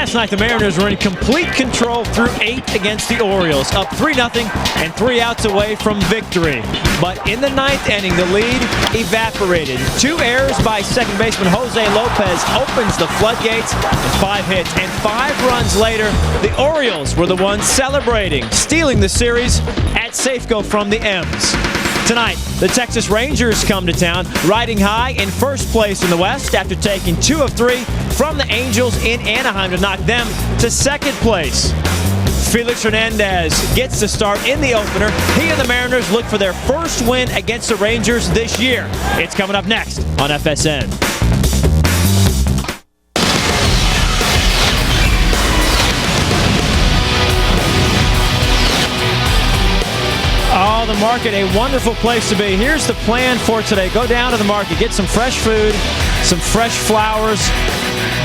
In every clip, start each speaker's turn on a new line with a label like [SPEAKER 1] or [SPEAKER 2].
[SPEAKER 1] Last night, the Mariners were in complete control through 8 against the Orioles, up 3-0 and 3 outs away from victory. But in the 9th inning, the lead evaporated. 2 errors by second baseman Jose Lopez opens the floodgates with 5 hits. And 5 runs later, the Orioles were the ones celebrating, stealing the series at Safeco from the M's. Tonight, the Texas Rangers come to town, riding high in first place in the West after taking 2 of 3 from the Angels in Anaheim to knock them to second place. Felix Hernandez gets the start in the opener. He and the Mariners look for their first win against the Rangers this year. It's coming up next on FSN. Oh, the market, a wonderful place to be. Here's the plan for today. Go down to the market, get some fresh food, some fresh flowers,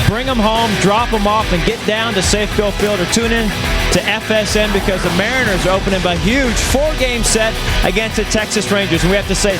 [SPEAKER 1] bring them home, drop them off, and get down to Safeco Field or tune in to FSN because the Mariners are opening a huge 4-game set against the Texas Rangers. And we have to say,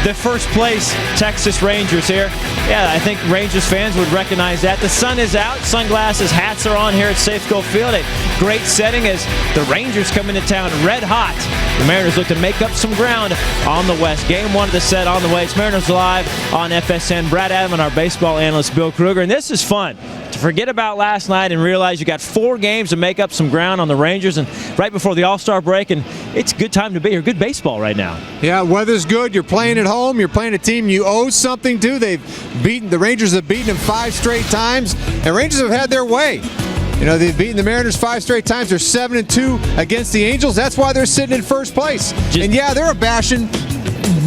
[SPEAKER 1] the first place Texas Rangers here. Yeah, I think Rangers fans would recognize that. The sun is out, sunglasses, hats are on here at Safeco Field. A great setting as the Rangers come into town red hot. The Mariners look to make up some ground on the West. Game 1 of the set on the way. It's Mariners Live on FSN. Brad Adam and our baseball analyst Bill Kruger. And this is fun. To forget about last night and realize you got 4 games to make up some ground on the Rangers and right before the All-Star break, and it's a good time to be here. Good baseball right now.
[SPEAKER 2] Yeah, weather's good. You're playing at home. You're playing a team you owe something to. The Rangers have beaten them 5 straight times, and Rangers have had their way. You know, they've beaten the Mariners 5 straight times. They're 7-2 against the Angels. That's why they're sitting in first place. And yeah, they're a bashing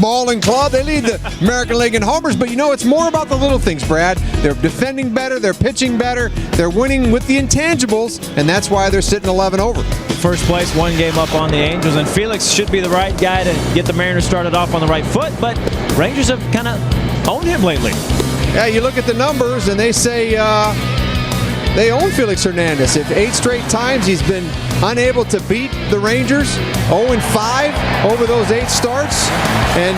[SPEAKER 2] mauling club. They lead the American League in homers, but you know, it's more about the little things, Brad. They're defending better, they're pitching better, they're winning with the intangibles, and that's why they're sitting 11 over.
[SPEAKER 1] First place, 1 game up on the Angels, and Felix should be the right guy to get the Mariners started off on the right foot, but Rangers have kind of owned him lately.
[SPEAKER 2] Yeah, you look at the numbers, and they say they own Felix Hernandez. If 8 straight times he's been unable to beat the Rangers, 0-5 over those 8 starts, and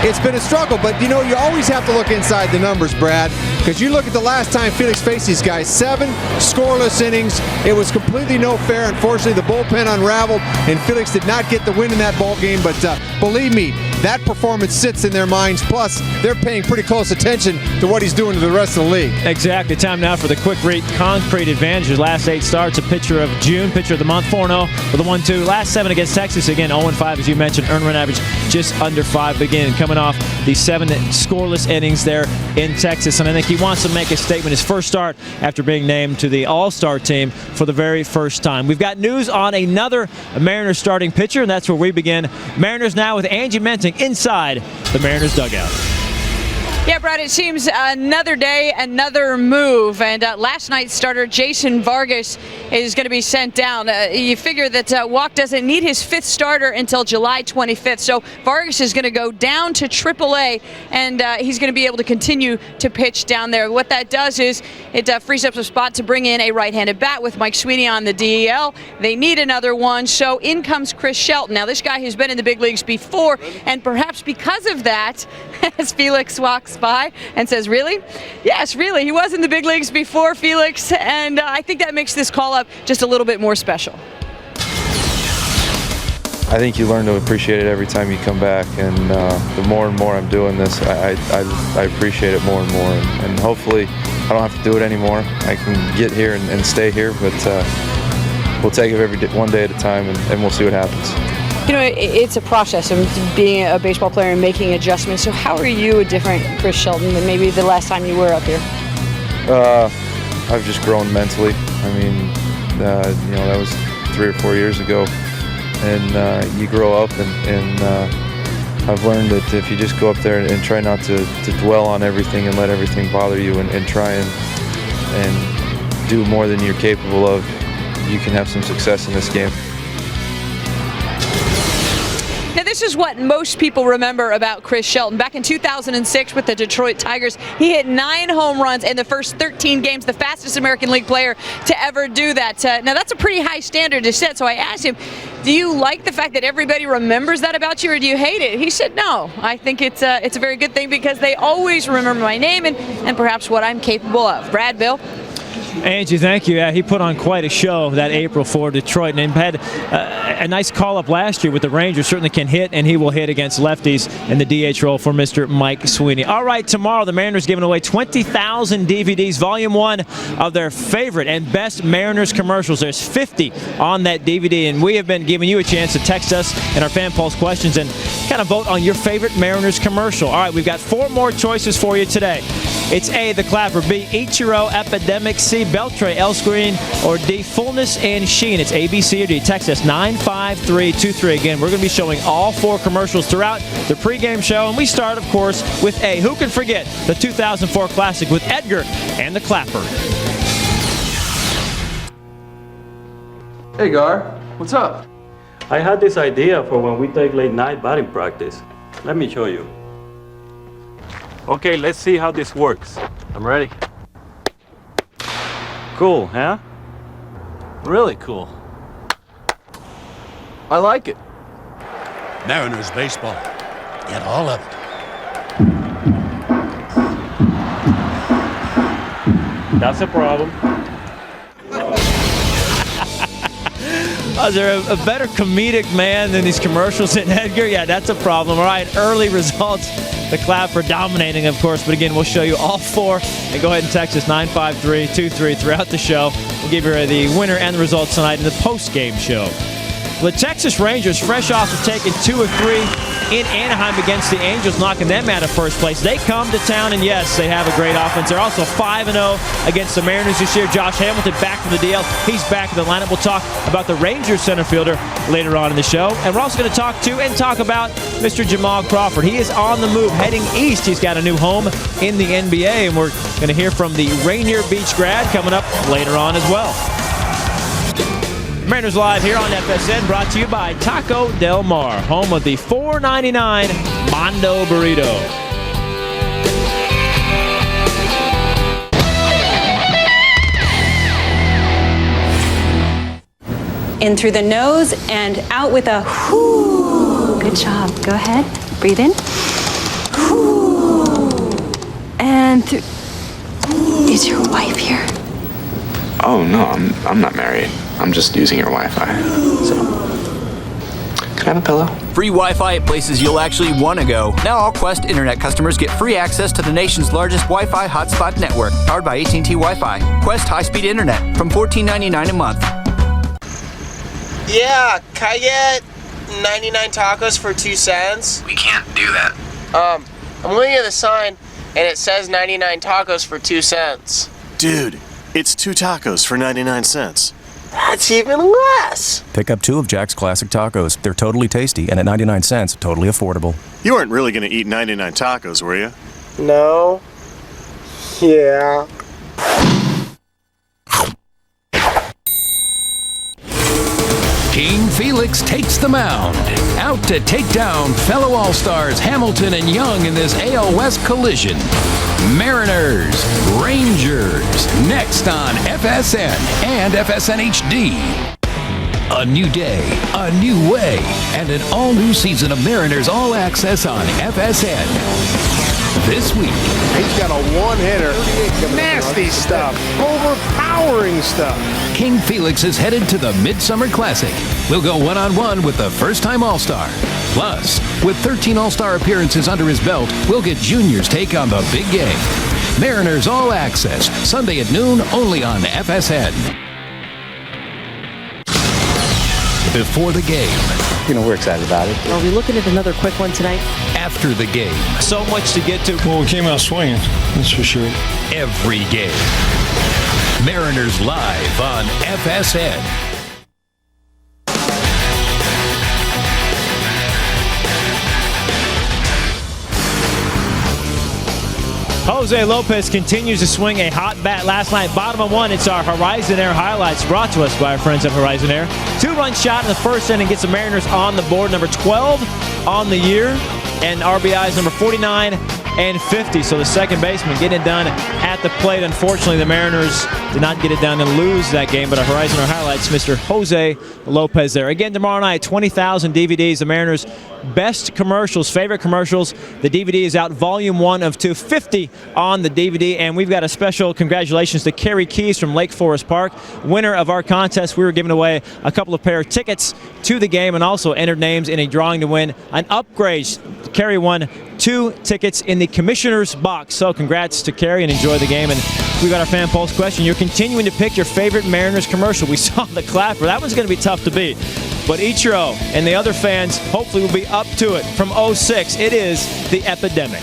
[SPEAKER 2] it's been a struggle. But you know, you always have to look inside the numbers, Brad, because you look at the last time Felix faced these guys, 7 scoreless innings. It was completely no fair. Unfortunately, the bullpen unraveled, and Felix did not get the win in that ball game. But believe me, that performance sits in their minds. Plus, they're paying pretty close attention to what he's doing to the rest of the league.
[SPEAKER 1] Exactly. Time now for the quick read. Concrete advantage. His last 8 starts, a pitcher of June, pitcher of the month, 4-0 with a 1-2. Last 7 against Texas, again 0-5 as you mentioned. Earned run average just under 5 again, coming off the 7 scoreless innings there in Texas. And I think he wants to make a statement. His first start after being named to the All-Star team for the very first time. We've got news on another Mariners starting pitcher, and that's where we begin. Mariners now with Angie Menting inside the Mariners dugout.
[SPEAKER 3] Yeah, Brad, it seems another day, another move. And last night's starter, Jason Vargas, is going to be sent down. You figure that Walk doesn't need his 5th starter until July 25th. So Vargas is going to go down to AAA, and he's going to be able to continue to pitch down there. What that does is it frees up some spot to bring in a right-handed bat with Mike Sweeney on the DEL. They need another one, so in comes Chris Shelton. Now, this guy has been in the big leagues before, and perhaps because of that, as Felix walks by and says, really? Yes, really. He was in the big leagues before, Felix, and I think that makes this call-up just a little bit more special.
[SPEAKER 4] I think you learn to appreciate it every time you come back, and the more and more I'm doing this, I appreciate it more and more, and hopefully I don't have to do it anymore. I can get here and stay here, but we'll take it one day at a time, and we'll see what happens.
[SPEAKER 3] You know, it's a process of being a baseball player and making adjustments. So how are you a different Chris Shelton than maybe the last time you were up here?
[SPEAKER 4] I've just grown mentally. I mean, you know, that was 3 or 4 years ago. And you grow up, and I've learned that if you just go up there and try not to dwell on everything and let everything bother you and try and do more than you're capable of, you can have some success in this game.
[SPEAKER 3] Now, this is what most people remember about Chris Shelton. Back in 2006 with the Detroit Tigers, he hit 9 home runs in the first 13 games, the fastest American League player to ever do that. Now, that's a pretty high standard to set, so I asked him, do you like the fact that everybody remembers that about you, or do you hate it? He said, no, I think it's a very good thing because they always remember my name and perhaps what I'm capable of. Brad, Bill?
[SPEAKER 1] Angie, thank you. Yeah, he put on quite a show that April for Detroit, and had a nice call-up last year with the Rangers. Certainly can hit, and he will hit against lefties in the DH role for Mr. Mike Sweeney. All right, tomorrow the Mariners giving away 20,000 DVDs, Volume 1 of their favorite and best Mariners commercials. There's 50 on that DVD, and we have been giving you a chance to text us and our Fan Pulse questions and kind of vote on your favorite Mariners commercial. All right, we've got 4 more choices for you today. It's A, The Clapper, B, Ichiro, Epidemic, C, Beltray, El Screen, or D, Fullness and Sheen. It's A, B, C, or D. Text us 95323. Again, we're going to be showing all 4 commercials throughout the pregame show, and we start, of course, with A. Who can forget the 2004 classic with Edgar and The Clapper?
[SPEAKER 5] Hey, Gar. What's up?
[SPEAKER 6] I had this idea for when we take late night batting practice. Let me show you. Okay, let's see how this works.
[SPEAKER 5] I'm ready.
[SPEAKER 6] Cool, huh?
[SPEAKER 5] Really cool. I like it.
[SPEAKER 7] Mariners baseball. Get all of it.
[SPEAKER 6] That's a problem.
[SPEAKER 1] Is there a better comedic man than these commercials in Edgar? Yeah, that's a problem. All right, early results. The Clapper dominating, of course. But again, we'll show you all 4. And go ahead and text us 95323 throughout the show. We'll give you the winner and the results tonight in the post-game show. The Texas Rangers, fresh off of taking 2 of 3 in Anaheim against the Angels, knocking them out of first place. They come to town, and yes, they have a great offense. They're also 5-0 against the Mariners this year. Josh Hamilton back from the DL. He's back in the lineup. We'll talk about the Rangers center fielder later on in the show. And we're also going to talk about Mr. Jamal Crawford. He is on the move, heading east. He's got a new home in the NBA, and we're going to hear from the Rainier Beach grad coming up later on as well. Mariners Live here on FSN, brought to you by Taco Del Mar, home of the $4.99 Mondo Burrito.
[SPEAKER 8] In through the nose and out with a whoo. Good job. Go ahead. Breathe in. Whoo. And through. Is your wife here?
[SPEAKER 9] Oh, no, I'm not married. I'm just using your Wi-Fi. So, can I have a pillow?
[SPEAKER 10] Free Wi-Fi at places you'll actually want to go. Now all Quest Internet customers get free access to the nation's largest Wi-Fi hotspot network, powered by AT&T Wi-Fi. Quest high-speed internet from $14.99 a month.
[SPEAKER 11] Yeah, can I get 99 tacos for 2 cents?
[SPEAKER 9] We can't do that.
[SPEAKER 11] I'm looking at the sign, and it says 99 tacos for 2 cents.
[SPEAKER 7] Dude, it's 2 tacos for 99 cents.
[SPEAKER 11] That's even less.
[SPEAKER 12] Pick up 2 of Jack's Classic Tacos. They're totally tasty, and at 99 cents, totally affordable.
[SPEAKER 7] You weren't really going to eat 99 tacos, were you?
[SPEAKER 11] No. Yeah.
[SPEAKER 13] King Felix takes the mound. Out to take down fellow All-Stars Hamilton and Young in this AL West collision. Mariners, Rangers, next on FSN and FSN HD. A new day, a new way, and an all-new season of Mariners All Access on FSN. This week,
[SPEAKER 2] he's got a one-hitter. Nasty stuff. Overpowering stuff.
[SPEAKER 13] King Felix is headed to the Midsummer Classic. We'll go one-on-one with the first-time All-Star. Plus, with 13 All-Star appearances under his belt, we'll get Junior's take on the big game. Mariners All Access, Sunday at noon, only on FSN. Before the game.
[SPEAKER 14] You know, we're excited about it.
[SPEAKER 15] Are we looking at another quick one tonight?
[SPEAKER 13] After the game.
[SPEAKER 1] So much to get to.
[SPEAKER 16] Well, we came out swinging, that's for sure.
[SPEAKER 13] Every game. Mariners Live on FSN.
[SPEAKER 1] Jose Lopez continues to swing a hot bat last night. Bottom of 1, it's our Horizon Air highlights brought to us by our friends at Horizon Air. 2-run shot in the first inning gets the Mariners on the board, number 12 on the year, and RBIs number 49 and 50. So the second baseman getting it done at the plate. Unfortunately, the Mariners did not get it done and lose that game, but our Horizon Air highlights, Mr. Jose Lopez there. Again, tomorrow night, 20,000 DVDs. The Mariners best commercials, favorite commercials. The DVD is out, volume 1 of 250 on the DVD, and we've got a special congratulations to Carrie Keys from Lake Forest Park, winner of our contest. We were giving away a couple of pair of tickets to the game and also entered names in a drawing to win an upgrade. Carrie won 2 tickets in the Commissioner's Box. So congrats to Carrie and enjoy the game. And we got our fan pulse question. You're continuing to pick your favorite Mariners commercial. We saw the clapper. That one's going to be tough to beat. But Ichiro and the other fans hopefully will be up to it. From 06, it is The Epidemic.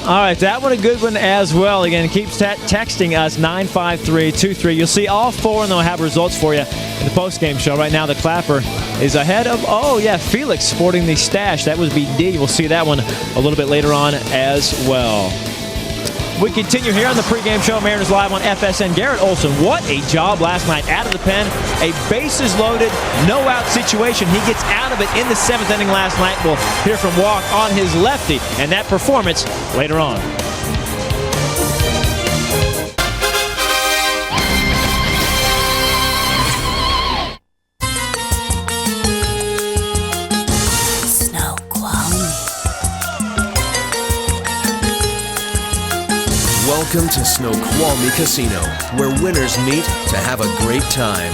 [SPEAKER 1] All right, that one a good one as well. Again, keep texting us 95323. You'll see all 4, and they'll have results for you in the post-game show. Right now, the clapper is ahead of, Felix sporting the stash. That would be D. We'll see that one a little bit later on as well. We continue here on the pregame show. Mariners Live on FSN. Garrett Olson, what a job last night out of the pen. A bases loaded, no-out situation. He gets out of it in the 7th inning last night. We'll hear from Walk on his lefty and that performance later on.
[SPEAKER 17] Welcome to Snoqualmie Casino, where winners meet to have a great time.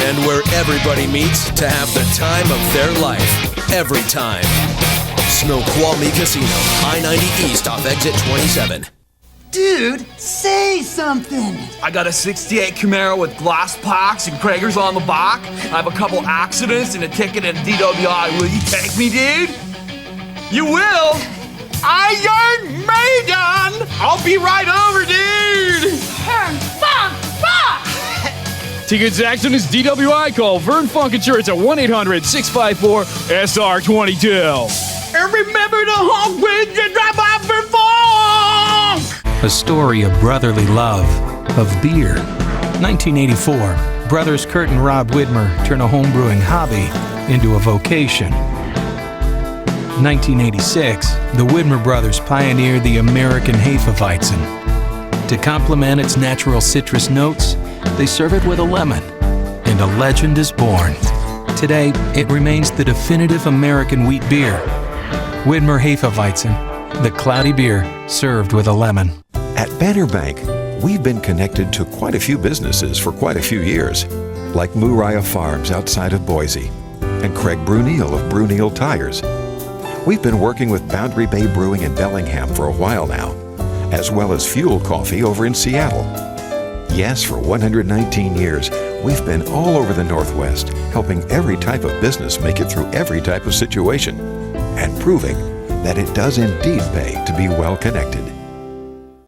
[SPEAKER 17] And where everybody meets to have the time of their life, every time. Snoqualmie Casino, I-90 East off exit 27.
[SPEAKER 18] Dude, say something!
[SPEAKER 19] I got a 68 Camaro with glass packs and Kragers on the back. I have a couple accidents and a ticket and a DWI. Will you take me, dude? You will? Iron Maiden! I'll be right over, dude!
[SPEAKER 20] Tickets action is DWI. Call Vern Funk Insurance at 1-800-654-SR22.
[SPEAKER 19] And remember to honk with your drive-by Vern Funk!
[SPEAKER 21] A story of brotherly love, of beer. 1984, brothers Kurt and Rob Widmer turn a homebrewing hobby into a vocation. 1986, the Widmer brothers pioneered the American Hefeweizen. To complement its natural citrus notes, they serve it with a lemon, and a legend is born. Today, it remains the definitive American wheat beer. Widmer Hefeweizen, the cloudy beer served with a lemon.
[SPEAKER 22] At Banner Bank, we've been connected to quite a few businesses for quite a few years, like Muriah Farms outside of Boise, and Craig Bruneel of Bruneel Tires. We've been working with Boundary Bay Brewing in Bellingham for a while now, as well as Fuel Coffee over in Seattle. Yes, for 119 years, we've been all over the Northwest, helping every type of business make it through every type of situation, and proving that it does indeed pay to be well connected.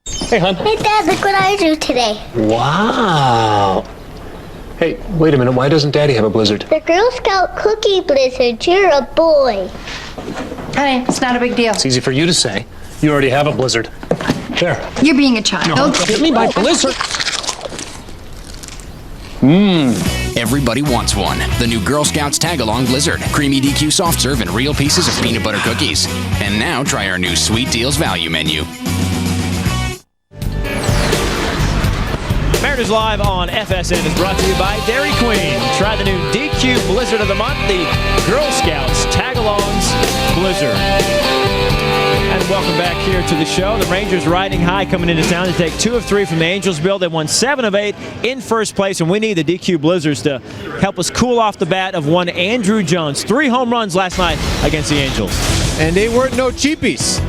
[SPEAKER 23] Hey, hon.
[SPEAKER 24] Hey, Dad, look what I drew today.
[SPEAKER 23] Wow. Hey, wait a minute. Why doesn't Daddy have a blizzard?
[SPEAKER 24] The Girl Scout cookie blizzard. You're a boy.
[SPEAKER 23] Honey, it's not a big deal. It's easy for you to say. You already have a blizzard. There.
[SPEAKER 24] You're being a child.
[SPEAKER 23] No, get me my blizzard.
[SPEAKER 25] Everybody wants one. The new Girl Scouts Tag-Along Blizzard. Creamy DQ soft serve and real pieces of peanut butter cookies. And now try our new Sweet Deals value menu.
[SPEAKER 1] Mariners Live on FSN is brought to you by Dairy Queen. Try the new DQ Blizzard of the Month, the Girl Scouts Tag-Alongs Blizzard. And welcome back here to the show. The Rangers riding high coming into town to take 2 of 3 from the Angels build. They won 7 of 8 in first place, and we need the DQ Blizzards to help us cool off the bat of one Andrew Jones. 3 home runs last night against the Angels.
[SPEAKER 2] And they weren't no cheapies.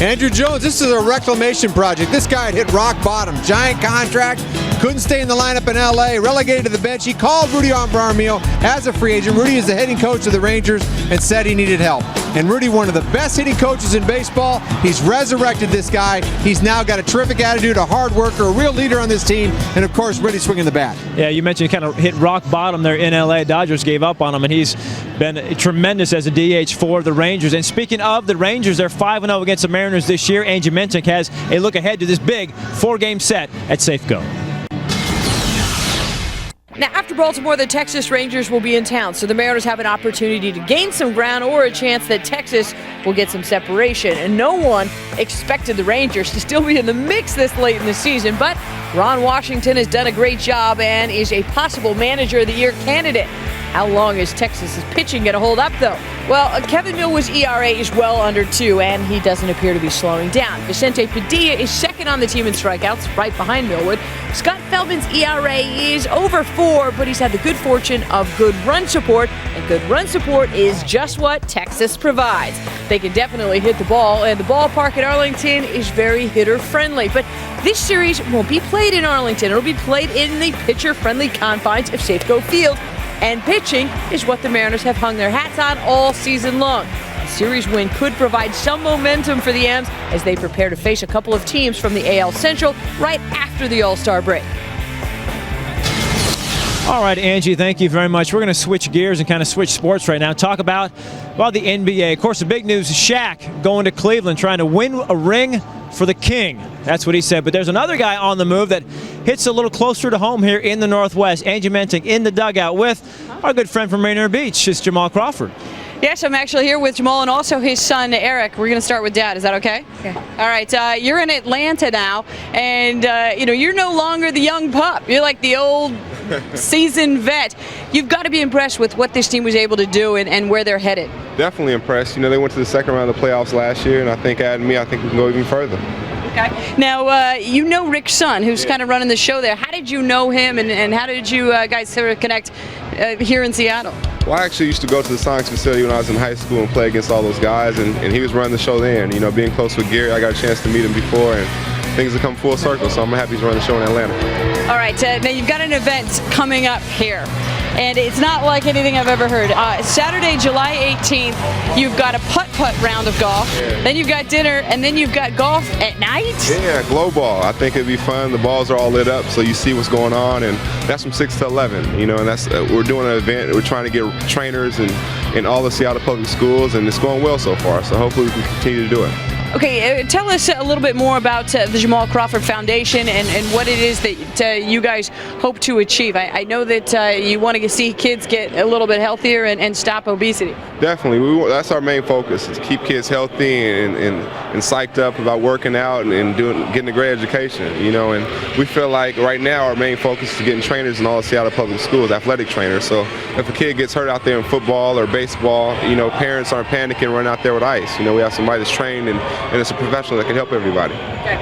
[SPEAKER 2] Andrew Jones, this is a reclamation project. This guy had hit rock bottom. Giant contract, Couldn't stay in the lineup in L.A., relegated to the bench. He called Rudy Armbramiel as a free agent. Rudy is the hitting coach of the Rangers and said he needed help. And Rudy, one of the best hitting coaches in baseball, he's resurrected this guy. He's now got a terrific attitude, a hard worker, a real leader on this team, and of course, Rudy swinging the bat.
[SPEAKER 1] Yeah, you mentioned he kind of hit rock bottom there in L.A. Dodgers gave up on him, and he's been tremendous as a DH for the Rangers. And speaking of the Rangers, they're 5-0 against the Mariners this year. Angie Mintic has a look ahead to this big 4-game set at Safeco.
[SPEAKER 3] Now, after Baltimore, the Texas Rangers will be in town, so the Mariners have an opportunity to gain some ground or a chance that Texas will get some separation. And no one expected the Rangers to still be in the mix this late in the season, but Ron Washington has done a great job and is a possible Manager of the Year candidate. How long is Texas's pitching going to hold up, though? Well, Kevin Millwood's ERA is well under 2, and he doesn't appear to be slowing down. Vicente Padilla is second on the team in strikeouts, right behind Millwood. Scott Feldman's ERA is over 4, but he's had the good fortune of good run support, and good run support is just what Texas provides. They can definitely hit the ball, and the ballpark at Arlington is very hitter-friendly. But this series won't be played in Arlington. It'll be played in the pitcher-friendly confines of Safeco Field. And pitching is what the Mariners have hung their hats on all season long. A series win could provide some momentum for the M's as they prepare to face a couple of teams from the AL Central right after the All-Star break.
[SPEAKER 1] All right, Angie, thank you very much. We're going to switch gears and kind of switch sports right now. Talk about the NBA. Of course, the big news is Shaq going to Cleveland, trying to win a ring for the king. That's what he said. But there's another guy on the move that hits a little closer to home here in the Northwest. Angie Mintic in the dugout with our good friend from Rainier Beach, it's Jamal Crawford.
[SPEAKER 3] Yes, I'm actually here with Jamal and also his son, Eric. We're going to start with Dad. Is that okay? Okay. All right. You're in Atlanta now, and, you're no longer the young pup. You're like the old seasoned vet. You've got to be impressed with what this team was able to do and where they're headed.
[SPEAKER 4] Definitely impressed. They went to the second round of the playoffs last year, and I think adding me, I think we can go even further.
[SPEAKER 3] Okay. Now, Rick's son, who's kind of running the show there. How did you know him, and how did you guys sort of connect here in Seattle?
[SPEAKER 4] Well, I actually used to go to the Sonics facility when I was in high school and play against all those guys, and he was running the show then. Being close with Gary, I got a chance to meet him before, and things have come full circle, so I'm happy he's running the show in Atlanta.
[SPEAKER 3] All right, now you've got an event coming up here, and it's not like anything I've ever heard. Saturday, July 18th, you've got a putt-putt round of golf, then you've got dinner, and then you've got golf at night?
[SPEAKER 4] Yeah, glow ball. I think it'd be fun. The balls are all lit up, so you see what's going on, and that's from 6 to 11, and that's we're doing an event. We're trying to get trainers in all the Seattle public schools, and it's going well so far, so hopefully we can continue to do it.
[SPEAKER 3] Okay, tell us a little bit more about the Jamal Crawford Foundation and what it is that you guys hope to achieve. I know that you want to see kids get a little bit healthier and stop obesity.
[SPEAKER 4] Definitely. That's our main focus, is to keep kids healthy and psyched up about working out and getting a great education, and we feel like right now our main focus is getting trainers in all the Seattle public schools, athletic trainers. So if a kid gets hurt out there in football or baseball, parents aren't panicking, run out there with ice. We have somebody that's trained and it's a professional that can help everybody.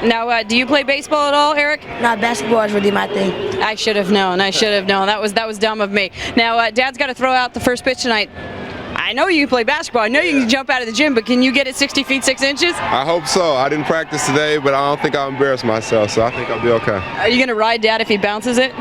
[SPEAKER 3] Now, do you play baseball at all, Eric?
[SPEAKER 5] Not basketball is really my thing.
[SPEAKER 3] I should have known. That was dumb of me. Now, Dad's got to throw out the first pitch tonight. I know you can play basketball. I know you can jump out of the gym, but can you get it 60 feet 6 inches?
[SPEAKER 4] I hope so. I didn't practice today, but I don't think I'll embarrass myself, so I think I'll be okay.
[SPEAKER 3] Are you going to ride Dad if he bounces it?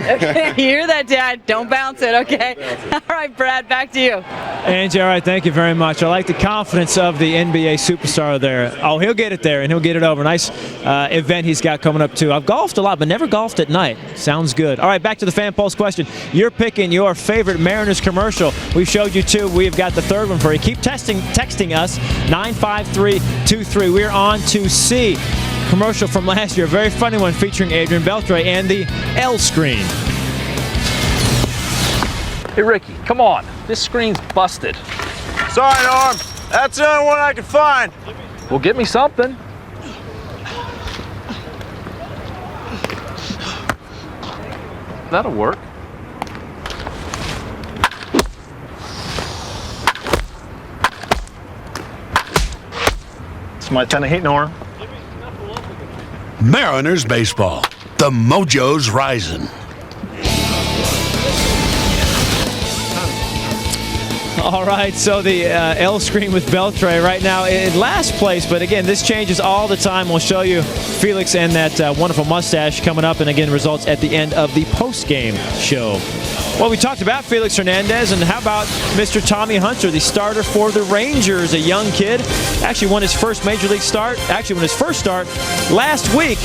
[SPEAKER 3] Okay, you hear that, Dad? Don't bounce it, okay? All right, Brad, back to you.
[SPEAKER 1] Angie, all right, thank you very much. I like the confidence of the NBA superstar there. Oh, he'll get it there, and he'll get it over. Nice event he's got coming up, too. I've golfed a lot, but never golfed at night. Sounds good. All right, back to the Fan Pulse question. You're picking your favorite Mariners commercial. We showed you two. We've got the third one for you. Keep texting us, 95323. We're on to C. Commercial from last year, a very funny one featuring Adrian Beltre and the L screen.
[SPEAKER 20] Hey, Ricky, come on. This screen's busted.
[SPEAKER 6] Sorry, Norm. That's the only one I could find.
[SPEAKER 20] Well, get me something. That'll work. It's my kind of heat, Norm.
[SPEAKER 7] Mariners baseball. The mojo's rising.
[SPEAKER 1] All right, so the L screen with Beltre right now in last place, but again, this changes all the time. We'll show you Felix and that wonderful mustache coming up, and again, results at the end of the post-game show. Well, we talked about Felix Hernandez, and how about Mr. Tommy Hunter, the starter for the Rangers, a young kid. Actually won his first Major League start, his first start last week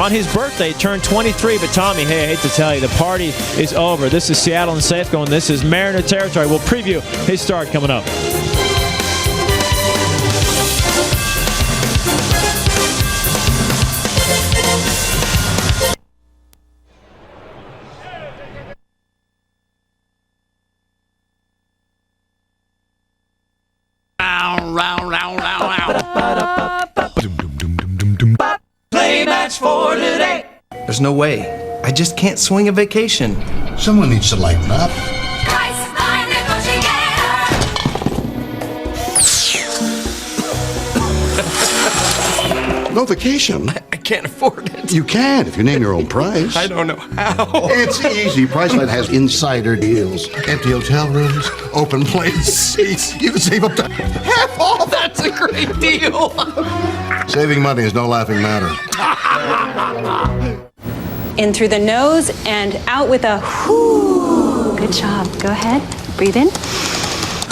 [SPEAKER 1] on his birthday, turned 23. But Tommy, hey, I hate to tell you, the party is over. This is Seattle and Safeco, and this is Mariner territory. We'll preview his start coming up.
[SPEAKER 8] Play match for today.
[SPEAKER 9] There's no way. I just can't swing a vacation.
[SPEAKER 10] Someone needs to lighten up. No vacation.
[SPEAKER 9] I can't afford it.
[SPEAKER 10] You can if you name your own price.
[SPEAKER 9] I don't know how.
[SPEAKER 10] It's easy. Priceline has insider deals. Empty hotel rooms, open plane seats. You can save up to half off.
[SPEAKER 9] That's a great deal.
[SPEAKER 10] Saving money is no laughing matter.
[SPEAKER 11] In through the nose and out with a whoo. Good job. Go ahead. Breathe in.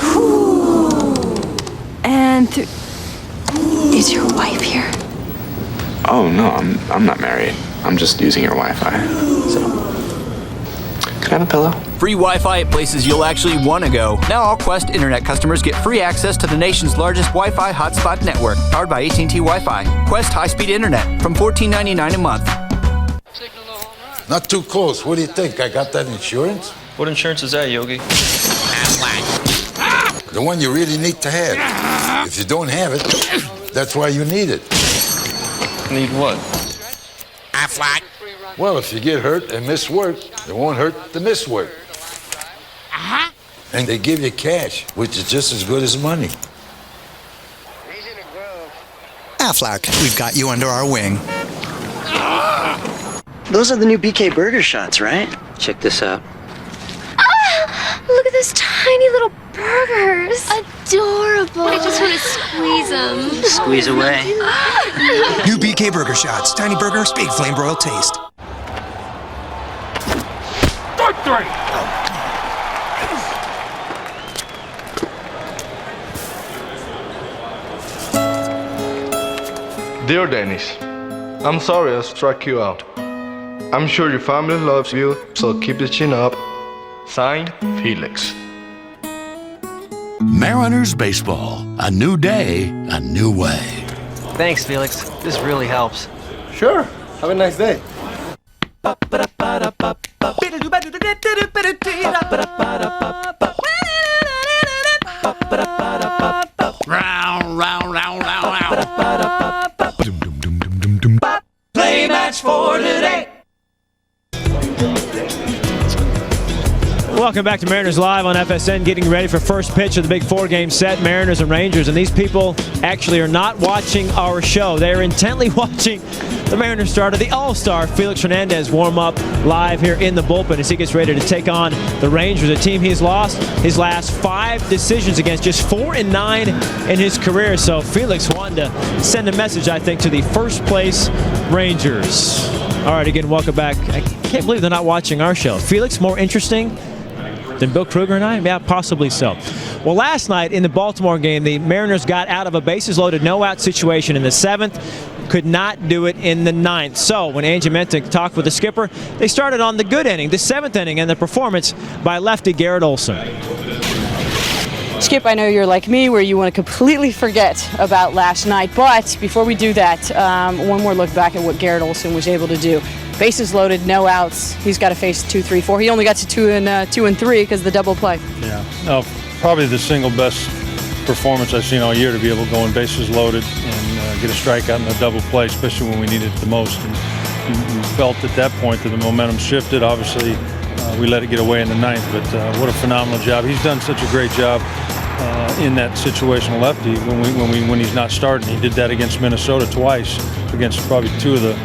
[SPEAKER 11] Whoo. And through. Is your wife here?
[SPEAKER 12] Oh, no, I'm not married. I'm just using your Wi-Fi. So, can I have a pillow?
[SPEAKER 26] Free Wi-Fi at places you'll actually want to go. Now all Quest Internet customers get free access to the nation's largest Wi-Fi hotspot network, powered by AT&T Wi-Fi. Quest high-speed internet from $14.99 a month.
[SPEAKER 10] Not too close. What do you think? I got that insurance?
[SPEAKER 27] What insurance is that, Yogi?
[SPEAKER 10] The one you really need to have. If you don't have it, that's why you need it.
[SPEAKER 27] Need what?
[SPEAKER 10] Aflac. Well, if you get hurt and miss work, it won't hurt to miss work. And they give you cash, which is just as good as money.
[SPEAKER 28] Aflac, we've got you under our wing.
[SPEAKER 29] Those are the new BK Burger shots, right? Check this out.
[SPEAKER 24] Look at those tiny little burgers. Adorable. I just want to squeeze them.
[SPEAKER 29] Squeeze away.
[SPEAKER 28] New BK Burger shots. Tiny burgers, big flame broiled taste.
[SPEAKER 30] Dear Dennis, I'm sorry I struck you out. I'm sure your family loves you, so keep the chin up. Signed, Felix.
[SPEAKER 7] Mariners baseball. A new day, a new way.
[SPEAKER 29] Thanks, Felix. This really helps.
[SPEAKER 30] Sure. Have a nice day.
[SPEAKER 8] Play match for today.
[SPEAKER 1] Welcome back to Mariners Live on FSN, getting ready for first pitch of the big four-game set, Mariners and Rangers. And these people actually are not watching our show. They are intently watching the Mariners starter, the All-Star Felix Hernandez, warm up live here in the bullpen as he gets ready to take on the Rangers, a team he's lost his last 5 decisions against, just 4-9 in his career. So Felix wanted to send a message, I think, to the first-place Rangers. All right, again, welcome back. I can't believe they're not watching our show. Felix, more interesting than Bill Kruger and I? Yeah, possibly so. Well, last night in the Baltimore game, the Mariners got out of a bases-loaded no-out situation in the 7th, could not do it in the 9th. So when Angie Mentic talked with the skipper, they started on the good inning, the 7th inning, and the performance by lefty Garrett Olson.
[SPEAKER 3] Skip, I know you're like me, where you want to completely forget about last night, but before we do that, one more look back at what Garrett Olson was able to do. Bases loaded, no outs. He's got to face 2, 3, 4. He only got to 2 and 3 because of the double play.
[SPEAKER 16] Yeah, no, probably the single best performance I've seen all year, to be able to go in bases loaded and get a strikeout and a double play, especially when we needed it the most. And we felt at that point that the momentum shifted. Obviously, we let it get away in the 9th, but what a phenomenal job. He's done such a great job in that situational lefty when he's not starting. He did that against Minnesota twice, against probably 2 of the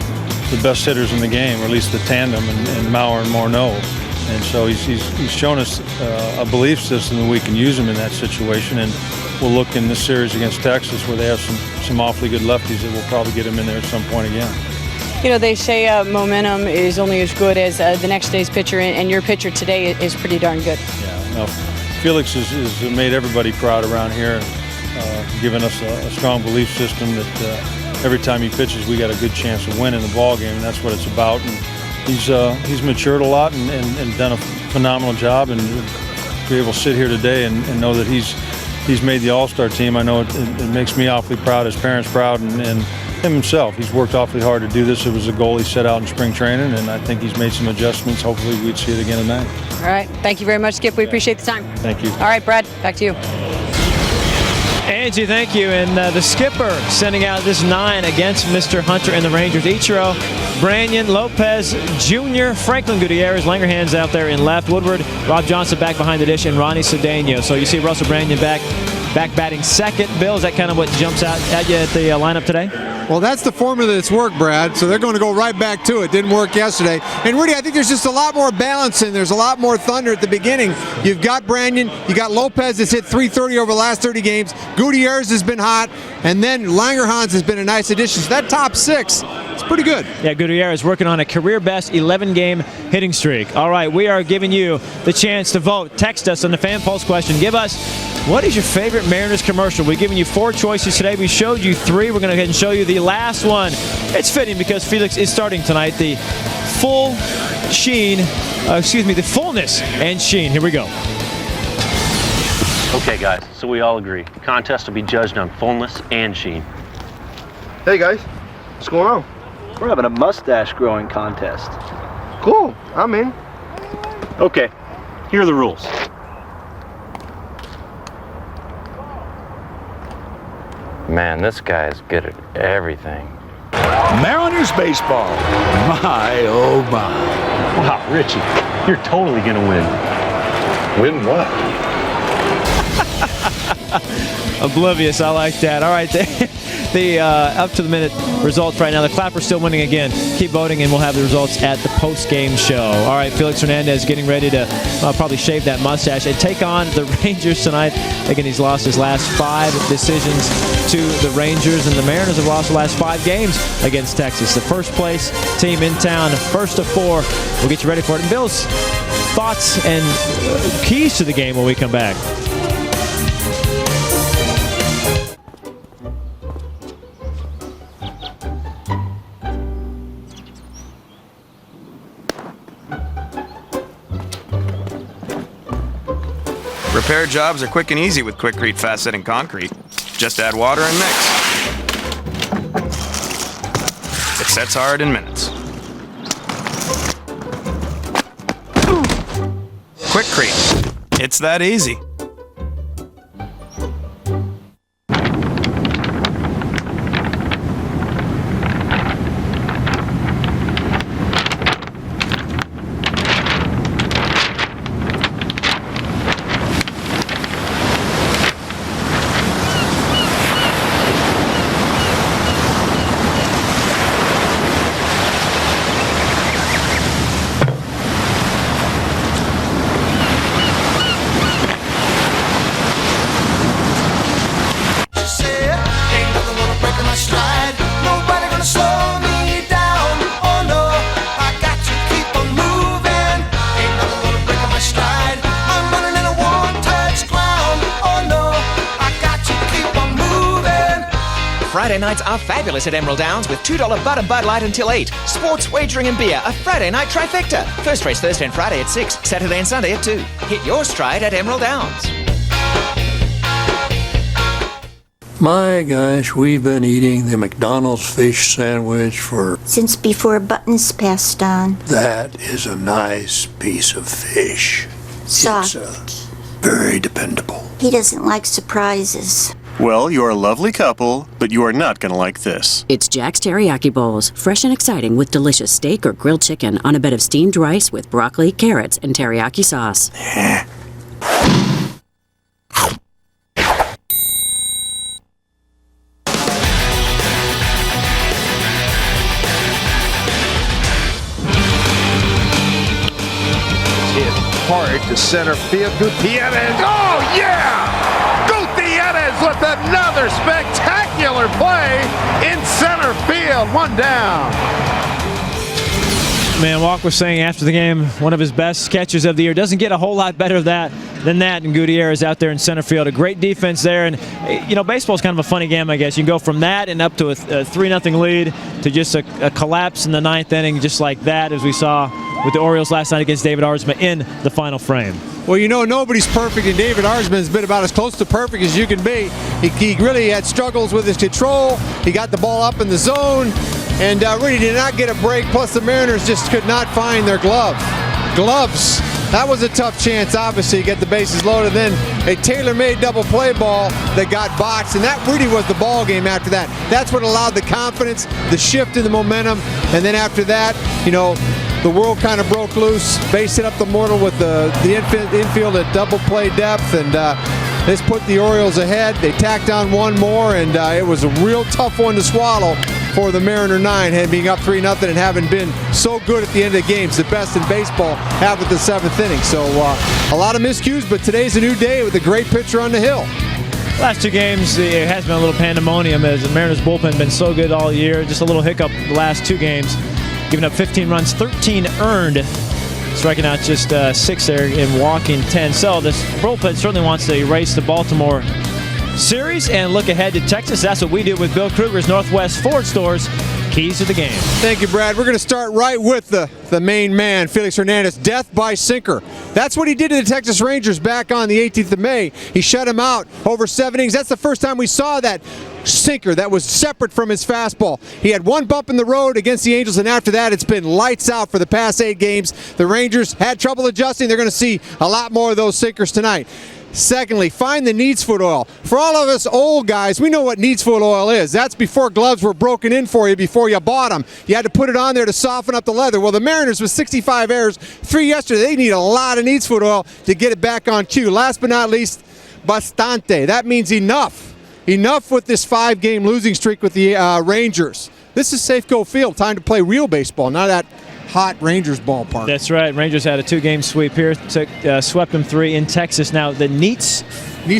[SPEAKER 16] best hitters in the game, or at least the tandem, and Mauer and Morneau. And so he's shown us a belief system that we can use him in that situation. And we'll look in this series against Texas where they have some awfully good lefties that will probably get him in there at some point again.
[SPEAKER 11] You know, they say momentum is only as good as the next day's pitcher, and your pitcher today is pretty darn good.
[SPEAKER 16] Yeah, no, Felix has made everybody proud around here, given us a strong belief system that every time he pitches, we got a good chance of winning the ball game, and that's what it's about. And he's matured a lot and done a phenomenal job, and to be able to sit here today and know that he's made the All-Star team, I know it makes me awfully proud, his parents proud, and him himself. He's worked awfully hard to do this. It was a goal he set out in spring training, and I think he's made some adjustments. Hopefully we'd see it again tonight.
[SPEAKER 11] All right. Thank you very much, Skip. We appreciate the time.
[SPEAKER 16] Thank you.
[SPEAKER 11] All right, Brad, back to you.
[SPEAKER 1] Angie, thank you. And the skipper sending out this 9 against Mr. Hunter and the Rangers. Ichiro, Branyan, Lopez Jr., Franklin Gutierrez, Langerhans out there in left, Woodward, Rob Johnson back behind the dish, and Ronnie Cedeno. So you see Russell Branyan back batting second. Bill, is that kind of what jumps out at you at the lineup today?
[SPEAKER 2] Well, that's the formula that's worked, Brad, so they're going to go right back to it. Didn't work yesterday. And Rudy, I think there's just a lot more balance in. There's a lot more thunder at the beginning. You've got Branyan, you got Lopez that's hit .330 over the last 30 games. Gutierrez has been hot, and then Langerhans has been a nice addition. So that top 6, it's pretty good.
[SPEAKER 1] Yeah, Gutierrez working on a career-best 11-game hitting streak. All right, we are giving you the chance to vote. Text us on the Fan Pulse question. Give us, what is your favorite Mariners commercial? We're giving you 4 choices today. We showed you 3. We're going to go ahead and show you the last one. It's fitting because Felix is starting tonight. The the fullness and sheen. Here we go.
[SPEAKER 13] Okay, guys, so we all agree. The contest will be judged on fullness and sheen.
[SPEAKER 6] Hey, guys. What's going on?
[SPEAKER 13] We're having a mustache growing contest.
[SPEAKER 6] Cool. I'm in.
[SPEAKER 13] Okay, here are the rules.
[SPEAKER 14] Man, this guy is good at everything.
[SPEAKER 7] Mariners baseball. My, oh my.
[SPEAKER 13] Wow, Richie, you're totally going to win.
[SPEAKER 7] Win what?
[SPEAKER 1] Oblivious, I like that. All right, the up-to-the-minute results right now. The Clapper's still winning again. Keep voting, and we'll have the results at the post-game show. All right, Felix Hernandez getting ready to probably shave that mustache and take on the Rangers tonight. Again, he's lost his last 5 decisions to the Rangers, and the Mariners have lost the last 5 games against Texas. The first-place team in town, first of 4. We'll get you ready for it. And Bill's thoughts and keys to the game when we come back.
[SPEAKER 15] Repair jobs are quick and easy with Quikrete Fast Setting Concrete. Just add water and mix. It sets hard in minutes. Quikrete. It's that easy.
[SPEAKER 17] Friday nights are fabulous at Emerald Downs with $2 Bud and Bud Light until 8. Sports, wagering and beer, a Friday night trifecta. First race Thursday and Friday at 6, Saturday and Sunday at 2. Hit your stride at Emerald Downs.
[SPEAKER 18] My gosh, we've been eating the McDonald's fish sandwich
[SPEAKER 19] since before buttons passed on.
[SPEAKER 18] That is a nice piece of fish.
[SPEAKER 19] Soft.
[SPEAKER 18] It's very dependable.
[SPEAKER 19] He doesn't like surprises.
[SPEAKER 21] Well, you're a lovely couple, but you are not going to like this.
[SPEAKER 22] It's Jack's Teriyaki Bowls, fresh and exciting with delicious steak or grilled chicken on a bed of steamed rice with broccoli, carrots, and teriyaki sauce.
[SPEAKER 4] to center field. Gutierrez. Oh, yeah! Gutierrez with another spectacular play in center field. One down.
[SPEAKER 1] Man, Walk was saying after the game, one of his best catches of the year. Doesn't get a whole lot better than that, and Gutierrez out there in center field. A great defense there, and baseball's kind of a funny game, I guess. You can go from that and up to a 3-0 lead to just a collapse in the 9th inning, just like that, as we saw with the Orioles last night against David Arzma in the final frame.
[SPEAKER 2] Well, nobody's perfect, and David Arzman has been about as close to perfect as you can be. He really had struggles with his control. He got the ball up in the zone, and really did not get a break. Plus, the Mariners just could not find their gloves. That was a tough chance, obviously, to get the bases loaded. Then a tailor-made double play ball that got botched, and that really was the ball game after that. That's what allowed the confidence, the shift in the momentum, and then after that, the world kind of broke loose. Base hit up the mortal with the infield at double play depth, and this put the Orioles ahead. They tacked on one more, and it was a real tough one to swallow for the Mariner 9, being up 3-0 and having been so good at the end of the games, the best in baseball, have with the 7th inning. So a lot of miscues, but today's a new day with a great pitcher on the hill.
[SPEAKER 1] Last 2 games, it has been a little pandemonium as the Mariners bullpen has been so good all year. Just a little hiccup the last 2 games, giving up 15 runs, 13 earned, striking out just 6 there and walking 10. So this bullpen certainly wants to erase the Baltimore series and look ahead to Texas. That's what we do with Bill Kruger's Northwest Ford Stores. Keys to the game.
[SPEAKER 2] Thank you, Brad. We're going to start right with the main man, Felix Hernandez. Death by sinker. That's what he did to the Texas Rangers back on the 18th of May. He shut him out over 7 innings. That's the first time we saw that sinker that was separate from his fastball. He had one bump in the road against the Angels, and after that, it's been lights out for the past 8 games. The Rangers had trouble adjusting. They're going to see a lot more of those sinkers tonight. Secondly, find the needs foot oil. For all of us old guys, we know what needs foot oil is. That's before gloves were broken in for you before you bought them. You had to put it on there to soften up the leather. Well, the Mariners with 65 errors, 3 yesterday, they need a lot of needs foot oil to get it back on cue. Last but not least, bastante. That means enough. Enough with this 5-game losing streak with the Rangers. This is Safeco Field. Time to play real baseball, not that hot Rangers ballpark.
[SPEAKER 1] That's right. Rangers had a 2-game sweep here. Swept them 3 in Texas. Now the Neats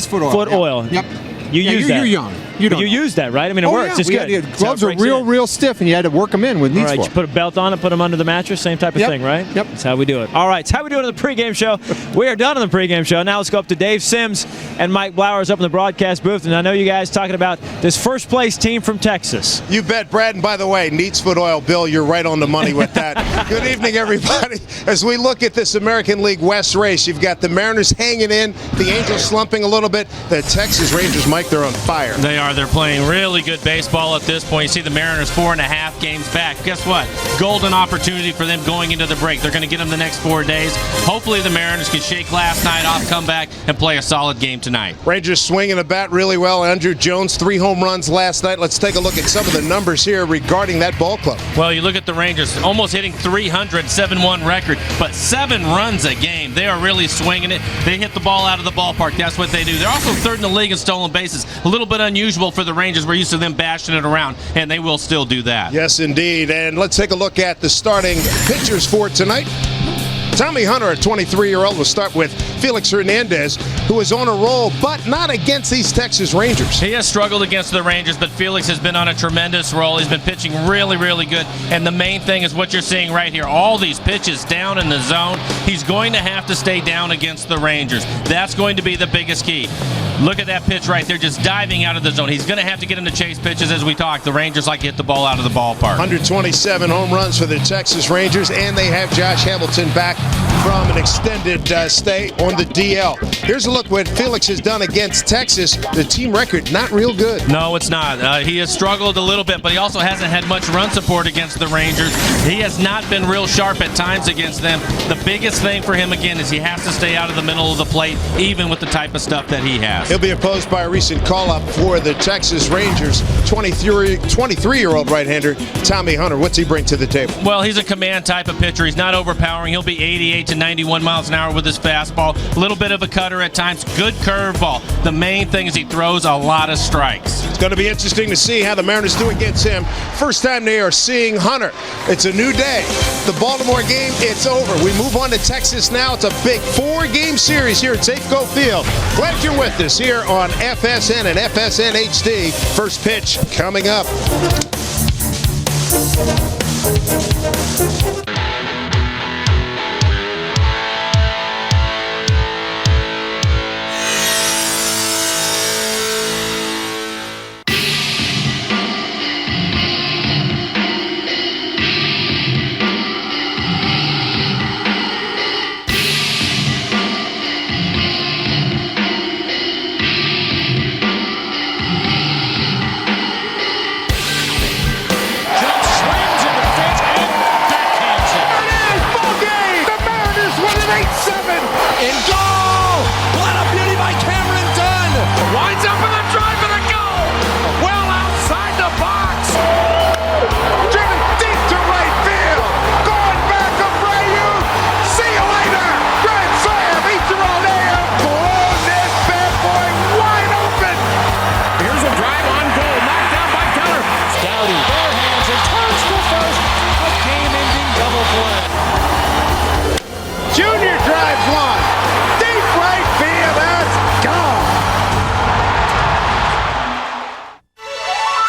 [SPEAKER 2] foot oil.
[SPEAKER 1] Yep. You use that.
[SPEAKER 2] You're young.
[SPEAKER 1] You use that, right? I mean, it works.
[SPEAKER 2] Yeah.
[SPEAKER 1] It's good.
[SPEAKER 2] Gloves are real stiff, and you had to work them in with needs.
[SPEAKER 1] All right, you put a belt on it, put them under the mattress, same type of thing, right?
[SPEAKER 2] Yep.
[SPEAKER 1] That's how we do it. All right, it's how we do it on the pregame show. We are done on the pregame show. Now let's go up to Dave Sims and Mike Blowers up in the broadcast booth. And I know you guys talking about this first-place team from Texas.
[SPEAKER 21] You bet, Brad. And by the way, Neats Foot Oil, Bill, you're right on the money with that. Good evening, everybody. As we look at this American League West race, you've got the Mariners hanging in, the Angels slumping a little bit. The Texas Rangers, Mike, they're on fire.
[SPEAKER 5] They are. They're playing really good baseball at this point. You see the Mariners 4.5 games back. Guess what? Golden opportunity for them going into the break. They're going to get them the next 4 days. Hopefully the Mariners can shake last night off, come back, and play a solid game tonight.
[SPEAKER 21] Rangers swinging a bat really well. Andrew Jones, 3 home runs last night. Let's take a look at some of the numbers here regarding that ball club.
[SPEAKER 5] Well, you look at the Rangers, almost hitting 300, 7-1 record, but 7 runs a game. They are really swinging it. They hit the ball out of the ballpark. That's what they do. They're also 3rd in the league in stolen bases. A little bit unusual for the Rangers. We're used to them bashing it around, and they will still do that.
[SPEAKER 21] Yes, indeed. And let's take a look at the starting pitchers for tonight. Tommy Hunter, a 23-year-old, will start with Felix Hernandez, who is on a roll, but not against these Texas Rangers.
[SPEAKER 5] He has struggled against the Rangers, but Felix has been on a tremendous roll. He's been pitching really, really good, and the main thing is what you're seeing right here. All these pitches down in the zone. He's going to have to stay down against the Rangers. That's going to be the biggest key. Look at that pitch right there, just diving out of the zone. He's going to have to get him to chase pitches as we talk. The Rangers like to hit the ball out of the ballpark.
[SPEAKER 21] 127 home runs for the Texas Rangers, and they have Josh Hamilton back from an extended stay on the DL. Here's a look what Felix has done against Texas. The team record, not real good.
[SPEAKER 5] No, it's not. He has struggled a little bit, but he also hasn't had much run support against the Rangers. He has not been real sharp at times against them. The biggest thing for him, again, is he has to stay out of the middle of the plate, even with the type of stuff that he has.
[SPEAKER 1] fast.
[SPEAKER 21] He'll be opposed by a recent call-up for the Texas Rangers, 23-year-old right-hander Tommy Hunter. What's he bring to the table?
[SPEAKER 5] Well, he's a command type of pitcher. He's not overpowering. He'll be 88 to 91 miles an hour with his fastball. A little bit of a cutter at times. Good curveball. The main thing is he throws a lot of strikes.
[SPEAKER 21] It's going to be interesting to see how the Mariners do against him. First time they are seeing Hunter. It's a new day. The Baltimore game, it's over. We move on to Texas now. It's a big 4-game series here at Safeco Field. Glad you're with us here on FSN and FSN HD. First pitch coming up.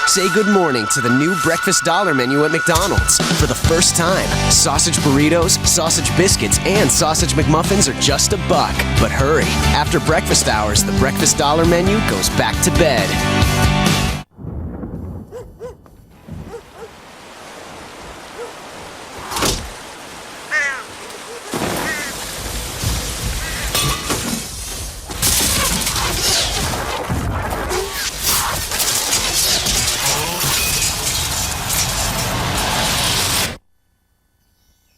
[SPEAKER 9] Say good morning to the new breakfast dollar menu at McDonald's. For the first time, sausage burritos, sausage biscuits, and sausage McMuffins are just $1. But hurry, after breakfast hours, the breakfast dollar menu goes back to bed.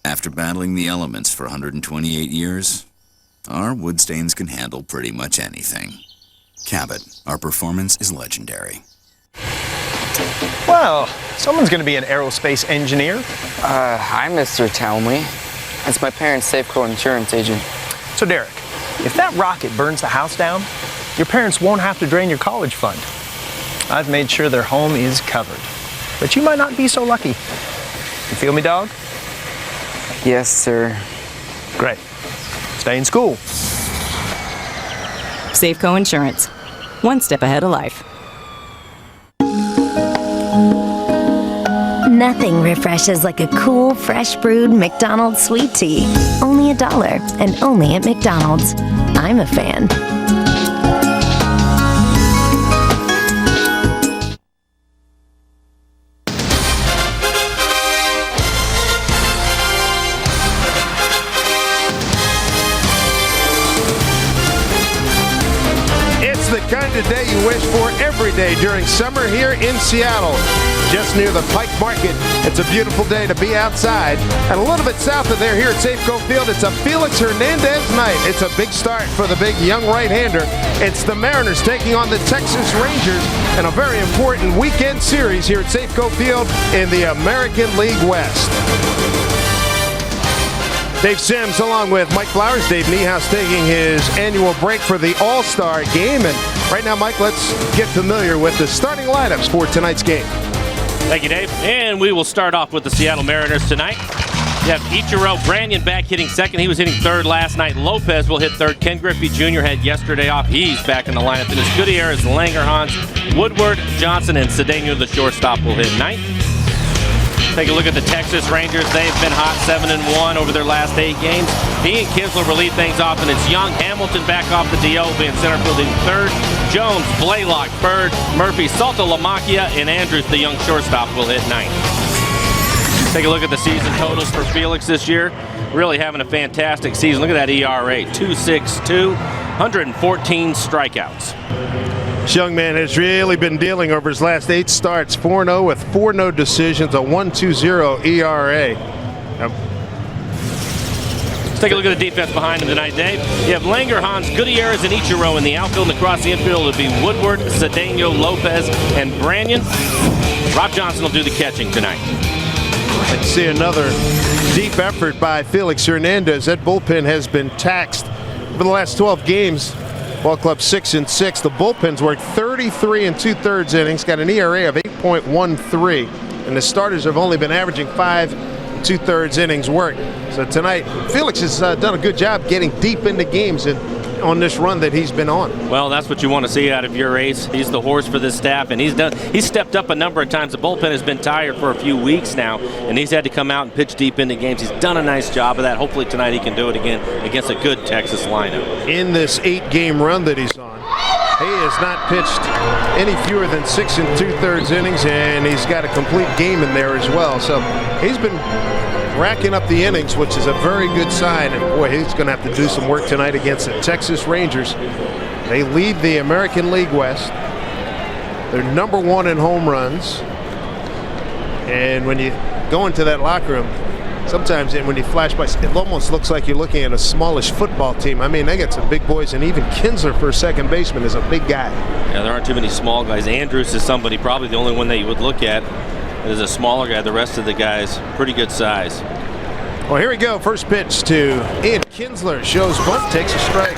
[SPEAKER 10] After battling the elements for 128 years, our wood stains can handle pretty much anything. Cabot, our performance is legendary.
[SPEAKER 12] Well, someone's going to be an aerospace engineer.
[SPEAKER 20] Hi, Mr. Townley. It's my parents' Safeco insurance agent.
[SPEAKER 12] So, Derek, if that rocket burns the house down, your parents won't have to drain your college fund. I've made sure their home is covered. But you might not be so lucky. You feel me, dog?
[SPEAKER 20] Yes, sir.
[SPEAKER 12] Great. Stay in school.
[SPEAKER 23] Safeco Insurance. One step ahead of life.
[SPEAKER 24] Nothing refreshes like a cool, fresh brewed McDonald's sweet tea. Only $1 and only at McDonald's. I'm a fan.
[SPEAKER 21] Kind of day you wish for every day during summer here in Seattle. Just near the Pike Market, it's a beautiful day to be outside. And a little bit south of there here at Safeco Field, it's a Felix Hernandez night. It's a big start for the big young right-hander. It's the Mariners taking on the Texas Rangers in a very important weekend series here at Safeco Field in the American League West. Dave Sims along with Mike Flowers. Dave Niehaus taking his annual break for the All-Star game. And right now, Mike, let's get familiar with the starting lineups for tonight's game.
[SPEAKER 5] Thank you, Dave. And we will start off with the Seattle Mariners tonight. You have Ichiro Branyan back hitting second. He was hitting third last night. Lopez will hit third. Ken Griffey Jr. had yesterday off. He's back in the lineup. And it's Gutierrez, Langerhans, Woodward, Johnson, and Cedeno, the shortstop, will hit ninth. Take a look at the Texas Rangers. They've been hot 7-1 over their last 8 games. Ian Kinsler will lead things off, and it's Young, Hamilton back off the DL, being center field in third. Jones, Blaylock, Bird, Murphy, Saltalamacchia, and Andrews, the young shortstop, will hit ninth. Take a look at the season totals for Felix this year. Really having a fantastic season. Look at that ERA, 2.62, 114 strikeouts.
[SPEAKER 21] This young man has really been dealing over his last 8 starts. 4-0 with 4 no decisions, a 1.20 ERA.
[SPEAKER 5] Let's take a look at the defense behind him tonight, Dave. You have Langer, Hans, Gutierrez, and Ichiro in the outfield, and across the infield will be Woodward, Cedeno, Lopez, and Branyan. Rob Johnson will do the catching tonight.
[SPEAKER 21] Let's see another deep effort by Felix Hernandez. That bullpen has been taxed for the last 12 games. Ball club 6-6. The bullpen's worked 33 2/3 innings, got an ERA of 8.13, and the starters have only been averaging 5 2/3 innings worked. So tonight, Felix has done a good job getting deep into games on this run that he's been on.
[SPEAKER 5] Well, that's what you want to see out of your ace. He's the horse for this staff, and he's stepped up a number of times. The bullpen has been tired for a few weeks now, and he's had to come out and pitch deep into games. He's done a nice job of that. Hopefully tonight he can do it again against a good Texas lineup.
[SPEAKER 21] In this 8-game run that he's on, he has not pitched any fewer than 6 2/3 innings, and he's got a complete game in there as well. So he's been racking up the innings, which is a very good sign. And boy, he's going to have to do some work tonight against the Texas Rangers. They lead the American League West. They're number 1 in home runs. And when you go into that locker room, sometimes when you flash by, it almost looks like you're looking at a smallish football team. I mean, they got some big boys, and even Kinsler for a second baseman is a big guy.
[SPEAKER 5] Yeah, there aren't too many small guys. Andrews is somebody, probably the only one that you would look at is a smaller guy. The rest of the guys, pretty good size.
[SPEAKER 21] Well, here we go. First pitch to Ian Kinsler. Shows bunt, takes a strike.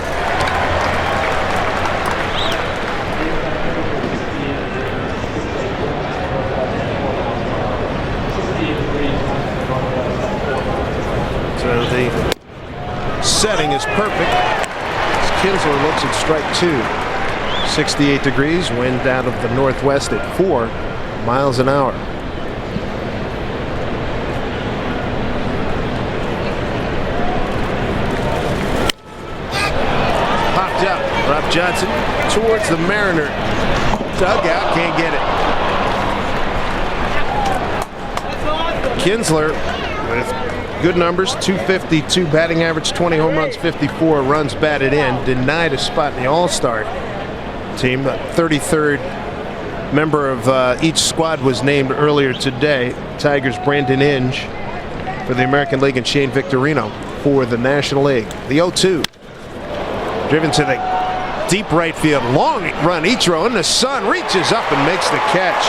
[SPEAKER 21] So the setting is perfect. As Kinsler looks at strike 2. 68 degrees, wind out of the northwest at 4 miles an hour. Rob Johnson towards the Mariner dugout, can't get it. Kinsler with good numbers, 252 batting average, 20 home runs, 54 runs batted in. Denied a spot in the All-Star team. The 33rd member of each squad was named earlier today. Tigers' Brandon Inge for the American League and Shane Victorino for the National League. The 0-2. Driven to the deep right field, long run. Ichiro in the sun, reaches up and makes the catch.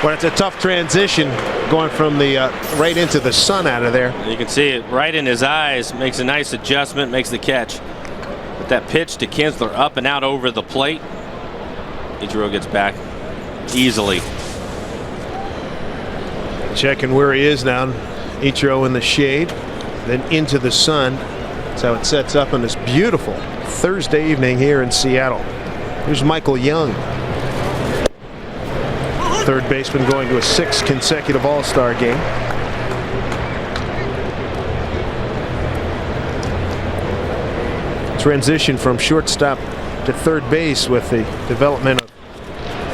[SPEAKER 21] Well, it's a tough transition going from the right into the sun out of there.
[SPEAKER 5] You can see it right in his eyes. Makes a nice adjustment, makes the catch. But that pitch to Kinsler up and out over the plate. Ichiro gets back easily.
[SPEAKER 21] Checking where he is now. Ichiro in the shade, then into the sun. That's how it sets up on this beautiful Thursday evening here in Seattle. Here's Michael Young. Third baseman going to a 6th consecutive All-Star game. Transition from shortstop to third base with the development of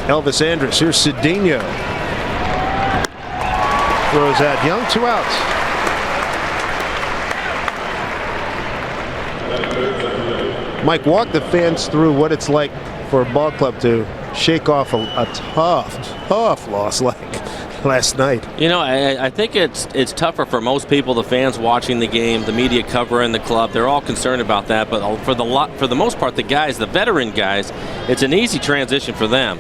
[SPEAKER 21] Elvis Andrus. Here's Cedeno. Throws out Young, 2 outs. Mike, walk the fans through what it's like for a ball club to shake off a tough loss like last night.
[SPEAKER 5] You know, I think it's tougher for most people, the fans watching the game, the media covering the club. They're all concerned about that, but for the most part, the guys, the veteran guys, it's an easy transition for them.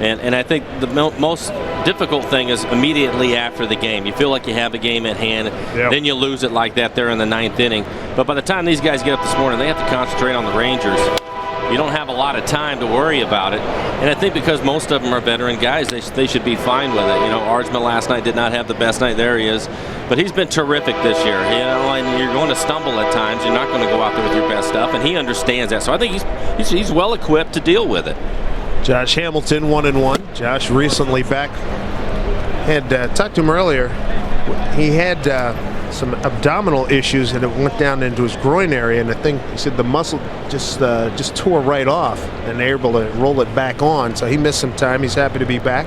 [SPEAKER 5] And I think the most difficult thing is immediately after the game. You feel like you have a game at hand, then you lose it like that there in the 9th inning. But by the time these guys get up this morning, they have to concentrate on the Rangers. You don't have a lot of time to worry about it. And I think because most of them are veteran guys, they should be fine with it. You know, Ardsman last night did not have the best night. There he is. But he's been terrific this year. You know, and you're going to stumble at times. You're not going to go out there with your best stuff. And he understands that. So I think he's well equipped to deal with it.
[SPEAKER 21] Josh Hamilton 1-1. Josh recently back. Had talked to him earlier. He had some abdominal issues and it went down into his groin area, and I think he said the muscle just tore right off, and they're able to roll it back on. So he missed some time. He's happy to be back.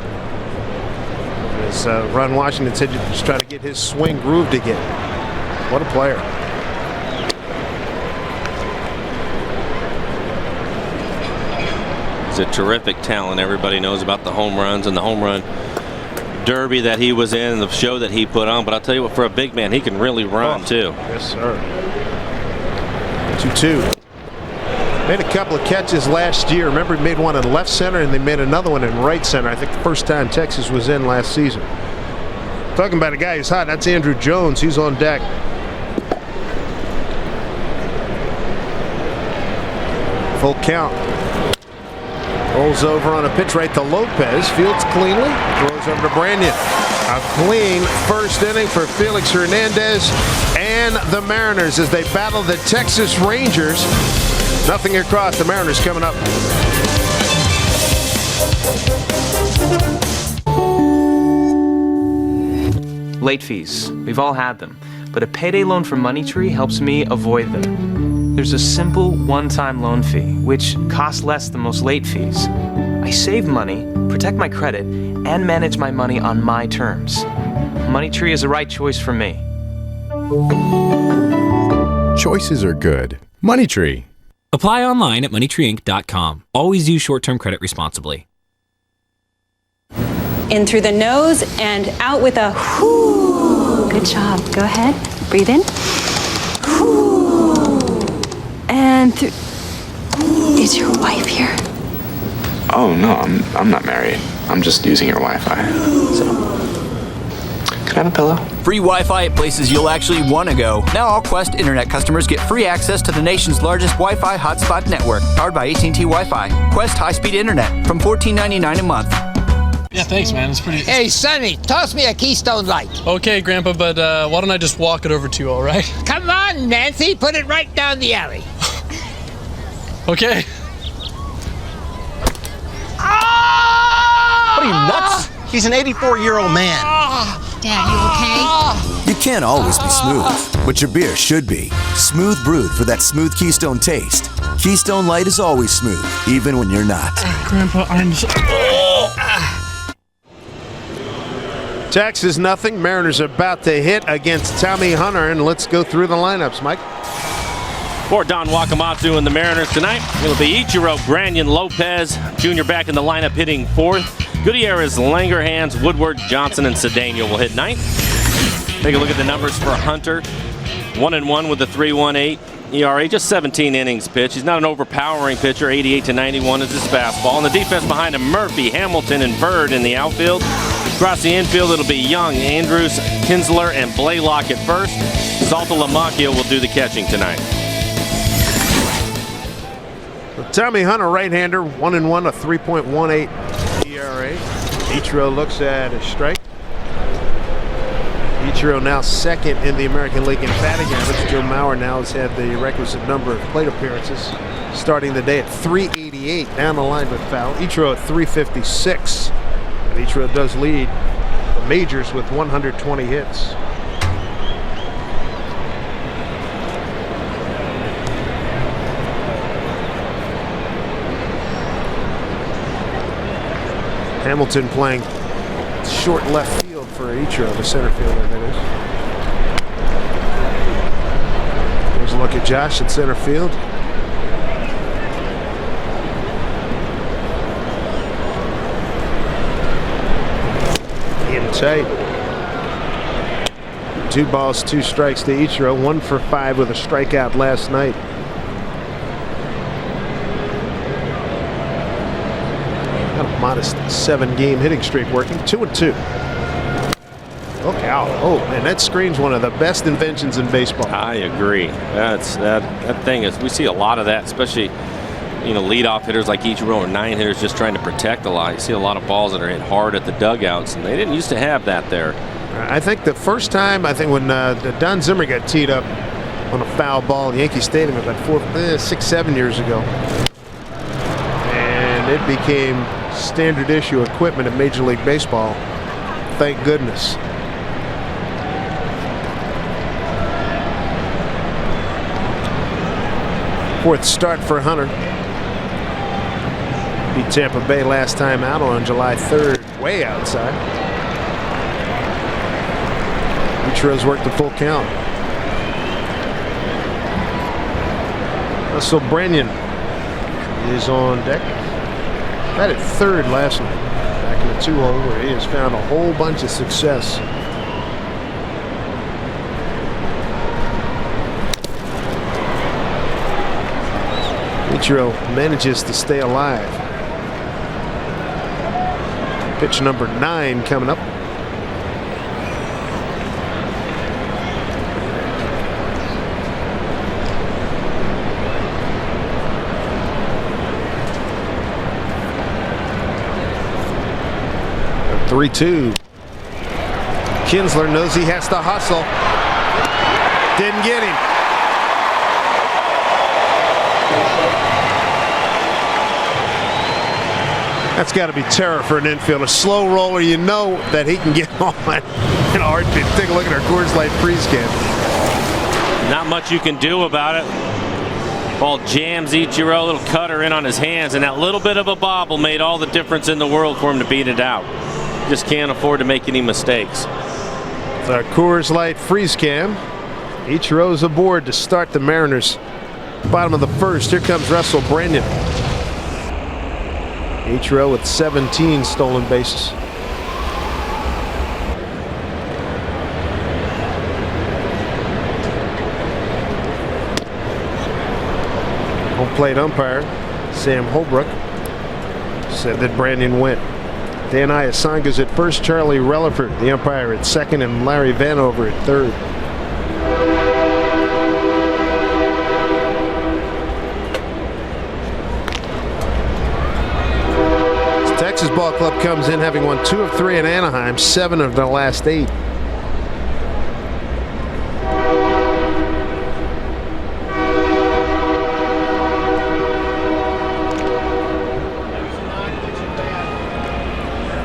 [SPEAKER 21] As Ron Washington said, just try to get his swing grooved again. What a player.
[SPEAKER 5] He's a terrific talent. Everybody knows about the home runs and the home run derby that he was in and the show that he put on. But I'll tell you what, for a big man, he can really run too.
[SPEAKER 21] Yes, sir. 2-2. Made a couple of catches last year. Remember, he made one in left center and they made another one in right center. I think the first time Texas was in last season. Talking about a guy who's hot, that's Andrew Jones. He's on deck. Full count. Rolls over on a pitch right to Lopez. Fields cleanly. Throws over to Branyan. A clean first inning for Felix Hernandez and the Mariners as they battle the Texas Rangers. Nothing across. The Mariners coming up.
[SPEAKER 12] Late fees. We've all had them. But a payday loan from Money Tree helps me avoid them. There's a simple one-time loan fee, which costs less than most late fees. I save money, protect my credit, and manage my money on my terms. Money Tree is the right choice for me.
[SPEAKER 3] Choices are good. Money Tree.
[SPEAKER 8] Apply online at moneytreeinc.com. Always use short-term credit responsibly.
[SPEAKER 23] In through the nose and out with a whoo. Good job. Go ahead. Breathe in. Whoo. And through. Is your wife here?
[SPEAKER 11] Oh, no, I'm not married. I'm just using your Wi-Fi. So. Can I have a pillow?
[SPEAKER 16] Free Wi-Fi at places you'll actually want to go. Now all Quest Internet customers get free access to the nation's largest Wi-Fi hotspot network, powered by AT&T Wi-Fi. Quest high-speed internet from $14.99 a month.
[SPEAKER 25] Yeah, thanks, man. It's pretty...
[SPEAKER 26] Hey, Sonny, toss me a Keystone Light.
[SPEAKER 25] Okay, Grandpa, but why don't I just walk it over to you, all right?
[SPEAKER 26] Come on, Nancy, put it right down the alley.
[SPEAKER 25] Okay.
[SPEAKER 26] Ah!
[SPEAKER 27] What are you, nuts? He's an 84-year-old man.
[SPEAKER 28] Dad, you okay?
[SPEAKER 29] You can't always be smooth, but your beer should be. Smooth brewed for that smooth Keystone taste. Keystone Light is always smooth, even when you're not.
[SPEAKER 25] Grandpa, I'm so...
[SPEAKER 21] Texas nothing. Mariners about to hit against Tommy Hunter, and let's go through the lineups, Mike.
[SPEAKER 5] For Don Wakamatsu and the Mariners tonight, it'll be Ichiro, Branyan, Lopez, Jr. back in the lineup hitting fourth. Gutierrez, Langerhans, Woodward, Johnson, and Cedeno will hit ninth. Take a look at the numbers for Hunter. 1-1 with the 3.18 ERA, just 17 innings pitched. He's not an overpowering pitcher. 88 to 91 is his fastball. And the defense behind him, Murphy, Hamilton, and Bird in the outfield. Across the infield, it'll be Young, Andrews, Kinsler, and Blaylock at first. Salta Lamacchia will do the catching tonight.
[SPEAKER 21] Tommy Hunter, right-hander, 1-1, a 3.18 ERA. Ichiro looks at a strike. Ichiro now second in the American League in batting average. Joe Mauer now has had the requisite number of plate appearances, starting the day at 388, down the line with foul. Ichiro at 356. And Ichiro does lead the majors with 120 hits. Hamilton playing short left field for Ichiro, the center fielder that is. Here's a look at Josh at center field. In tight. 2 balls, 2 strikes to Ichiro. 1 for 5 with a strikeout last night. Got a modest 7-game hitting streak working. 2-2. Look out. Oh, man, that screen's one of the best inventions in baseball.
[SPEAKER 5] I agree. That thing is, we see a lot of that, especially, you know, leadoff hitters like Ichiro or 9 hitters just trying to protect a lot. You see a lot of balls that are hit hard at the dugouts, and they didn't used to have that there.
[SPEAKER 21] I think the first time, when Don Zimmer got teed up on a foul ball at Yankee Stadium about 6, 7 years ago. And it became standard issue equipment in Major League Baseball. Thank goodness. Fourth start for Hunter. Beat Tampa Bay last time out on July 3rd, way outside. Ichiro's worked the full count. Russell Branyan is on deck. Batted third last night, back in the 2-hole where he has found a whole bunch of success. Ichiro manages to stay alive. Pitch number 9 coming up. A 3-2. Kinsler knows he has to hustle. Didn't get him. That's got to be terror for an infielder. Slow roller, you know that he can get on in a heartbeat. Take a look at our Coors Light freeze can.
[SPEAKER 5] Not much you can do about it. Ball jams Ichiro, a little cutter in on his hands, and that little bit of a bobble made all the difference in the world for him to beat it out. Just can't afford to make any mistakes.
[SPEAKER 21] It's our Coors Light freeze cam. Ichiro's aboard to start the Mariners. Bottom of the first. Here comes Russell Brandon. Ichiro with 17 stolen bases. Home plate umpire Sam Holbrook said that Brandon went. Dan Iasanga's at first, Charlie Relaford, the umpire, at second, and Larry Vanover at third. Texas Ball Club comes in having won 2 of 3 in Anaheim, 7 of their last 8.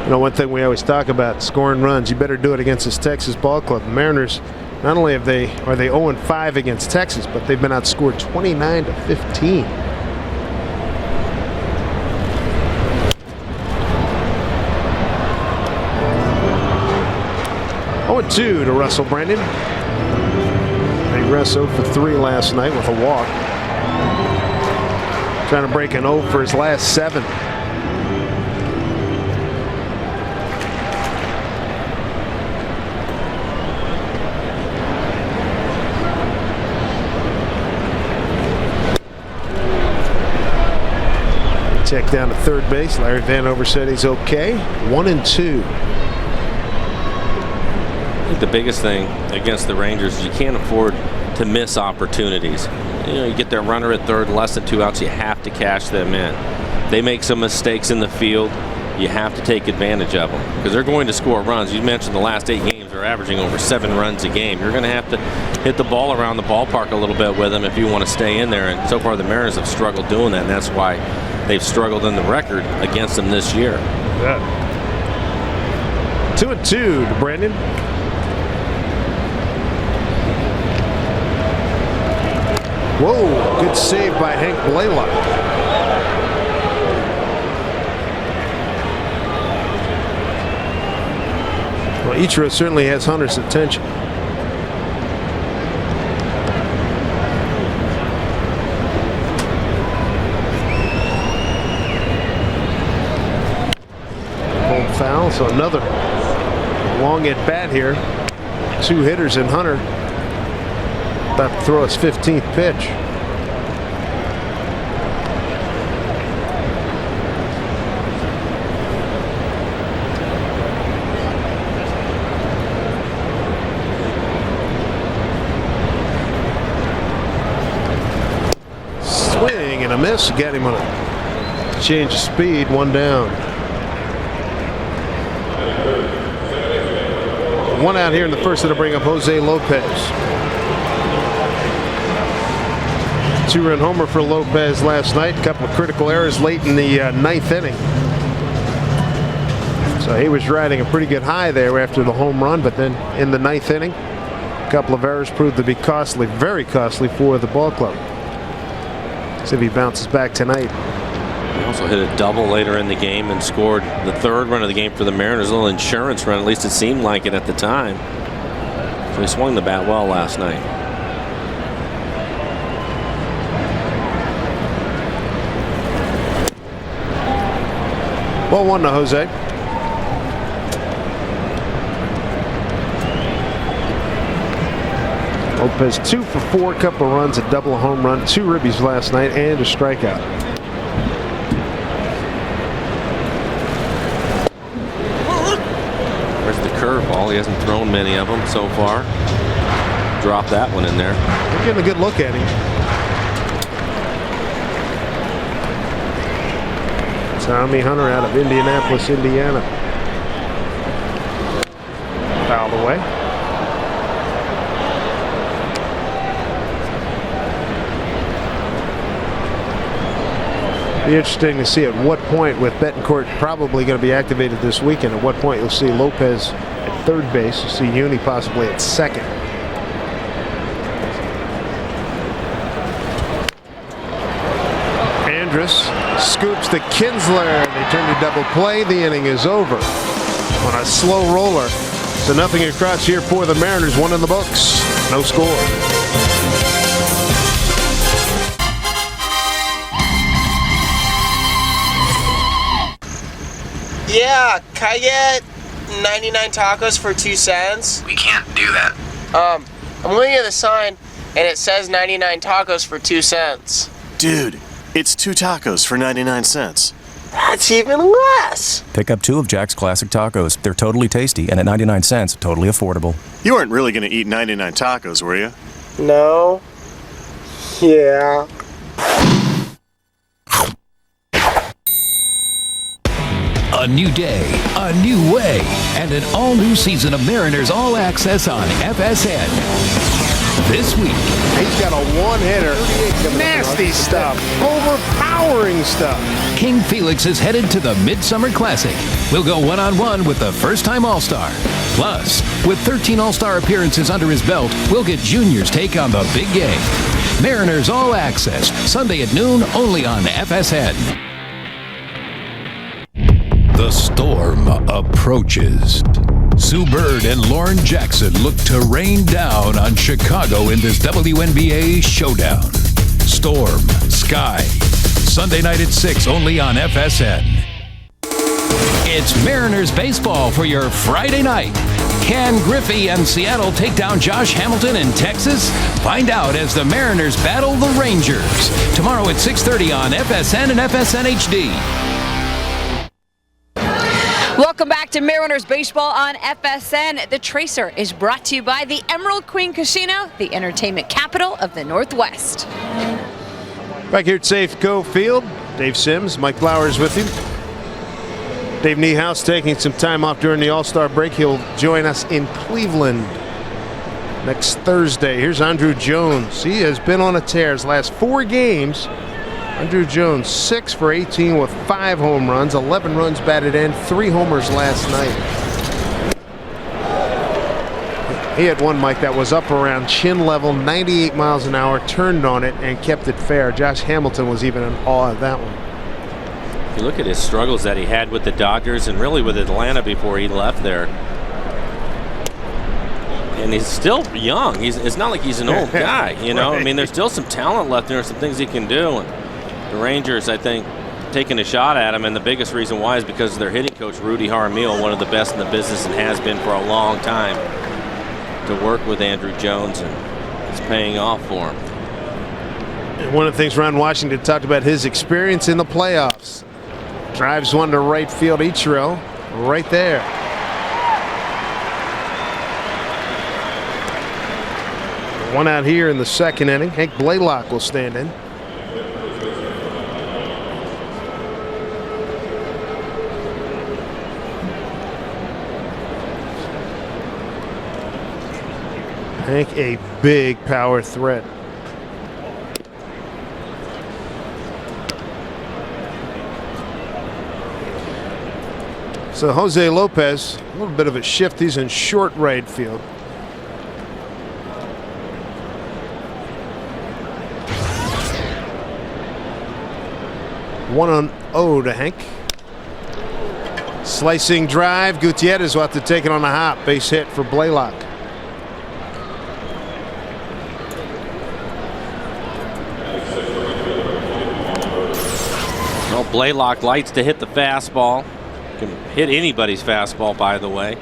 [SPEAKER 21] You know, one thing we always talk about, scoring runs, you better do it against this Texas Ball Club. The Mariners, not only are they 0-5 against Texas, but they've been outscored 29-15. 0-2 to Russell Brandon. Big Russ 0 for 3 last night with a walk. Trying to break an 0 for his last 7. Check down to third base. Larry Vanover said he's okay. 1-2.
[SPEAKER 5] I think the biggest thing against the Rangers is you can't afford to miss opportunities. You know, you get their runner at third, less than 2 outs, you have to cash them in. They make some mistakes in the field, you have to take advantage of them because they're going to score runs. You mentioned the last 8 games are averaging over 7 runs a game. You're going to have to hit the ball around the ballpark a little bit with them if you want to stay in there. And so far the Mariners have struggled doing that, and that's why they've struggled in the record against them this year.
[SPEAKER 21] Yeah. 2-2 to Brandon. Whoa, good save by Hank Blaylock. Well, Ichiro certainly has Hunter's attention. Home foul, so another long at bat here. 2 hitters in Hunter. About to throw his 15th pitch. Swing and a miss. Got him on a change of speed. 1 down. 1 out here in the first to bring up Jose Lopez. 2-run homer for Lopez last night. A couple of critical errors late in the 9th inning. So he was riding a pretty good high there after the home run, but then in the 9th inning, a couple of errors proved to be costly, very costly for the ball club. See if he bounces back tonight.
[SPEAKER 5] He also hit a double later in the game and scored the 3rd run of the game for the Mariners. A little insurance run, at least it seemed like it at the time. So he swung the bat well last night.
[SPEAKER 21] Well, 1 to Jose.
[SPEAKER 6] Lopez 2 for 4, couple of runs, a double, a home run, 2 ribbies last night, and a strikeout.
[SPEAKER 7] There's the curveball. He hasn't thrown many of them so far. Drop that one in there.
[SPEAKER 6] We're getting a good look at him. Tommy Hunter out of Indianapolis, Indiana. Fouled away. Be interesting to see at what point, with Betancourt probably going to be activated this weekend, at what point you'll see Lopez at third base. You'll see Uni possibly at second. Andrus scoops to Kinsler. They turn to double play. The inning is over on a slow roller. So nothing across here for the Mariners. 1 in the books. No score.
[SPEAKER 13] Yeah, can I get 99 tacos for 2 cents?
[SPEAKER 14] We can't do that.
[SPEAKER 13] I'm looking at the sign and it says 99 tacos for 2 cents.
[SPEAKER 15] Dude, it's 2 tacos for 99 cents.
[SPEAKER 13] That's even less.
[SPEAKER 17] Pick up 2 of Jack's Classic Tacos. They're totally tasty and at 99 cents, totally affordable.
[SPEAKER 15] You weren't really going to eat 99 tacos, were you?
[SPEAKER 13] No. Yeah.
[SPEAKER 18] A new day, a new way, and an all-new season of Mariners All Access on FSN. This week,
[SPEAKER 6] he's got a one-hitter. Nasty stuff. Overpowering stuff.
[SPEAKER 18] King Felix is headed to the Midsummer Classic. We'll go one-on-one with the first-time All-Star. Plus, with 13 All-Star appearances under his belt, we'll get Junior's take on the big game. Mariners All Access, Sunday at noon, only on FSN.
[SPEAKER 19] The storm approaches. Sue Bird and Lauren Jackson look to rain down on Chicago in this WNBA showdown. Storm, Sky. Sunday night at 6, only on FSN.
[SPEAKER 18] It's Mariners baseball for your Friday night. Can Griffey and Seattle take down Josh Hamilton in Texas? Find out as the Mariners battle the Rangers. Tomorrow at 6:30 on FSN and FSN HD.
[SPEAKER 22] Welcome back to Mariners Baseball on FSN. The Tracer is brought to you by the Emerald Queen Casino, the entertainment capital of the Northwest.
[SPEAKER 6] Back here at Safeco Field, Dave Sims, Mike Flowers with you. Dave Niehaus taking some time off during the All-Star break. He'll join us in Cleveland next Thursday. Here's Andrew Jones. He has been on a tear his last 4 games. Andrew Jones, 6 for 18 with 5 home runs, 11 runs batted in, 3 homers last night. He had one, Mike, that was up around chin level, 98 miles an hour, turned on it and kept it fair. Josh Hamilton was even in awe of that one.
[SPEAKER 7] If you look at his struggles that he had with the Dodgers and really with Atlanta before he left there. And he's still young. It's not like he's an old guy, you know. Right. I mean, there's still some talent left there, some things he can do. And the Rangers, I think, taking a shot at him, and the biggest reason why is because of their hitting coach, Rudy Jaramillo, one of the best in the business and has been for a long time, to work with Andrew Jones, and it's paying off for him.
[SPEAKER 6] And one of the things Ron Washington talked about, his experience in the playoffs. Drives one to right field, Ichiro, right there. One out here in the second inning. Hank Blaylock will stand in. Hank, a big power threat. So Jose Lopez, a little bit of a shift. He's in short right field. One on 0 to Hank. Slicing drive. Gutierrez will have to take it on the hop. Base hit for Blaylock.
[SPEAKER 7] Well, Blaylock likes to hit the fastball. Can hit anybody's fastball, by the way.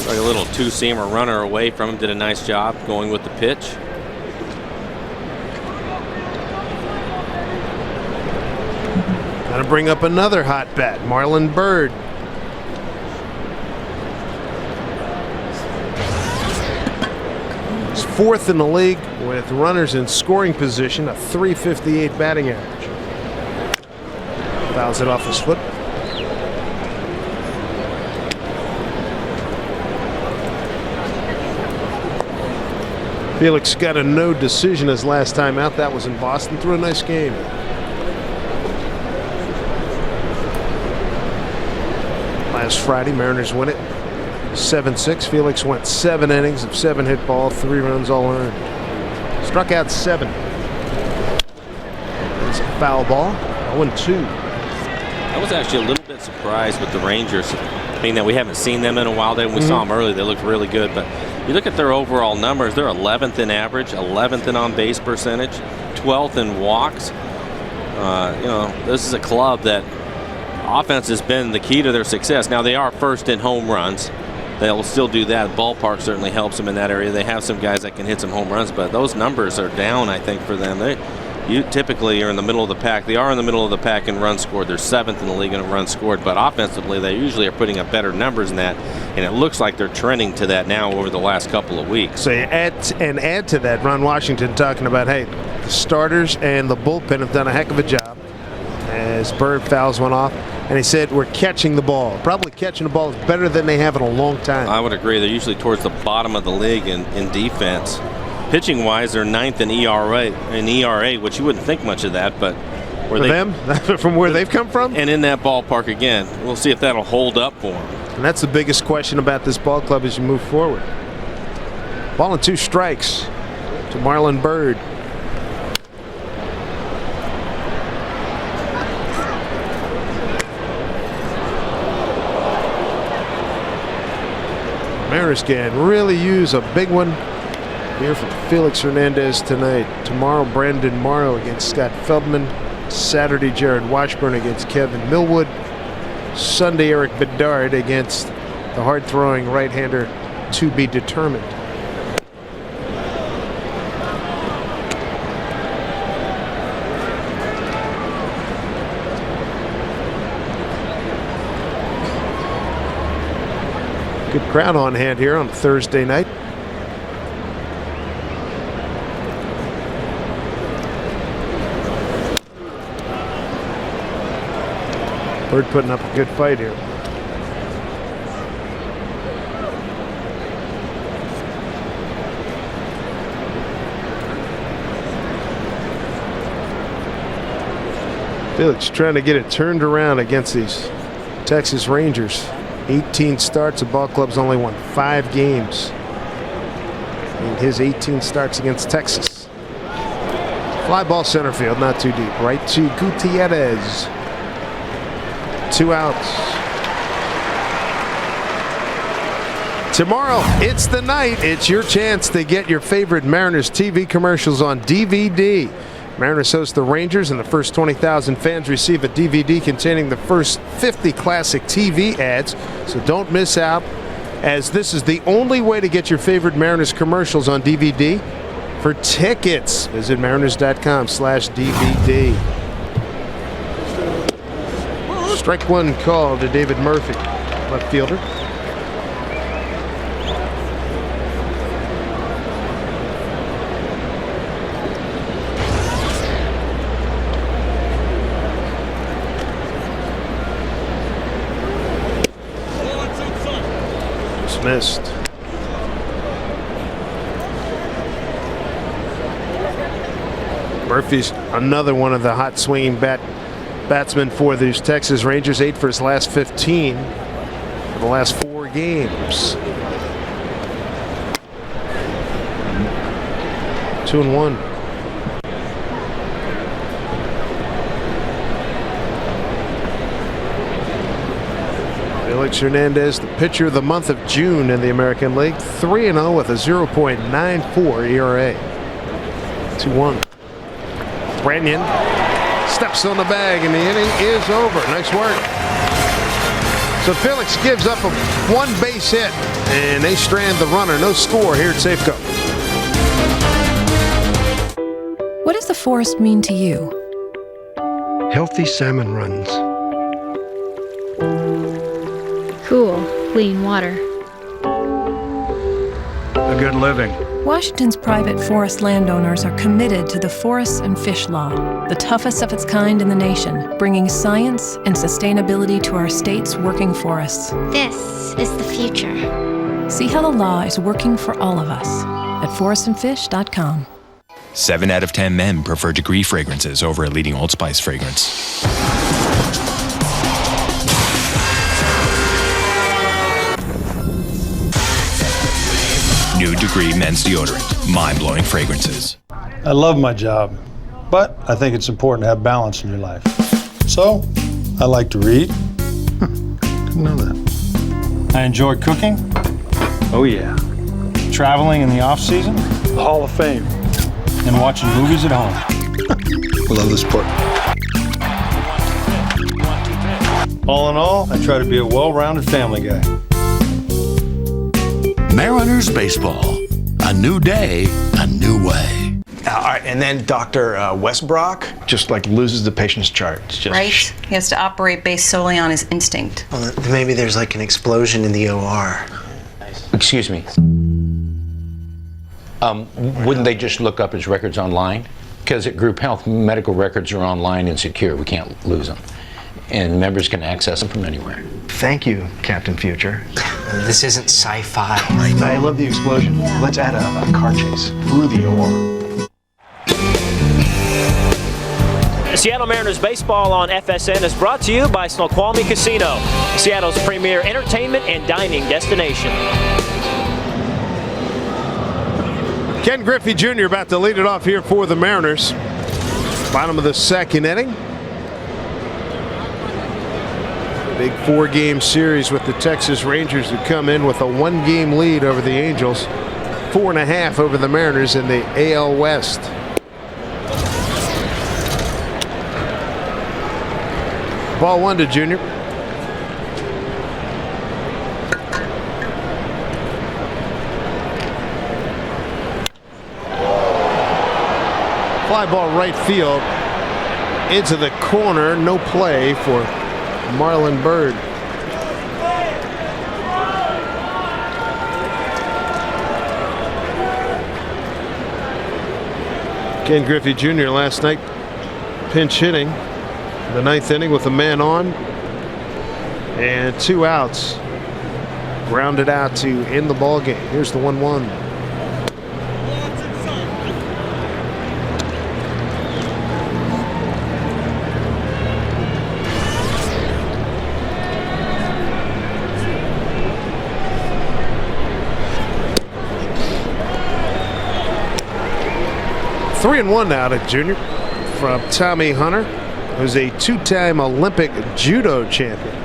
[SPEAKER 7] Like a little two-seamer runner away from him. Did a nice job going with the pitch.
[SPEAKER 6] Gonna bring up another hot bat, Marlon Byrd. He's fourth in the league with runners in scoring position, a .358 batting average. Fouls it off his foot. Felix got a no decision his last time out. That was in Boston. Threw a nice game. Last Friday, Mariners win it 7-6. Felix went 7 innings of 7 hit ball, 3 runs all earned. Struck out 7. It's a foul ball. 0-2.
[SPEAKER 7] I was actually a little bit surprised with the Rangers, being that we haven't seen them in a while. When we saw them early, they looked really good. But you look at their overall numbers, they're 11th in average, 11th in on-base percentage, 12th in walks. This is a club that offense has been the key to their success. Now, they are first in home runs. They'll still do that. Ballpark certainly helps them in that area. They have some guys that can hit some home runs, but those numbers are down, I think, for them. You typically are in the middle of the pack. They are in the middle of the pack in runs scored. They're 7th in the league in runs scored, but offensively, they usually are putting up better numbers than that, and it looks like they're trending to that now over the last couple of weeks.
[SPEAKER 6] So you add to that, Ron Washington talking about, hey, the starters and the bullpen have done a heck of a job as Bird fouls one off. And he said, we're catching the ball. Probably catching the ball is better than they have in a long time.
[SPEAKER 7] I would agree. They're usually towards the bottom of the league in defense. Pitching-wise, they're 9th in ERA, which you wouldn't think much of that, but
[SPEAKER 6] from where they've come from?
[SPEAKER 7] And in that ballpark again. We'll see if that'll hold up for them.
[SPEAKER 6] And that's the biggest question about this ball club as you move forward. Ball and 2 strikes to Marlon Byrd. Mariners can really use a big one here from Felix Hernandez tonight. Tomorrow, Brandon Morrow against Scott Feldman. Saturday, Jared Washburn against Kevin Millwood. Sunday, Eric Bedard against the hard-throwing right-hander to be determined. Good crowd on hand here on Thursday night. Bird putting up a good fight here. Felix trying to get it turned around against these Texas Rangers. 18 starts. The ball club's only won 5 games in his 18 starts against Texas. Fly ball center field, not too deep. Right to Gutierrez. 2 outs. Tomorrow, it's the night. It's your chance to get your favorite Mariners TV commercials on DVD. Mariners host the Rangers, and the first 20,000 fans receive a DVD containing the first 50 classic TV ads. So don't miss out, as this is the only way to get your favorite Mariners commercials on DVD. For tickets, visit mariners.com/DVD. Strike one call to David Murphy, left fielder. Missed. Murphy's another one of the hot swinging batsmen for these Texas Rangers. 8 for his last 15 for the last 4 games. 2-1. Felix Hernandez, the pitcher of the month of June in the American League, 3-0 with a 0.94 ERA. 2-1. Branyan steps on the bag, and the inning is over. Nice work. So Felix gives up a one base hit, and they strand the runner. No score here at Safeco.
[SPEAKER 1] What does the forest mean to you?
[SPEAKER 2] Healthy salmon runs.
[SPEAKER 28] Cool, clean water.
[SPEAKER 2] A good living.
[SPEAKER 22] Washington's private forest landowners are committed to the Forests and Fish Law, the toughest of its kind in the nation, bringing science and sustainability to our state's working forests.
[SPEAKER 28] This is the future.
[SPEAKER 22] See how the law is working for all of us at forestandfish.com.
[SPEAKER 17] 7 out of 10 men prefer Degree fragrances over a leading Old Spice fragrance. New Degree men's deodorant. Mind-blowing fragrances.
[SPEAKER 4] I love my job, but I think it's important to have balance in your life. So, I like to read. Didn't know that. I enjoy cooking. Oh yeah. Traveling in the off-season. Hall of Fame. And watching movies at home. I love this sport. All in all, I try to be a well-rounded family guy.
[SPEAKER 9] Mariners baseball. A new day, a new way.
[SPEAKER 10] All right, and then Dr. Westbrook just like loses the patient's chart. It's just
[SPEAKER 23] Right? He has to operate based solely on his instinct.
[SPEAKER 26] Well, maybe there's like an explosion in the OR.
[SPEAKER 12] Excuse me. Wouldn't they just look up his records online? Because at Group Health, medical records are online and secure. We can't lose them. And members can access them from anywhere.
[SPEAKER 10] Thank you, Captain Future.
[SPEAKER 26] This isn't sci-fi.
[SPEAKER 10] I love the explosion. Let's add a car chase through the OR.
[SPEAKER 14] Seattle Mariners baseball on FSN is brought to you by Snoqualmie Casino, Seattle's premier entertainment and dining destination.
[SPEAKER 6] Ken Griffey Jr. about to lead it off here for the Mariners. Bottom of the second inning. Big 4-game series with the Texas Rangers who come in with a 1-game lead over the Angels. 4.5 over the Mariners in the AL West. Ball 1 to Jr. Fly ball right field into the corner. No play for Marlon Byrd. Ken Griffey Jr. last night pinch hitting the 9th inning with a man on and 2 outs. Grounded out to end the ball game. Here's the 1-1. Three and 1 now to Junior from Tommy Hunter, who's a 2-time Olympic judo champion.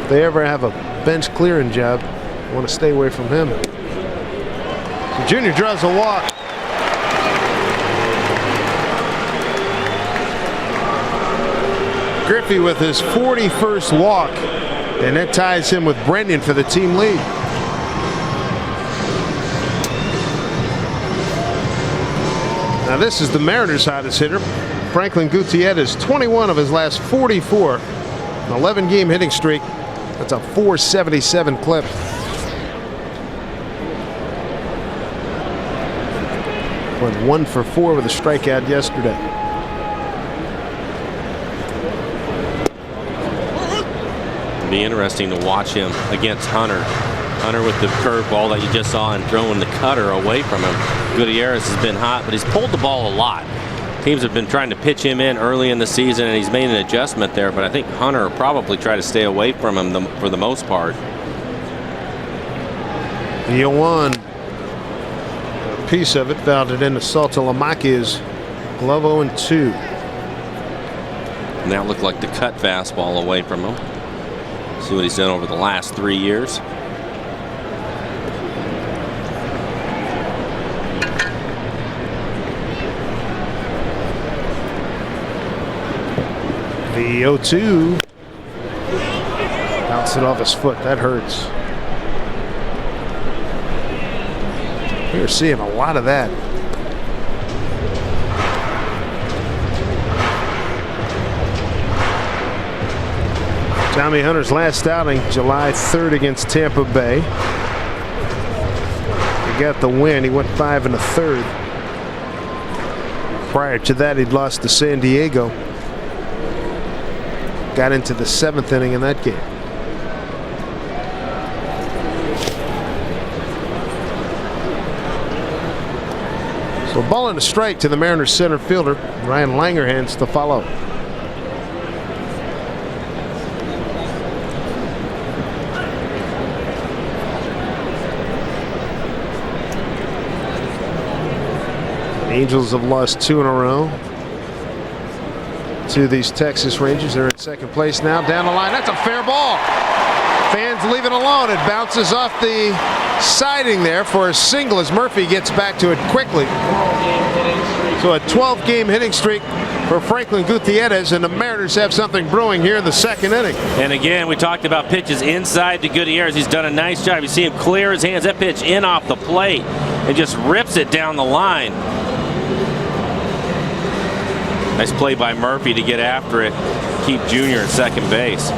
[SPEAKER 6] If they ever have a bench clearing job, I want to stay away from him. So Junior draws a walk. Griffey with his 41st walk, and that ties him with Brendan for the team lead. Now this is the Mariners' hottest hitter. Franklin Gutierrez, 21 of his last 44. An 11-game hitting streak. That's a 477 clip. Went 1 for 4 with a strikeout yesterday.
[SPEAKER 7] It'll be interesting to watch him against Hunter. Hunter with the curveball that you just saw and throwing the cutter away from him. Gutierrez has been hot, but he's pulled the ball a lot. Teams have been trying to pitch him in early in the season, and he's made an adjustment there, but I think Hunter will probably try to stay away from him for the most part.
[SPEAKER 6] The 0-1. A piece of it fouled it into Saltalamaki's glove. 0-2.
[SPEAKER 7] And that looked like the cut fastball away from him. See what he's done over the last 3 years.
[SPEAKER 6] The 0-2 Gets it off his foot. That hurts. We're seeing a lot of that. Tommy Hunter's last outing, July 3rd against Tampa Bay. He got the win. He went 5 1/3. Prior to that, he'd lost to San Diego. Got into the 7th inning in that game. So ball and a strike to the Mariners center fielder. Ryan Langerhans to follow. Angels have lost 2 in a row to these Texas Rangers. They're in second place now. Down the line. That's a fair ball. Fans leave it alone. It bounces off the siding there for a single as Murphy gets back to it quickly. So a 12-game hitting streak for Franklin Gutierrez, and the Mariners have something brewing here in the second inning.
[SPEAKER 7] And again, we talked about pitches inside to Gutierrez. He's done a nice job. You see him clear his hands. That pitch in off the plate and just rips it down the line. Nice play by Murphy to get after it, keep Junior at second base.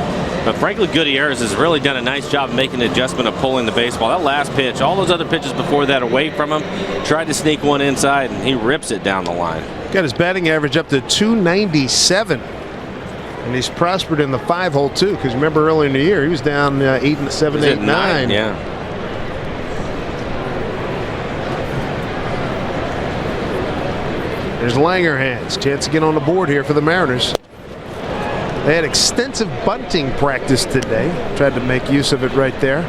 [SPEAKER 7] But Franklin Gutierrez has really done a nice job of making an adjustment of pulling the baseball. That last pitch, all those other pitches before that away from him, tried to sneak one inside, and he rips it down the line.
[SPEAKER 6] Got his batting average up to 297. And he's prospered in the 5-hole, too, because remember earlier in the year, he was down 8 and 7, 8 and 9.
[SPEAKER 7] Yeah.
[SPEAKER 6] There's Langerhans. Chance to get on the board here for the Mariners. They had extensive bunting practice today. Tried to make use of it right there.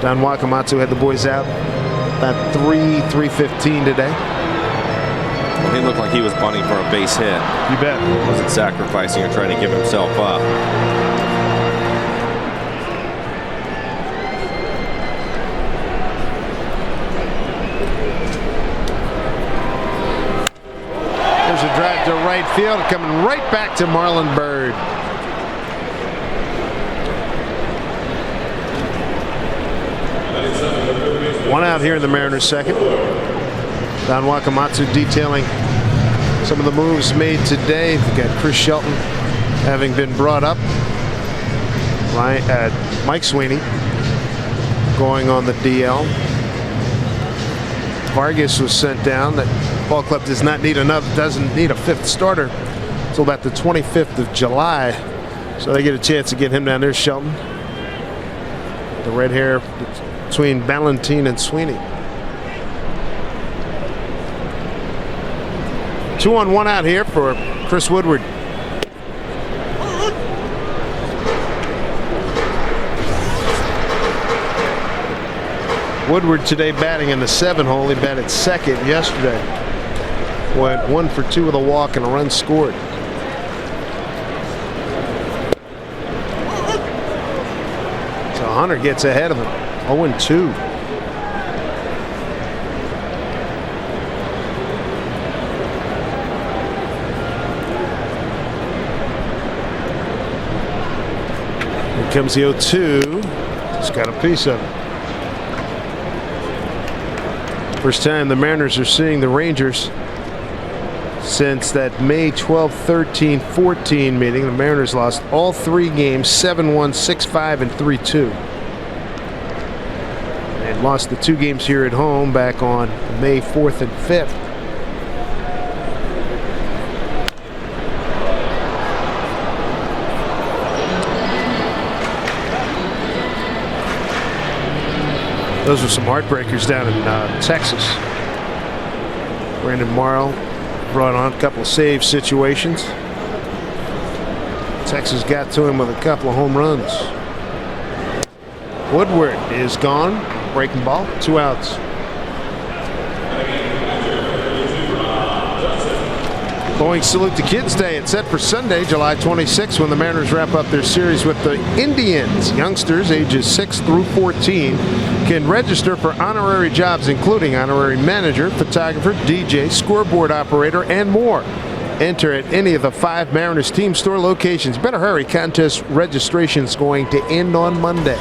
[SPEAKER 6] Don Wakamatsu had the boys out about 3:15 today.
[SPEAKER 7] Well, he looked like he was bunting for a base hit.
[SPEAKER 6] You bet.
[SPEAKER 7] He wasn't sacrificing or trying to give himself up.
[SPEAKER 6] There's a drive to right field, coming right back to Marlon Byrd. One out here in the Mariners' second. Don Wakamatsu detailing some of the moves made today. We've got Chris Shelton having been brought up. Mike Sweeney going on the DL. Vargas was sent down. That ball club doesn't need a fifth starter until about the 25th of July. So they get a chance to get him down there, Shelton. The red hair between Ballantine and Sweeney. 2-on-1 out here for Chris Woodward. Woodward today batting in the 7-hole. He batted second yesterday. Went 1 for 2 with a walk and a run scored. So Hunter gets ahead of him. 0-2. Here comes the 0-2. Just got a piece of it. First time the Mariners are seeing the Rangers since that May 12, 13, 14 meeting. The Mariners lost all 3 games, 7-1, 6-5, and 3-2. They lost the 2 games here at home back on May 4th and 5th. Those were some heartbreakers down in Texas. Brandon Morrow brought on a couple of save situations. Texas got to him with a couple of home runs. Woodward is gone. Breaking ball. 2 outs. Boeing salute to Kids Day. It's set for Sunday, July 26th, when the Mariners wrap up their series with the Indians. Youngsters ages 6 through 14 can register for honorary jobs, including honorary manager, photographer, DJ, scoreboard operator, and more. enter at any of the 5 Mariners team store locations. Better hurry. Contest registration is going to end on Monday.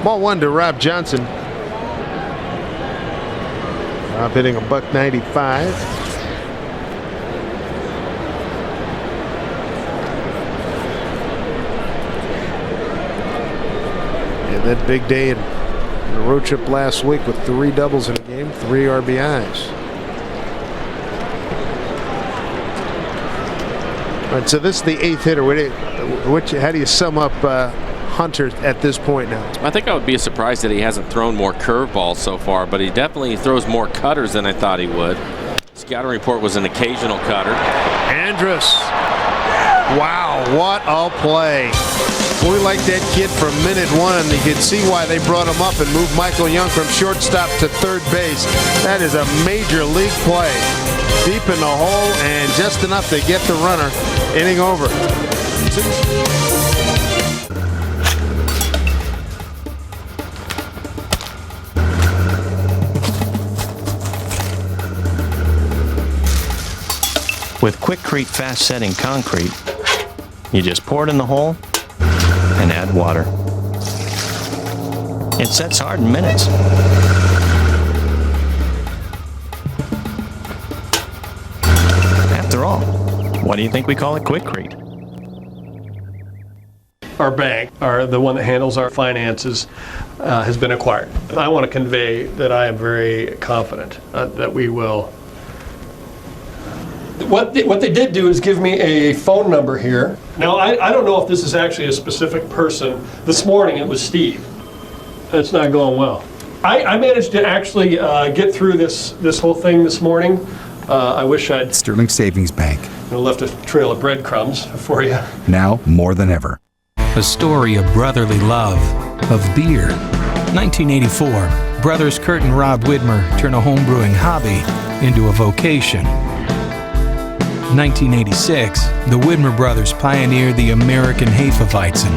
[SPEAKER 6] Ball 1 to Rob Johnson. Rob hitting $195. That big day in a road trip last week with 3 doubles in a game, 3 RBIs. All right, so this is the 8th hitter. How do you sum up Hunter at this point now?
[SPEAKER 7] I think I would be surprised that he hasn't thrown more curveballs so far, but he definitely throws more cutters than I thought he would. Scouting report was an occasional cutter.
[SPEAKER 6] Andrus. Wow, what a play. We like that kid from minute 1. You can see why they brought him up and moved Michael Young from shortstop to third base. That is a major league play. Deep in the hole and just enough to get the runner. Inning over.
[SPEAKER 14] With Quickcrete fast setting concrete, you just pour it in the hole and add water. It sets hard in minutes. After all, why do you think we call it Quickcrete?
[SPEAKER 3] Our bank, the one that handles our finances, has been acquired. I want to convey that I am very confident that we will. What they did do is give me a phone number here. Now, I don't know if this is actually a specific person. This morning it was Steve. It's not going well. I managed to actually get through this whole thing this morning. I wish I'd
[SPEAKER 8] Sterling Savings Bank.
[SPEAKER 3] left a trail of breadcrumbs for you.
[SPEAKER 8] Now more than ever.
[SPEAKER 18] A story of brotherly love, of beer. 1984, brothers Kurt and Rob Widmer turn a homebrewing hobby into a vocation. 1986, the Widmer brothers pioneered the American Hefeweizen.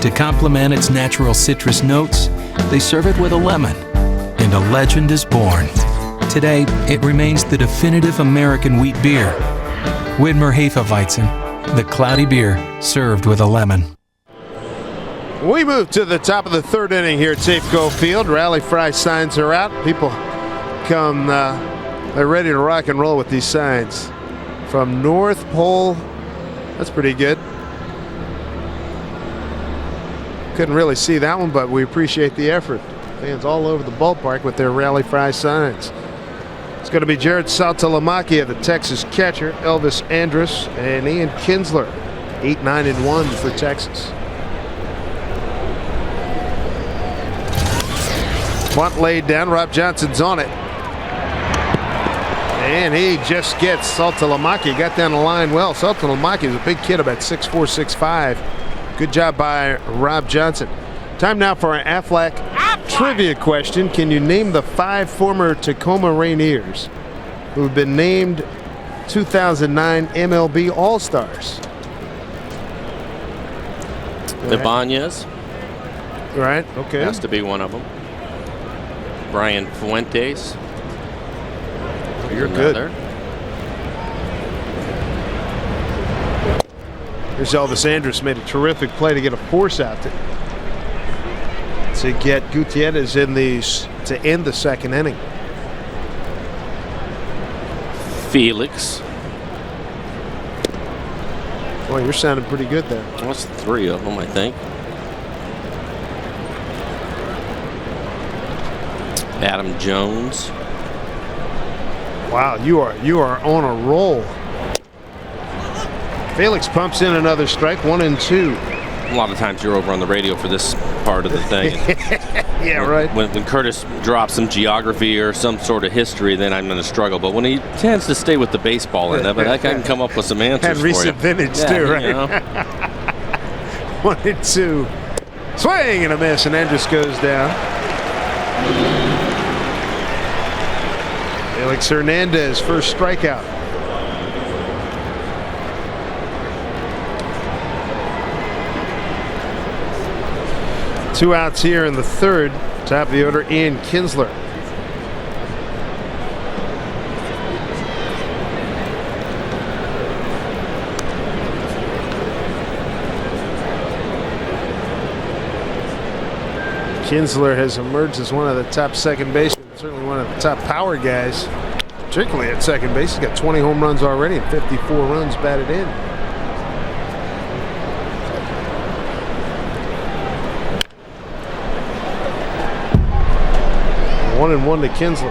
[SPEAKER 18] To complement its natural citrus notes, they serve it with a lemon, and a legend is born. Today, it remains the definitive American wheat beer. Widmer Hefeweizen, the cloudy beer served with a lemon.
[SPEAKER 6] We move to the top of the 3rd inning here at Safeco Field. Rally fry signs are out. People come, they're ready to rock and roll with these signs. From North Pole, that's pretty good. Couldn't really see that one, but we appreciate the effort. Fans all over the ballpark with their rally fry signs. It's going to be Jared Saltalamacchia, the Texas catcher, Elvis Andrus, and Ian Kinsler. 8-9-1 for Texas. Bunt laid down. Rob Johnson's on it. And he just gets Saltalamacchia. Got down the line well. Saltalamacchia is a big kid, about 6'4", 6'5". Good job by Rob Johnson. Time now for an Aflac trivia question. Can you name the 5 former Tacoma Rainiers who have been named 2009 MLB All-Stars?
[SPEAKER 7] Ibanez.
[SPEAKER 6] Right, okay.
[SPEAKER 7] Has to be one of them. Brian Fuentes.
[SPEAKER 6] You're
[SPEAKER 7] another.
[SPEAKER 6] good. Here's Elvis Andrus, made a terrific play to get a force out to get Gutierrez in to end the 2nd inning.
[SPEAKER 7] Felix.
[SPEAKER 6] Boy, you're sounding pretty good there.
[SPEAKER 7] That's 3 of them, I think. Adam Jones.
[SPEAKER 6] Wow, you are on a roll. Felix pumps in another strike, 1-2.
[SPEAKER 7] A lot of times you're over on the radio for this part of the thing.
[SPEAKER 6] Yeah, right.
[SPEAKER 7] When Curtis drops some geography or some sort of history, then I'm going to struggle. But when he tends to stay with the baseball end of it, I can come up with some answers
[SPEAKER 6] and recent
[SPEAKER 7] for you.
[SPEAKER 6] vintage too, right?
[SPEAKER 7] You know.
[SPEAKER 6] 1-2. Swing and a miss, and Andrus goes down. Felix Hernandez, first strikeout. Two outs here in the 3rd. Top of the order, Ian Kinsler. Kinsler has emerged as one of the top second basemen, certainly one of the top power guys, particularly at second base. He's got 20 home runs already and 54 runs batted in. One and one to Kinsler.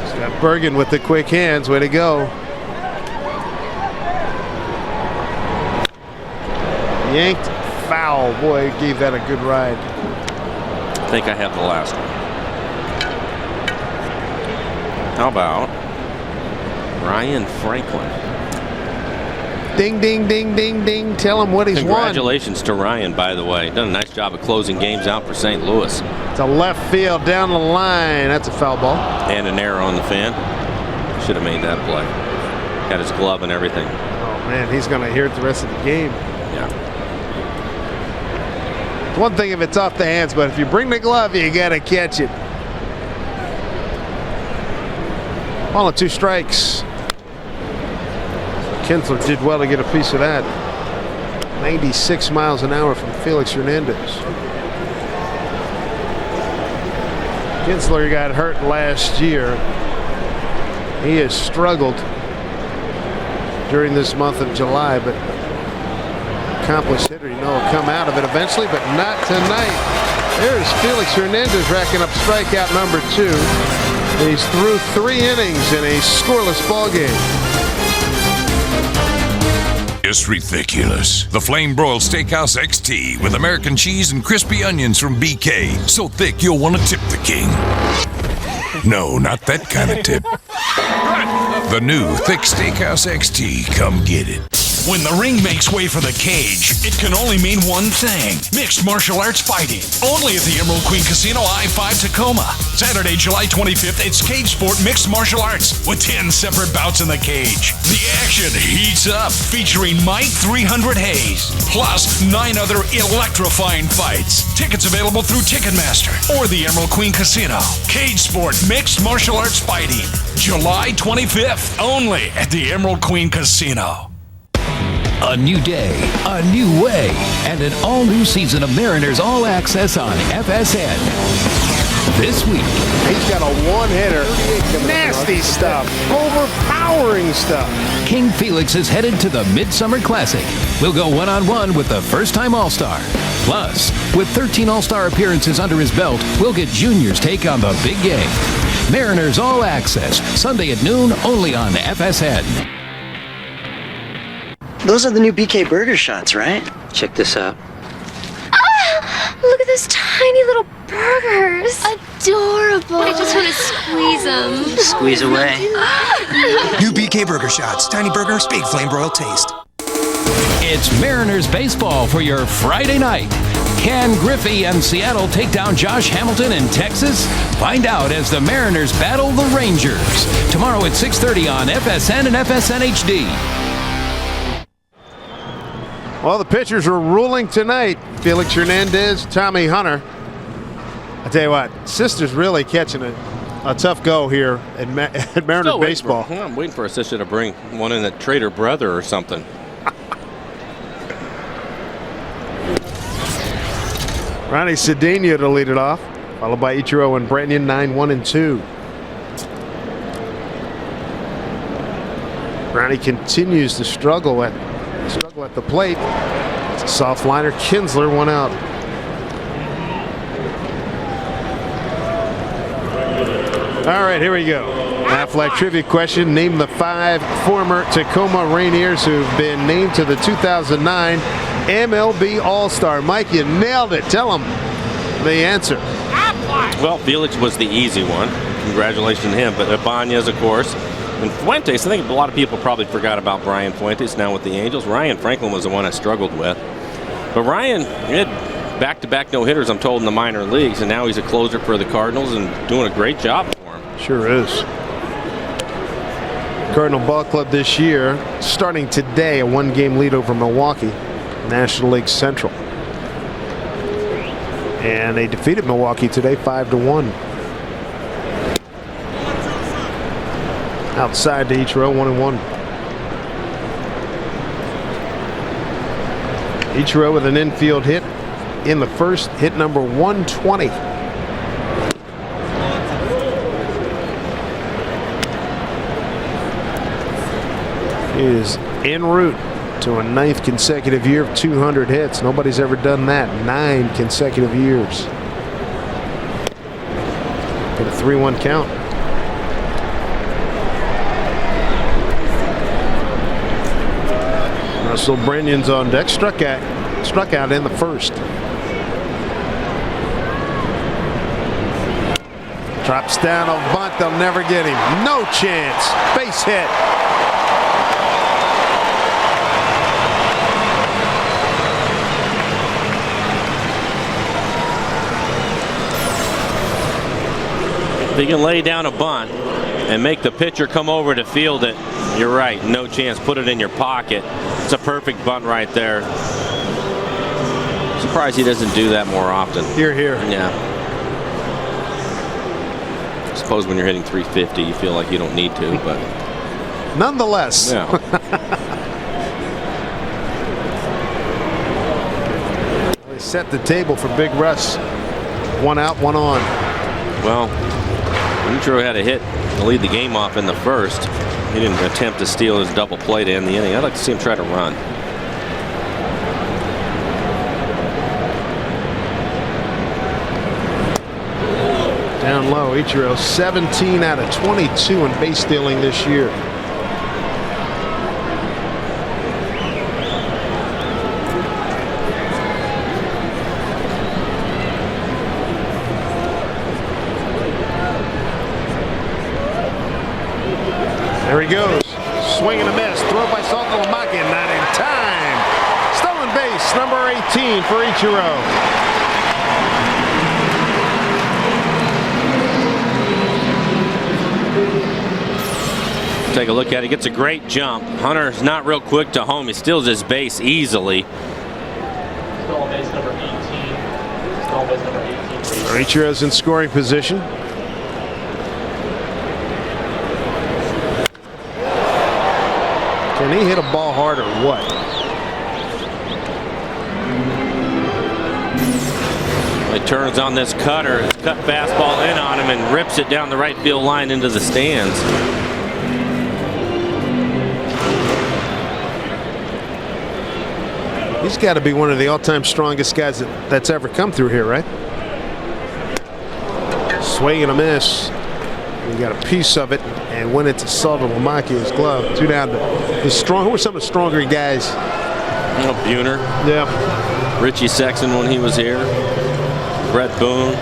[SPEAKER 6] He's got Bergen with the quick hands. Way to go. Yanked foul. Boy, gave that a good ride.
[SPEAKER 7] I think I have the last one. How about Ryan Franklin?
[SPEAKER 6] Ding, ding, ding, ding, ding. Tell him what he's won.
[SPEAKER 7] Congratulations to Ryan, by the way. Done a nice job of closing games out for St. Louis.
[SPEAKER 6] It's a left field down the line. That's a foul ball.
[SPEAKER 7] And an error on the fan. Should have made that play. Got his glove and everything.
[SPEAKER 6] Oh, man, he's going to hear it the rest of the game.
[SPEAKER 7] Yeah.
[SPEAKER 6] It's one thing if it's off the hands, but if you bring the glove, you got to catch it. Ball and 2 strikes. Kinsler did well to get a piece of that. 96 miles an hour from Felix Hernandez. Kinsler got hurt last year. He has struggled during this month of July, but accomplished hitter, will come out of it eventually, but not tonight. There's Felix Hernandez racking up strikeout number 2. He's through 3 innings in a scoreless ball game.
[SPEAKER 19] It's ridiculous. The Flame Broiled Steakhouse XT with American cheese and crispy onions from BK. So thick you'll want to tip the king. No, not that kind of tip. The new Thick Steakhouse XT. Come get it.
[SPEAKER 5] When the ring makes way for the cage, it can only mean one thing. Mixed martial arts fighting. Only at the Emerald Queen Casino, I-5 Tacoma. Saturday, July 25th, it's Cage Sport Mixed Martial Arts with 10 separate bouts in the cage. The action heats up, featuring Mike 300 Hayes, plus 9 other electrifying fights. Tickets available through Ticketmaster or the Emerald Queen Casino. Cage Sport Mixed Martial Arts Fighting, July 25th, only at the Emerald Queen Casino.
[SPEAKER 18] A new day, a new way, and an all-new season of Mariners All Access on FSN. This week,
[SPEAKER 6] he's got a one-hitter. Nasty stuff. Overpowering stuff.
[SPEAKER 18] King Felix is headed to the Midsummer Classic. We'll go one-on-one with the first-time All-Star. Plus, with 13 All-Star appearances under his belt, we'll get Junior's take on the big game. Mariners All Access, Sunday at noon, only on FSN.
[SPEAKER 26] Those are the new BK burger shots, right?
[SPEAKER 11] Check this out.
[SPEAKER 28] Ah, look at those tiny little burgers. Adorable. I just want to squeeze them.
[SPEAKER 11] Squeeze away.
[SPEAKER 16] New BK burger shots. Tiny burgers, big flame broiled taste.
[SPEAKER 18] It's Mariners baseball for your Friday night. Can Griffey and Seattle take down Josh Hamilton in Texas? Find out as the Mariners battle the Rangers. Tomorrow at 6:30 on FSN and FSN HD.
[SPEAKER 6] Well, the pitchers are ruling tonight. Felix Hernandez, Tommy Hunter. I tell you what, Sister's really catching a tough go here at Mariners baseball.
[SPEAKER 7] I'm waiting for a sister to bring one in that Trader Brother or something.
[SPEAKER 6] Ronnie Cedeno to lead it off, followed by Ichiro and Brenton, 9-1-2. Ronnie continues to struggle at the plate. It's a soft liner. Kinsler, 1 out. All right, here we go. Aflac trivia question. Name the 5 former Tacoma Rainiers who've been named to the 2009 MLB All-Star. Mike, you nailed it. Tell them the answer.
[SPEAKER 7] Well, Felix was the easy one. Congratulations to him. But Ibanez, of course. And Fuentes, I think a lot of people probably forgot about Brian Fuentes now with the Angels. Ryan Franklin was the one I struggled with. But Ryan had back-to-back no-hitters, I'm told, in the minor leagues, and now he's a closer for the Cardinals and doing a great job for him.
[SPEAKER 6] Sure is. Cardinal Ball Club this year, starting today, a 1-game lead over Milwaukee, National League Central. And they defeated Milwaukee today 5-1. Outside to Ichiro, 1-1. Ichiro with an infield hit in the first, hit number 120. He is en route to a 9th consecutive year of 200 hits. Nobody's ever done that. 9 consecutive years. Get a 3-1 count. Russell Brennan's on deck. Struck out in the first. Drops down a bunt. They'll never get him. No chance. Base hit.
[SPEAKER 7] If he can lay down a bunt and make the pitcher come over to field it, you're right, no chance. Put it in your pocket. It's a perfect bunt right there. Surprised he doesn't do that more often.
[SPEAKER 6] Here.
[SPEAKER 7] Yeah. I suppose when you're hitting 350, you feel like you don't need to, but
[SPEAKER 6] nonetheless.
[SPEAKER 7] Yeah.
[SPEAKER 6] They set the table for Big Russ. 1 out, 1 on.
[SPEAKER 7] Well, Ichiro had a hit to lead the game off in the first. He didn't attempt to steal his double play to end the inning. I'd like to see him try to run.
[SPEAKER 6] Down low, Ichiro 17 out of 22 in base stealing this year. There he goes. Swing and a miss. Throw by Saltalamacchia. Not in time. Stolen base, number 18 for Ichiro.
[SPEAKER 7] Take a look at it. Gets a great jump. Hunter's not real quick to home. He steals his base easily.
[SPEAKER 14] Stolen base number 18. Stolen base number 18.
[SPEAKER 6] Ichiro's in scoring position. Can he hit a ball hard or what?
[SPEAKER 7] He turns on this cutter, cut fastball in on him and rips it down the right field line into the stands.
[SPEAKER 6] He's got to be one of the all-time strongest guys that's ever come through here, right? Swing and a miss. We got a piece of it and went into Saltalamacchia's glove. 2 down. Who were some of the stronger guys?
[SPEAKER 7] You know, Buhner.
[SPEAKER 6] Yeah.
[SPEAKER 7] Richie Sexton when he was here. Brett Boone.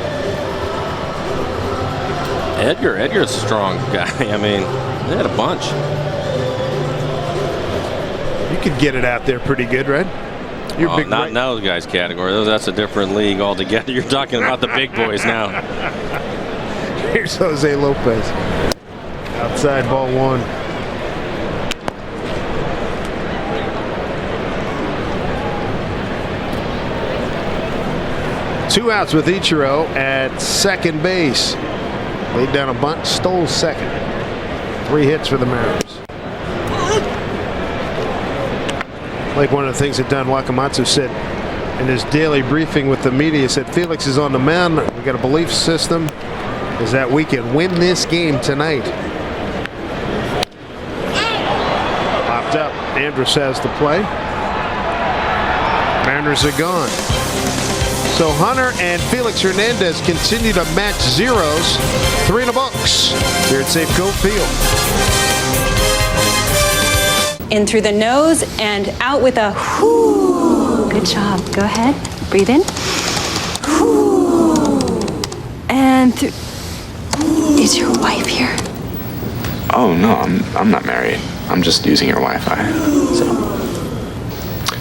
[SPEAKER 7] Edgar's a strong guy. I mean, they had a bunch.
[SPEAKER 6] You could get it out there pretty good, right? You're big.
[SPEAKER 7] Not in those guys' category. That's a different league altogether. You're talking about the big boys now.
[SPEAKER 6] Here's Jose Lopez. Outside, ball 1. Two outs with Ichiro at second base. Laid down a bunt, stole second. 3 hits for the Mariners. Like one of the things that Don Wakamatsu said in his daily briefing with the media, he said Felix is on the mound. We got a belief system is that we can win this game tonight. Popped up. Andrus has the play. Mariners are gone. So Hunter and Felix Hernandez continue to match zeros. 3 in the books here at Safeco Field.
[SPEAKER 23] In through the nose and out with a whoo. Good job. Go ahead. Breathe in. Whoo. And through. Is your wife here?
[SPEAKER 11] Oh no, I'm not married. I'm just using your Wi-Fi. So,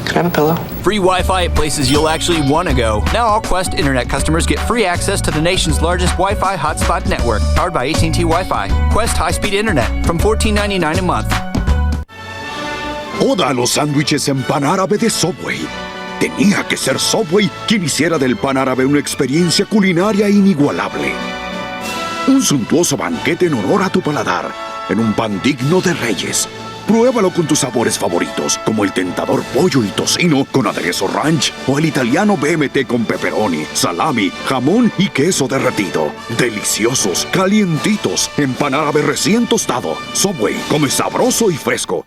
[SPEAKER 11] can I have a pillow?
[SPEAKER 13] Free Wi-Fi at places you'll actually want to go. Now all Quest Internet customers get free access to the nation's largest Wi-Fi hotspot network, powered by AT&T Wi-Fi. Quest high-speed internet from $14.99 a month.
[SPEAKER 15] Oda a los sándwiches en pan árabe de Subway. Tenía que ser Subway quien hiciera del pan árabe una experiencia culinaria inigualable. Un suntuoso banquete en honor a tu paladar, en un pan digno de reyes. Pruébalo con tus sabores favoritos, como el tentador pollo y tocino con aderezo ranch o el italiano BMT con pepperoni, salami, jamón y queso derretido. Deliciosos, calientitos, en pan árabe recién tostado. Subway, come sabroso y fresco.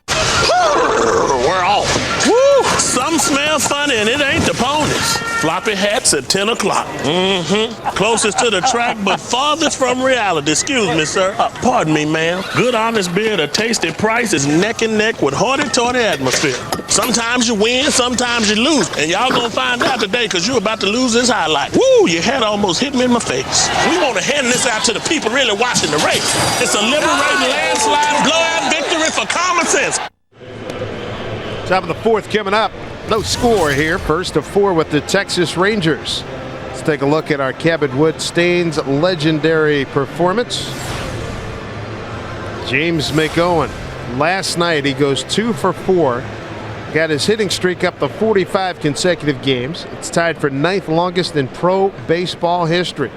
[SPEAKER 1] We're off. Woo! Something smells funny and it ain't the ponies. Floppy hats at 10 o'clock. Closest to the track, but farthest from reality. Excuse me, sir. Pardon me, ma'am. Good, honest beer at a tasty price is neck and neck with hoity-toity atmosphere. Sometimes you win, sometimes you lose. And y'all gonna find out today because you're about to lose this highlight. Woo! Your head almost hit me in my face. We want to hand this out to the people really watching the race. It's a liberating landslide blowout victory for common sense.
[SPEAKER 6] Top of the fourth coming up. No score here. First of 4 with the Texas Rangers. Let's take a look at our Cabot Wood Stains legendary performance. James McOwen. Last night he goes 2 for 4. Got his hitting streak up to 45 consecutive games. It's tied for 9th longest in pro baseball history.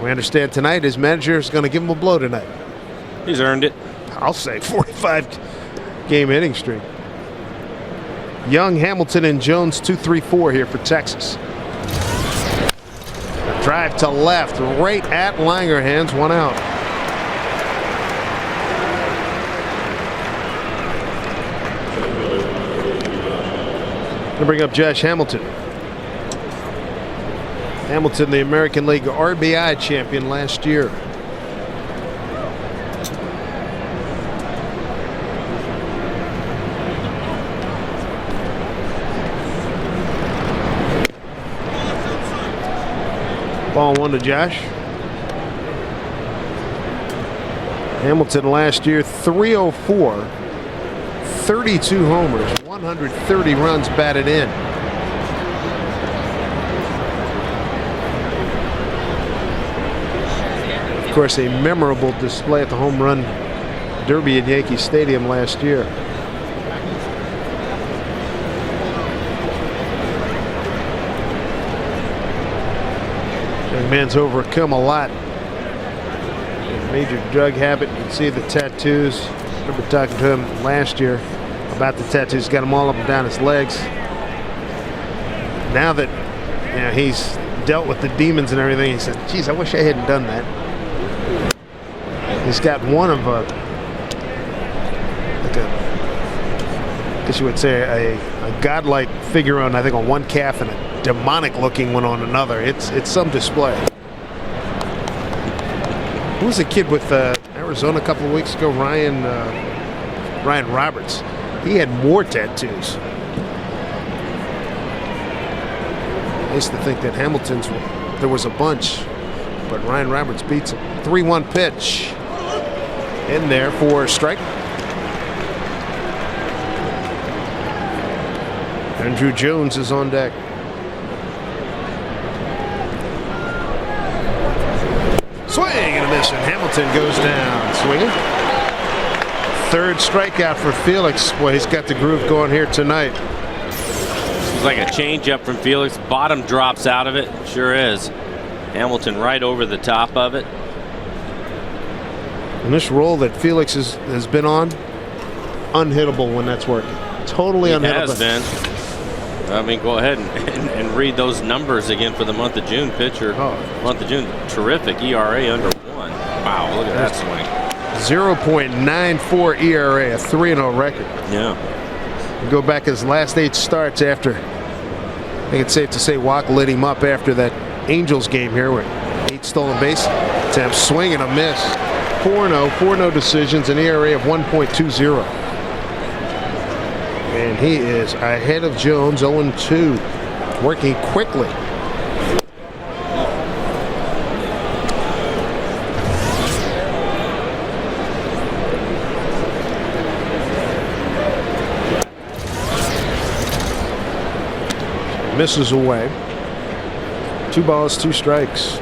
[SPEAKER 6] We understand tonight his manager is going to give him a blow tonight.
[SPEAKER 7] He's earned it.
[SPEAKER 6] I'll say 45 game hitting streak. Young, Hamilton, and Jones 2-3-4 here for Texas. Drive to left, right at Langerhans, 1 out. Gonna bring up Josh Hamilton. Hamilton, the American League RBI champion last year. Ball 1 to Josh. Hamilton last year, 304, 32 homers, 130 runs batted in. Of course, a memorable display at the home run derby at Yankee Stadium last year. Young man's overcome a lot. Major drug habit. You can see the tattoos. I remember talking to him last year about the tattoos. Got them all up and down his legs. Now that he's dealt with the demons and everything, he said, geez, I wish I hadn't done that. He's got one of I guess you would say a godlike figure on, I think, on one calf and a demonic looking one on another. It's some display. Who was the kid with Arizona a couple of weeks ago? Ryan Roberts. He had more tattoos. I used to think that Hamilton's, there was a bunch, but Ryan Roberts beats him. 3-1 pitch in there for a strike. Andrew Jones is on deck. Swing and a miss, and Hamilton goes down swinging. Third strikeout for Felix. Boy, he's got the groove going here tonight.
[SPEAKER 7] It's like a changeup from Felix. Bottom drops out of it. Sure is. Hamilton right over the top of it.
[SPEAKER 6] And this roll that Felix has been on, unhittable when that's working. Totally unhittable.
[SPEAKER 7] Has been. I mean, go ahead and read those numbers again for the month of June. Pitcher, month of June, terrific ERA under 1. Wow, look at that swing.
[SPEAKER 6] 0.94 ERA, a 3-0 record.
[SPEAKER 7] Yeah.
[SPEAKER 6] You go back his last 8 starts after, I think it's safe to say Walk lit him up after that Angels game here with 8 stolen base attempts, swing and a miss. 4-0, 4-0 decisions, an ERA of 1.20. And he is ahead of Jones, 0-2, working quickly. Misses away. 2 balls, 2 strikes.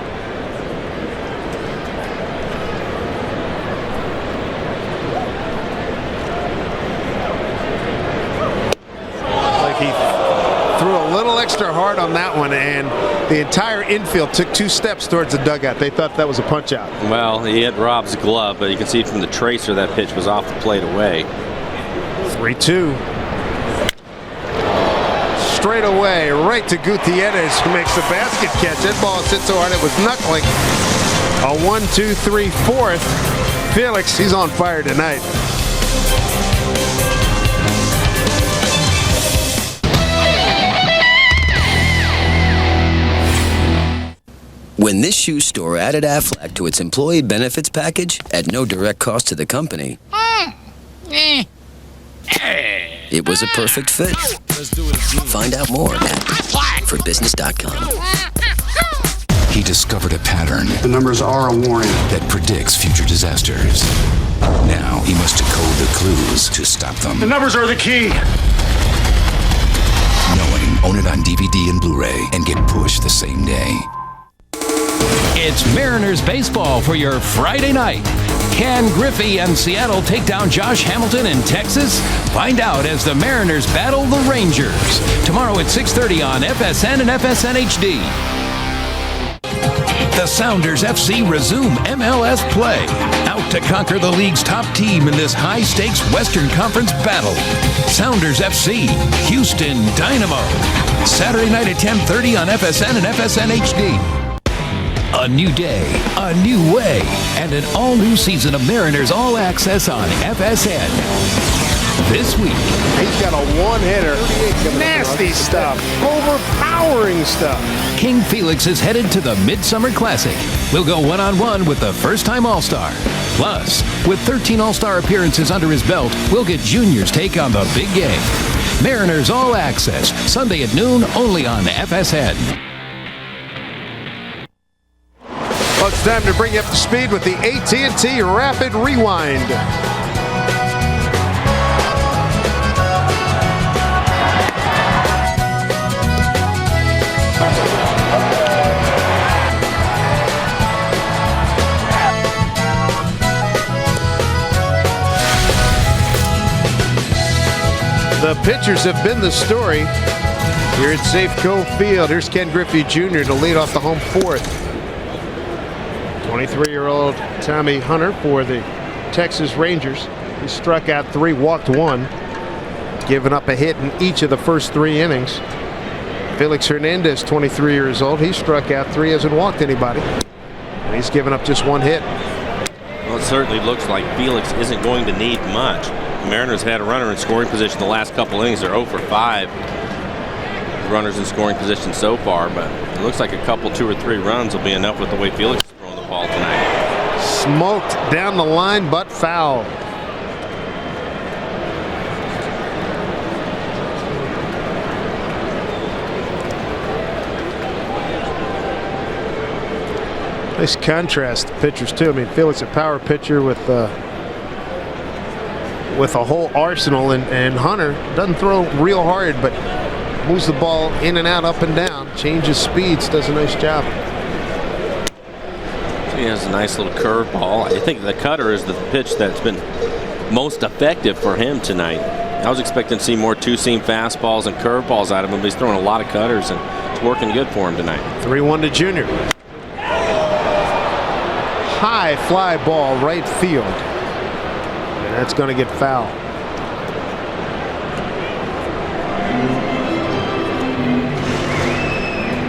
[SPEAKER 6] Extra hard on that one, and the entire infield took 2 steps towards the dugout. They thought that was a punch out.
[SPEAKER 7] Well, he hit Rob's glove, but you can see from the tracer that pitch was off the plate away.
[SPEAKER 6] 3-2. Straight away, right to Gutierrez, who makes the basket catch. That ball hit so hard it was knuckling. A 1-2-3 fourth. Felix, he's on fire tonight.
[SPEAKER 2] When this shoe store added Aflac to its employee benefits package at no direct cost to the company, it was a perfect fit. Find out more at forbusiness.com.
[SPEAKER 19] He discovered a pattern.
[SPEAKER 17] The numbers are a warning
[SPEAKER 19] that predicts future disasters. Now he must decode the clues to stop them.
[SPEAKER 17] The numbers are the key.
[SPEAKER 19] Knowing, own it on DVD and Blu-ray and get pushed the same day.
[SPEAKER 18] It's Mariners baseball for your Friday night. Can Griffey and Seattle take down Josh Hamilton in Texas? Find out as the Mariners battle the Rangers. Tomorrow at 6:30 on FSN and FSN HD. The Sounders FC resume MLS play. Out to conquer the league's top team in this high-stakes Western Conference battle. Sounders FC, Houston Dynamo. Saturday night at 10:30 on FSN and FSN HD. A new day, a new way, and an all-new season of Mariners All Access on FSN. This week,
[SPEAKER 6] he's got a one-hitter. Nasty stuff. Overpowering stuff.
[SPEAKER 18] King Felix is headed to the Midsummer Classic. We'll go one-on-one with the first-time All-Star. Plus, with 13 All-Star appearances under his belt, we'll get Junior's take on the big game. Mariners All Access, Sunday at noon, only on FSN.
[SPEAKER 6] Well, it's time to bring you up to speed with the AT&T Rapid Rewind. The pitchers have been the story here at Safeco Field. Here's Ken Griffey Jr. to lead off the home fourth. 23-year-old Tommy Hunter for the Texas Rangers. He struck out 3, walked 1, giving up a hit in each of the first 3 innings. Felix Hernandez, 23 years old. He struck out 3, hasn't walked anybody. And he's given up just 1 hit.
[SPEAKER 7] Well, it certainly looks like Felix isn't going to need much. The Mariners had a runner in scoring position the last couple innings. They're 0 for 5. Runners in scoring position so far, but it looks like a couple, 2 or 3 runs will be enough with the way Felix is throwing the ball tonight.
[SPEAKER 6] Smoked down the line, but foul. Nice contrast to pitchers too. I mean, Felix a power pitcher with a whole arsenal, and Hunter doesn't throw real hard, but moves the ball in and out, up and down, changes speeds, does a nice job.
[SPEAKER 7] He has a nice little curveball. I think the cutter is the pitch that's been most effective for him tonight. I was expecting to see more two-seam fastballs and curveballs out of him, but he's throwing a lot of cutters, and it's working good for him tonight.
[SPEAKER 6] 3-1 to Junior. High fly ball right field. And that's going to get foul.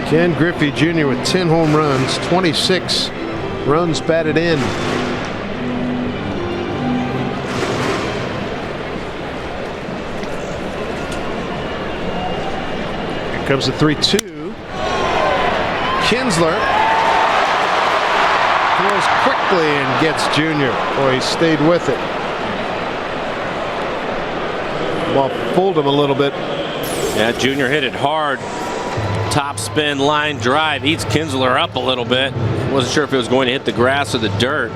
[SPEAKER 6] Ken Griffey Jr. with 10 home runs, 26 runs batted in. Here comes the 3-2. Kinsler throws quickly and gets Junior. Boy, he stayed with it. Well, fooled him a little bit.
[SPEAKER 7] Yeah, Junior hit it hard. Top spin line drive eats Kinsler up a little bit. Wasn't sure if it was going to hit the grass or the dirt.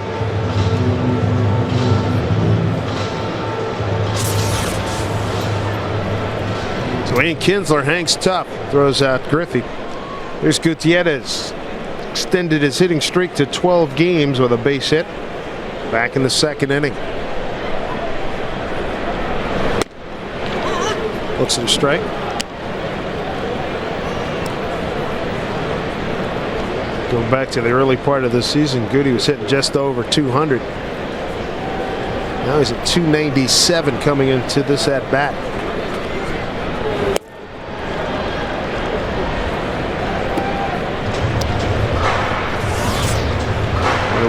[SPEAKER 6] Dwayne Kinsler hangs tough, throws out Griffey. Here's Gutierrez. Extended his hitting streak to 12 games with a base hit back in the second inning. Looks at a strike. Going back to the early part of the season, Goody was hitting just over 200. Now he's at 297 coming into this at bat.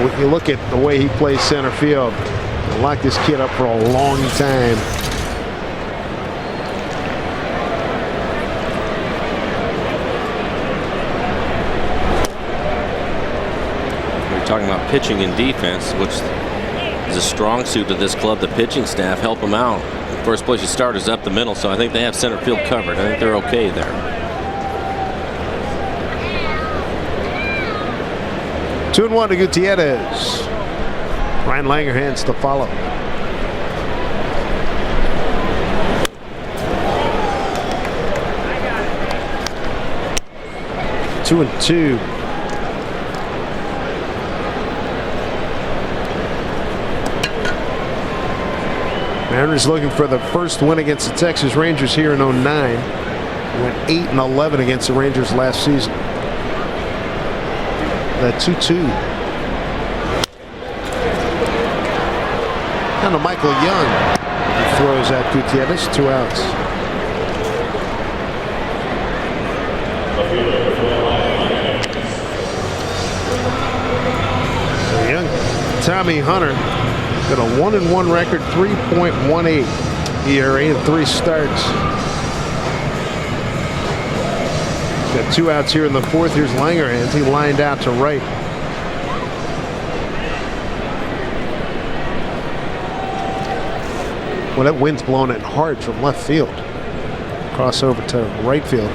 [SPEAKER 6] When you look at the way he plays center field, I locked this kid up for a long time.
[SPEAKER 7] We're talking about pitching and defense, which is a strong suit of this club. The pitching staff help them out. The first place you start is up the middle, so I think they have center field covered. I think they're okay there.
[SPEAKER 6] 2-1 to Gutierrez. Ryan Langerhans to follow. Two and two. Mariners looking for the first win against the Texas Rangers here in 09. Went 8-11 against the Rangers last season. The 2-2. Down to Michael Young. He throws at Gutierrez. 2 outs. Young Tommy Hunter got a 1-1 record, 3.18 ERA in 3 starts. Got 2 outs here in the 4th. Here's Langerhans. He lined out to right. Well, that wind's blowing it hard from left field. Crossover to right field.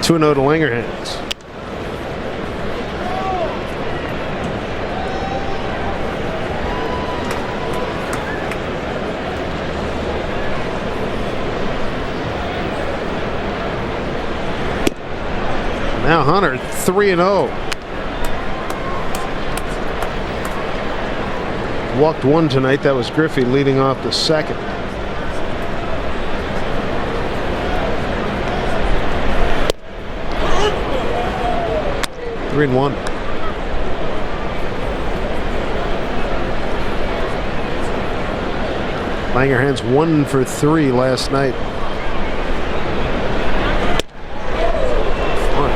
[SPEAKER 6] Two 2-0 to Langerhans. Now Hunter 3-0. Walked 1 tonight. That was Griffey leading off the 2nd. Three and 1. Langerhans 1 for 3 last night.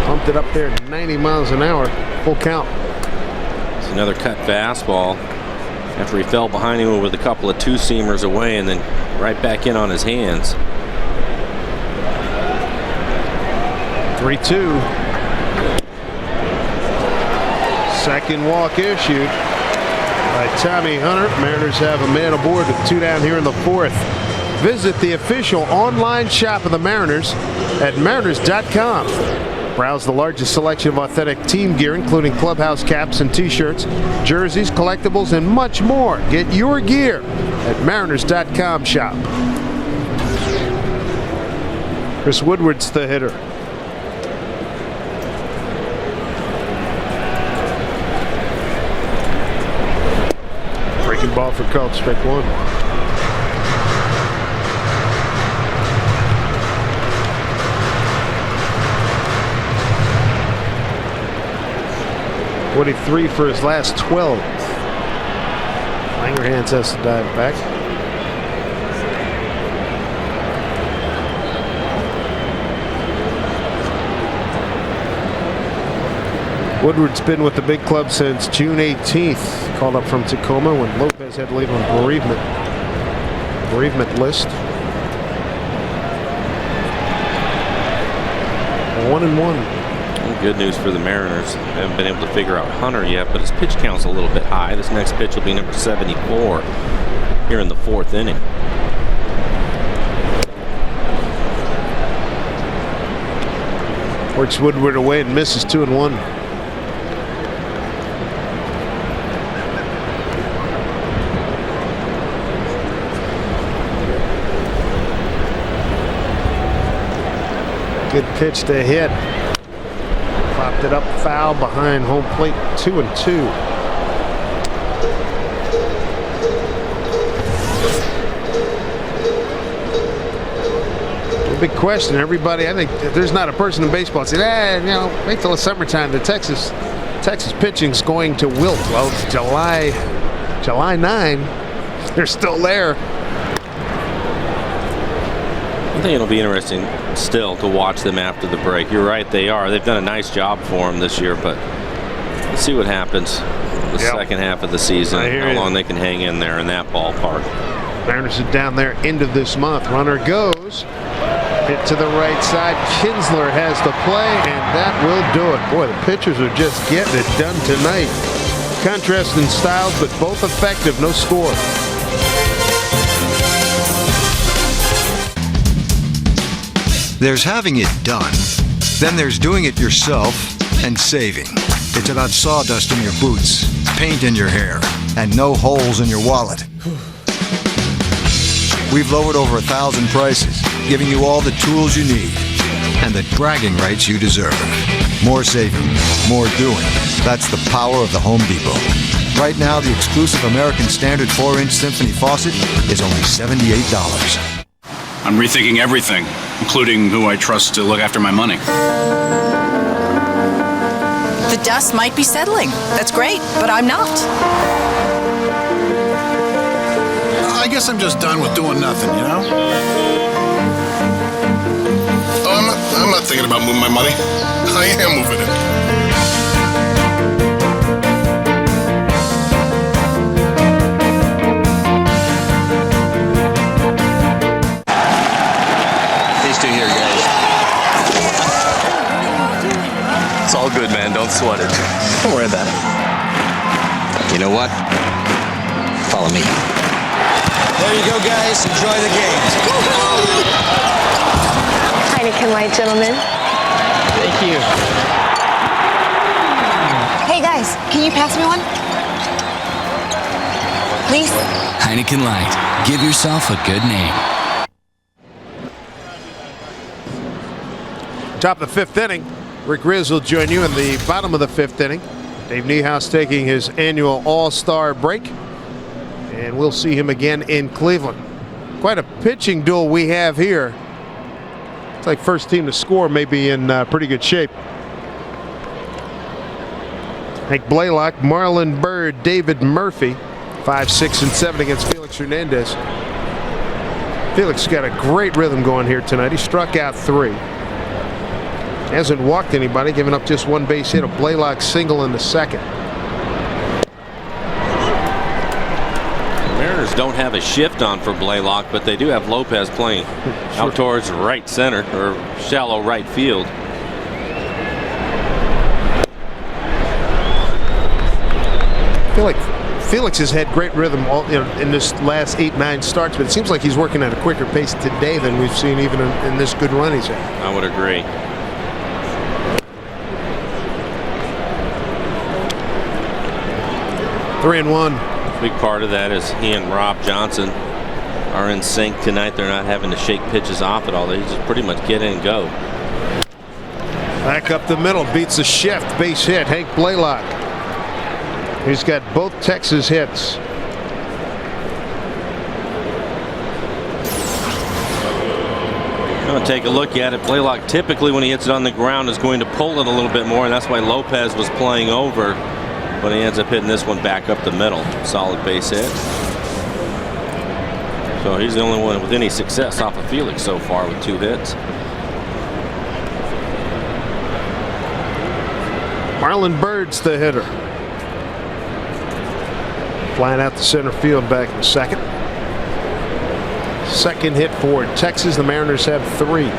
[SPEAKER 6] Pumped it up there 90 miles an hour. Full count.
[SPEAKER 7] It's another cut fastball after he fell behind him with a couple of 2-seamers away and then right back in on his hands.
[SPEAKER 6] 3-2. Second walk issued by Tommy Hunter. Mariners have a man aboard with 2 down here in the 4th. Visit the official online shop of the Mariners at mariners.com. Browse the largest selection of authentic team gear, including clubhouse caps and t-shirts, jerseys, collectibles, and much more. Get your gear at mariners.com shop. Chris Woodward's the hitter. Breaking ball for Cubs, strike 1. .43 for his last 12. Langerhans has to dive back. Woodward's been with the big club since June 18th. Called up from Tacoma when Lopez had to leave on bereavement list. 1-1.
[SPEAKER 7] Good news for the Mariners. They haven't been able to figure out Hunter yet, but his pitch count's a little bit high. This next pitch will be number 74 here in the 4th inning.
[SPEAKER 6] Works Woodward away and misses 2-1. Good pitch to hit. Popped it up foul behind home plate. 2-2. big question. Everybody, I think there's not a person in baseball that said, wait till the summertime. The Texas pitching's going to wilt. Well, it's July 9. They're still there.
[SPEAKER 7] I think it'll be interesting still to watch them after the break. You're right, they are. They've done a nice job for them this year, but let's see what happens the second half of the season, how long they can hang in there in that ballpark.
[SPEAKER 6] Mariners are down there end of this month. Runner goes. Hit to the right side. Kinsler has the play, and that will do it. Boy, the pitchers are just getting it done tonight. Contrasting styles, but both effective. No score.
[SPEAKER 4] There's having it done. Then there's doing it yourself and saving. It's about sawdust in your boots, paint in your hair, and no holes in your wallet. We've lowered over 1,000 prices, giving you all the tools you need and the bragging rights you deserve. More saving, more doing. That's the power of the Home Depot. Right now, the exclusive American Standard 4-inch Symphony faucet is only $78.
[SPEAKER 9] I'm rethinking everything, including who I trust to look after my money.
[SPEAKER 20] The dust might be settling. That's great, but I'm not.
[SPEAKER 17] I guess I'm just done with doing nothing, you know? Oh, I'm not thinking about moving my money. I am moving it.
[SPEAKER 21] These two here, guys. It's all good, man. Don't sweat it. Don't worry about it. You know what? Follow me.
[SPEAKER 22] There you go, guys. Enjoy the game.
[SPEAKER 28] Heineken Light, gentlemen.
[SPEAKER 22] Thank you.
[SPEAKER 28] Hey, guys, can you pass me one? Please?
[SPEAKER 18] Heineken Light. Give yourself a good name.
[SPEAKER 6] Top of the fifth inning. Rick Riz will join you in the bottom of the fifth inning. Dave Niehaus taking his annual All-Star break. And we'll see him again in Cleveland. Quite a pitching duel we have here. It's like first team to score may be in pretty good shape. Hank Blaylock, Marlon Byrd, David Murphy. 5, 6, and 7 against Felix Hernandez. Felix got a great rhythm going here tonight. He struck out 3. Hasn't walked anybody, giving up just one base hit. A Blaylock single in the second.
[SPEAKER 7] Mariners don't have a shift on for Blaylock, but they do have Lopez playing out towards right center or shallow right field.
[SPEAKER 6] I feel like Felix has had great rhythm in this last 8-9 starts, but it seems like he's working at a quicker pace today than we've seen even in this good run he's had.
[SPEAKER 7] I would agree.
[SPEAKER 6] Three and one.
[SPEAKER 7] Big part of that is he and Rob Johnson are in sync tonight. They're not having to shake pitches off at all. They just pretty much get in and go.
[SPEAKER 6] Back up the middle, beats a shift, base hit. Hank Blaylock. He's got both Texas hits.
[SPEAKER 7] Going to take a look at it. Blaylock typically when he hits it on the ground is going to pull it a little bit more, and that's why Lopez was playing over. But he ends up hitting this one back up the middle. Solid base hit. So he's the only one with any success off of Felix so far with 2 hits.
[SPEAKER 6] Marlon Byrd's the hitter. Flying out to center field back in the second. Second hit for Texas. The Mariners have 3.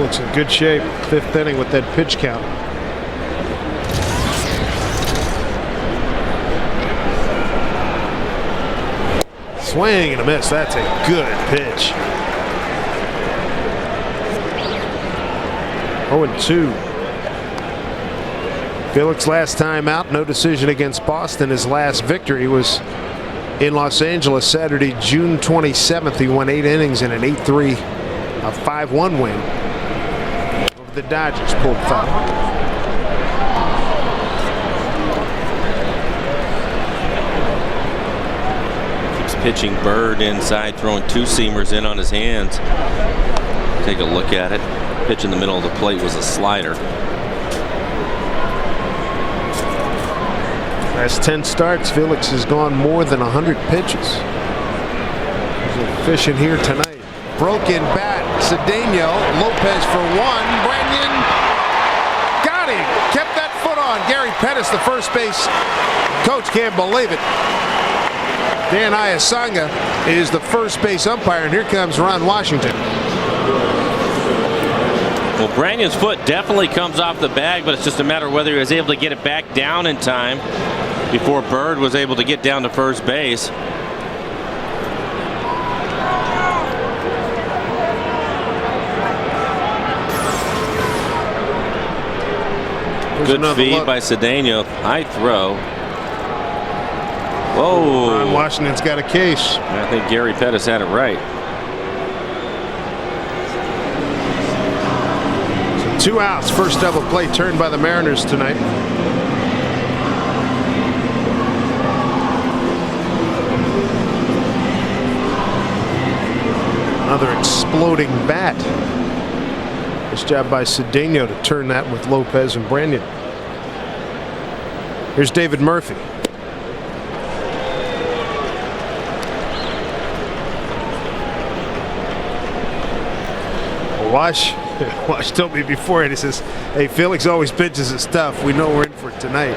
[SPEAKER 6] Looks in good shape. 5th inning with that pitch count. Swing and a miss. That's a good pitch. 0-2. Felix last time out, no decision against Boston. His last victory was in Los Angeles Saturday, June 27th. He won 8 innings in an 8-3 A 5-1 win over the Dodgers. Pulled foul.
[SPEAKER 7] Pitching Bird inside, throwing two-seamers in on his hands. Take a look at it. Pitch in the middle of the plate was a slider.
[SPEAKER 6] Last 10 starts, Felix has gone more than 100 pitches. He's efficient here tonight. Broken bat, Cedeno, Lopez for one. Branyan got him. Kept that foot on. Gary Pettis, the first base coach, can't believe it. Dan Iasanga is the first base umpire, and here comes Ron Washington.
[SPEAKER 7] Well, Branyan's foot definitely comes off the bag, but it's just a matter of whether he was able to get it back down in time before Bird was able to get down to first base. Good feed by Cedeno. High throw. Whoa.
[SPEAKER 6] Ron Washington's got a case.
[SPEAKER 7] I think Gary Pettis had it right.
[SPEAKER 6] So 2 outs. First double play turned by the Mariners tonight. Another exploding bat. Nice job by Cedeno to turn that with Lopez and Branyan. Here's David Murphy. Wash told me before it. He says, "Hey, Felix always pitches his stuff. We know we're in for it tonight."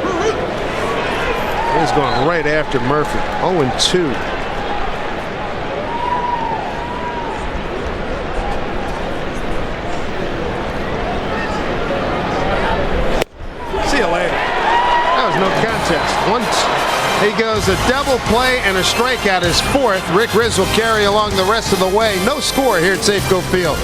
[SPEAKER 6] He's going right after Murphy. 0-2. See you later. That was no contest. He goes a double play and a strikeout, his fourth. Rick Riz will carry along the rest of the way. No score here at Safeco Field.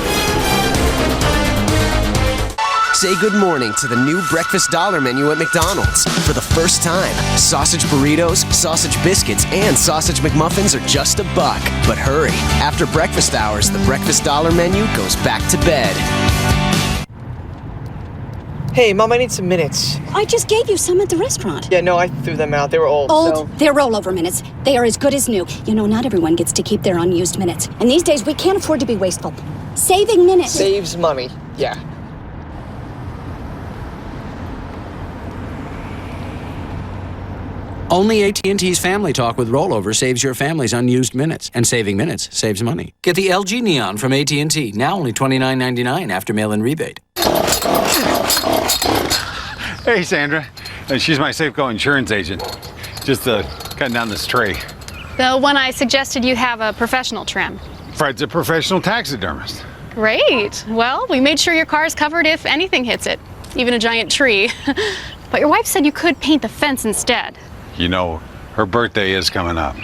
[SPEAKER 3] Say good morning to the new breakfast dollar menu at McDonald's. For the first time, sausage burritos, sausage biscuits, and sausage McMuffins are just $1. But hurry, after breakfast hours, the breakfast dollar menu goes back to bed.
[SPEAKER 5] Hey, Mom, I need some minutes.
[SPEAKER 8] I just gave you some at the restaurant.
[SPEAKER 5] Yeah, no, I threw them out. They were old.
[SPEAKER 8] Old? They're rollover minutes. They are as good as new. You know, not everyone gets to keep their unused minutes. And these days, we can't afford to be wasteful. Saving minutes.
[SPEAKER 5] Saves money, yeah.
[SPEAKER 10] Only AT&T's Family Talk with Rollover saves your family's unused minutes, and saving minutes saves money. Get the LG Neon from AT&T, now only $29.99 after mail-in rebate.
[SPEAKER 12] Hey, Sandra. She's my Safeco insurance agent. Just cutting down this tree.
[SPEAKER 24] The one I suggested you have a professional trim.
[SPEAKER 12] Fred's a professional taxidermist.
[SPEAKER 24] Great. Well, we made sure your car is covered if anything hits it, even a giant tree. But your wife said you could paint the fence instead.
[SPEAKER 12] You know, her birthday is coming up.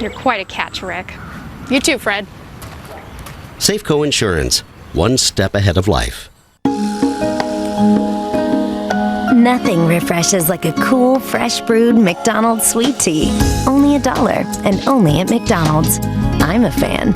[SPEAKER 24] You're quite a catch, Rick. You too, Fred.
[SPEAKER 25] Safeco Insurance, one step ahead of life.
[SPEAKER 27] Nothing refreshes like a cool, fresh brewed McDonald's sweet tea. Only $1 and only at McDonald's. I'm a fan.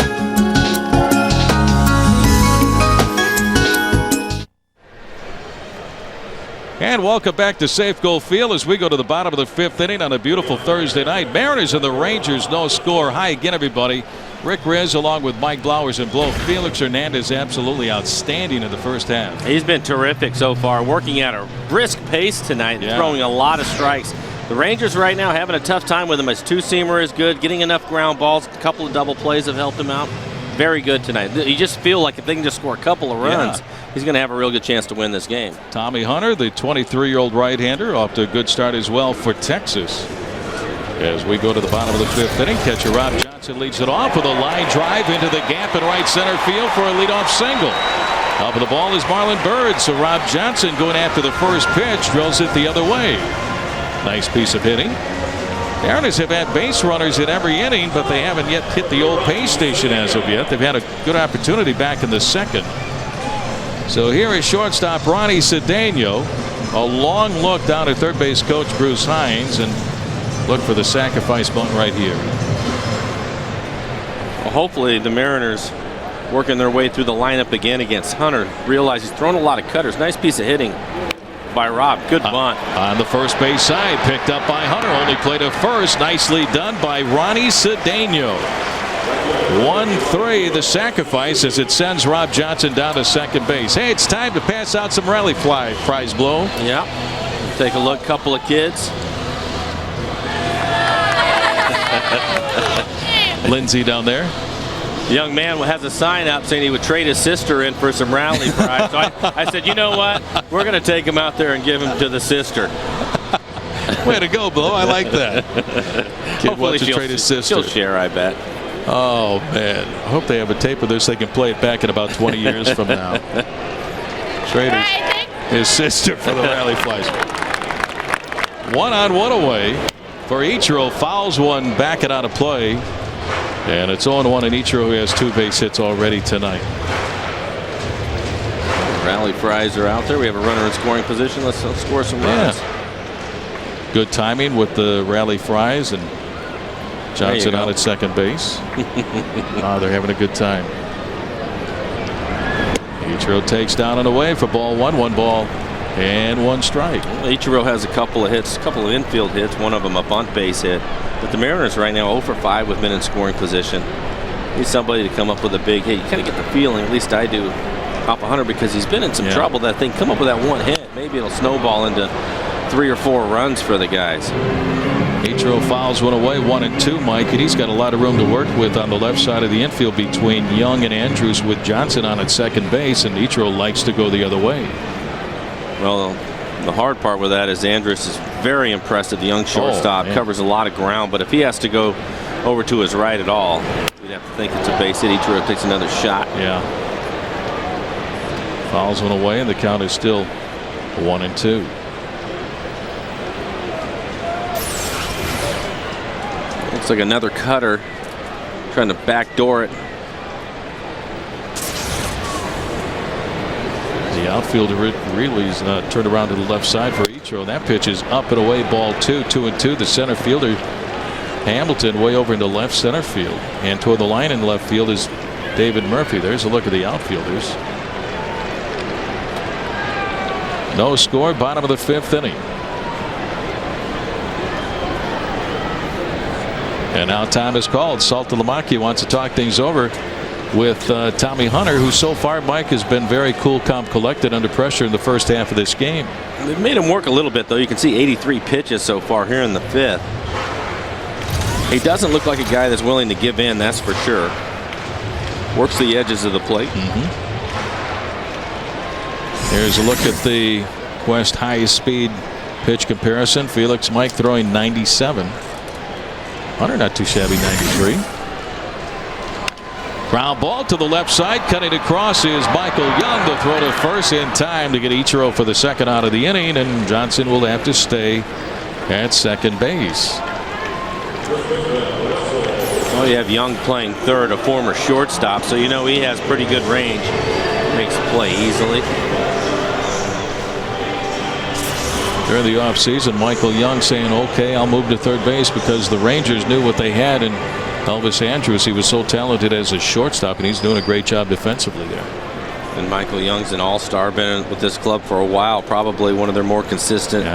[SPEAKER 29] And welcome back to Safeco Field as we go to the bottom of the 5th inning on a beautiful Thursday night. Mariners and the Rangers, no score. Hi again, everybody. Rick Riz along with Mike Blowers and Blow. Felix Hernandez absolutely outstanding in the first half.
[SPEAKER 7] He's been terrific so far, working at a brisk pace tonight, throwing a lot of strikes. The Rangers right now having a tough time with him. His two-seamer is good, getting enough ground balls. A couple of double plays have helped him out. Very good tonight. You just feel like if they can just score a couple of runs, he's going to have a real good chance to win this game.
[SPEAKER 29] Tommy Hunter, the 23-year-old right-hander, off to a good start as well for Texas. As we go to the bottom of the 5th inning, catcher Rob Johnson leads it off with a line drive into the gap in right center field for a leadoff single. Up of the ball is Marlon Byrd, so Rob Johnson going after the first pitch, drills it the other way. Nice piece of hitting. The Mariners have had base runners in every inning, but they haven't yet hit the old pay station as of yet. They've had a good opportunity back in the second. So here is shortstop Ronnie Cedeno. A long look down at third base coach Bruce Hines, and look for the sacrifice bunt right here.
[SPEAKER 7] Well, hopefully the Mariners working their way through the lineup again against Hunter. Realize he's thrown a lot of cutters. Nice piece of hitting by Rob. Good bunt.
[SPEAKER 29] On the first base side, picked up by Hunter. Only played to first. Nicely done by Ronnie Cedeno. 1-3 the sacrifice as it sends Rob Johnson down to second base. Hey, it's time to pass out some rally prize, Blow.
[SPEAKER 7] Yeah. Take a look. Couple of kids.
[SPEAKER 29] Lindsay down there.
[SPEAKER 7] Young man has a sign up saying he would trade his sister in for some rally prize. So I said, you know what? We're going to take him out there and give him to the sister.
[SPEAKER 29] Way to go, Blow. I like that. Kid wants to trade his sister.
[SPEAKER 7] She'll share, I bet.
[SPEAKER 29] Oh, man. I hope they have a tape of this. They can play it back in about 20 years from now. Trade his sister for the rally flies. 1-on-1 away for Ichiro. Fouls one, back it out of play. And it's 0-1 and Ichiro, who has 2 base hits already tonight.
[SPEAKER 7] Rally fries are out there. We have a runner in scoring position. Let's score some runs.
[SPEAKER 29] Good timing with the rally fries and Johnson out at second base. They're having a good time. Ichiro takes down and away for ball 1. 1 ball and 1 strike.
[SPEAKER 7] Well, Ichiro has a couple of hits, a couple of infield hits, one of them a bunt base hit. But the Mariners right now 0 for 5 with men in scoring position. Need somebody to come up with a big hit. You kind of get the feeling, at least I do, off Hunter, because he's been in some trouble. That thing come up with that 1 hit. Maybe it'll snowball into 3 or 4 runs for the guys.
[SPEAKER 29] Ichiro fouls one away, 1-2, Mike, and he's got a lot of room to work with on the left side of the infield between Young and Andrews, with Johnson on at second base, and Ichiro likes to go the other way.
[SPEAKER 7] Well, the hard part with that is Andrews is very impressive. The young shortstop covers a lot of ground, but if he has to go over to his right at all, you'd have to think it's a base hit. Ichiro takes another shot.
[SPEAKER 29] Yeah. Fouls one away, and the count is still 1-2.
[SPEAKER 7] Looks like another cutter trying to backdoor it.
[SPEAKER 29] The outfielder really is turned around to the left side for Ichiro. That pitch is up and away, ball 2, 2-2. The center fielder, Hamilton, way over into left center field. And toward the line in left field is David Murphy. There's a look at the outfielders. No score, bottom of the 5th inning. And now time is called. Saltalamacchia wants to talk things over with Tommy Hunter, who so far, Mike, has been very cool, calm, collected under pressure in the first half of this game.
[SPEAKER 7] They've made him work a little bit, though. You can see 83 pitches so far here in the 5th. He doesn't look like a guy that's willing to give in, that's for sure. Works the edges of the plate.
[SPEAKER 29] Here's a look at the Quest highest speed pitch comparison. Felix Mike throwing 97. Hunter not too shabby, 93. Ground ball to the left side, cutting across is Michael Young to throw to first in time to get Ichiro for the second out of the inning, and Johnson will have to stay at second base.
[SPEAKER 7] Well, you have Young playing third, a former shortstop, so you know he has pretty good range. Makes the play easily.
[SPEAKER 29] During the offseason, Michael Young saying, okay, I'll move to third base, because the Rangers knew what they had in Elvis Andrews. He was so talented as a shortstop, and he's doing a great job defensively there.
[SPEAKER 7] And Michael Young's an all-star, been with this club for a while, probably one of their more consistent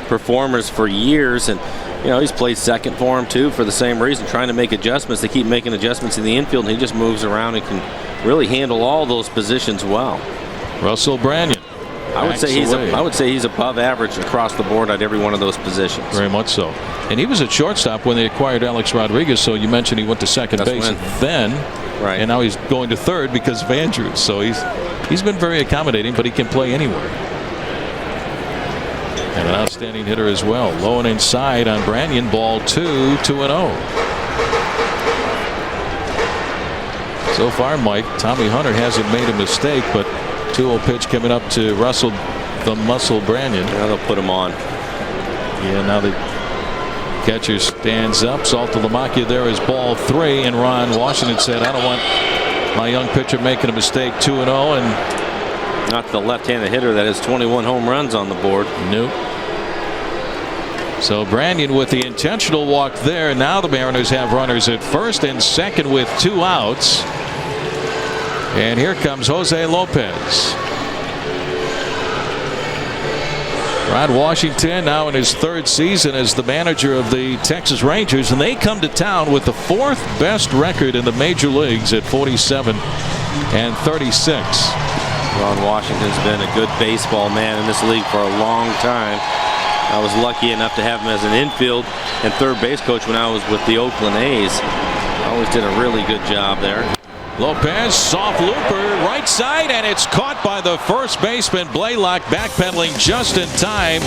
[SPEAKER 7] performers for years. And you know, he's played second for him too, for the same reason, trying to make adjustments. They keep making adjustments in the infield, and he just moves around and can really handle all those positions well.
[SPEAKER 29] Russell Branyan.
[SPEAKER 7] I would say he's above average across the board at every one of those positions.
[SPEAKER 29] Very much so. And he was at shortstop when they acquired Alex Rodriguez, so you mentioned he went to second base then, and now he's going to third because of Andrews. So he's been very accommodating, but he can play anywhere. And an outstanding hitter as well. Low and inside on Branyan, ball 2, 2-0. So far, Mike, Tommy Hunter hasn't made a mistake, but 2-0 pitch coming up to Russell the Muscle Branyan.
[SPEAKER 7] Now they'll put him on.
[SPEAKER 29] Yeah, now the catcher stands up. Saltalamacchia there is ball 3, and Ron Washington said, I don't want my young pitcher making a mistake. 2-0, and
[SPEAKER 7] not the left-handed hitter that has 21 home runs on the board.
[SPEAKER 29] Nope. So Branyan with the intentional walk there. Now the Mariners have runners at first and second with 2 outs. And here comes Jose Lopez. Ron Washington now in his 3rd season as the manager of the Texas Rangers, and they come to town with the 4th best record in the major leagues at 47-36.
[SPEAKER 7] Ron Washington's been a good baseball man in this league for a long time. I was lucky enough to have him as an infield and third base coach when I was with the Oakland A's. Always did a really good job there.
[SPEAKER 29] Lopez, soft looper, right side, and it's caught by the first baseman, Blaylock, backpedaling just in time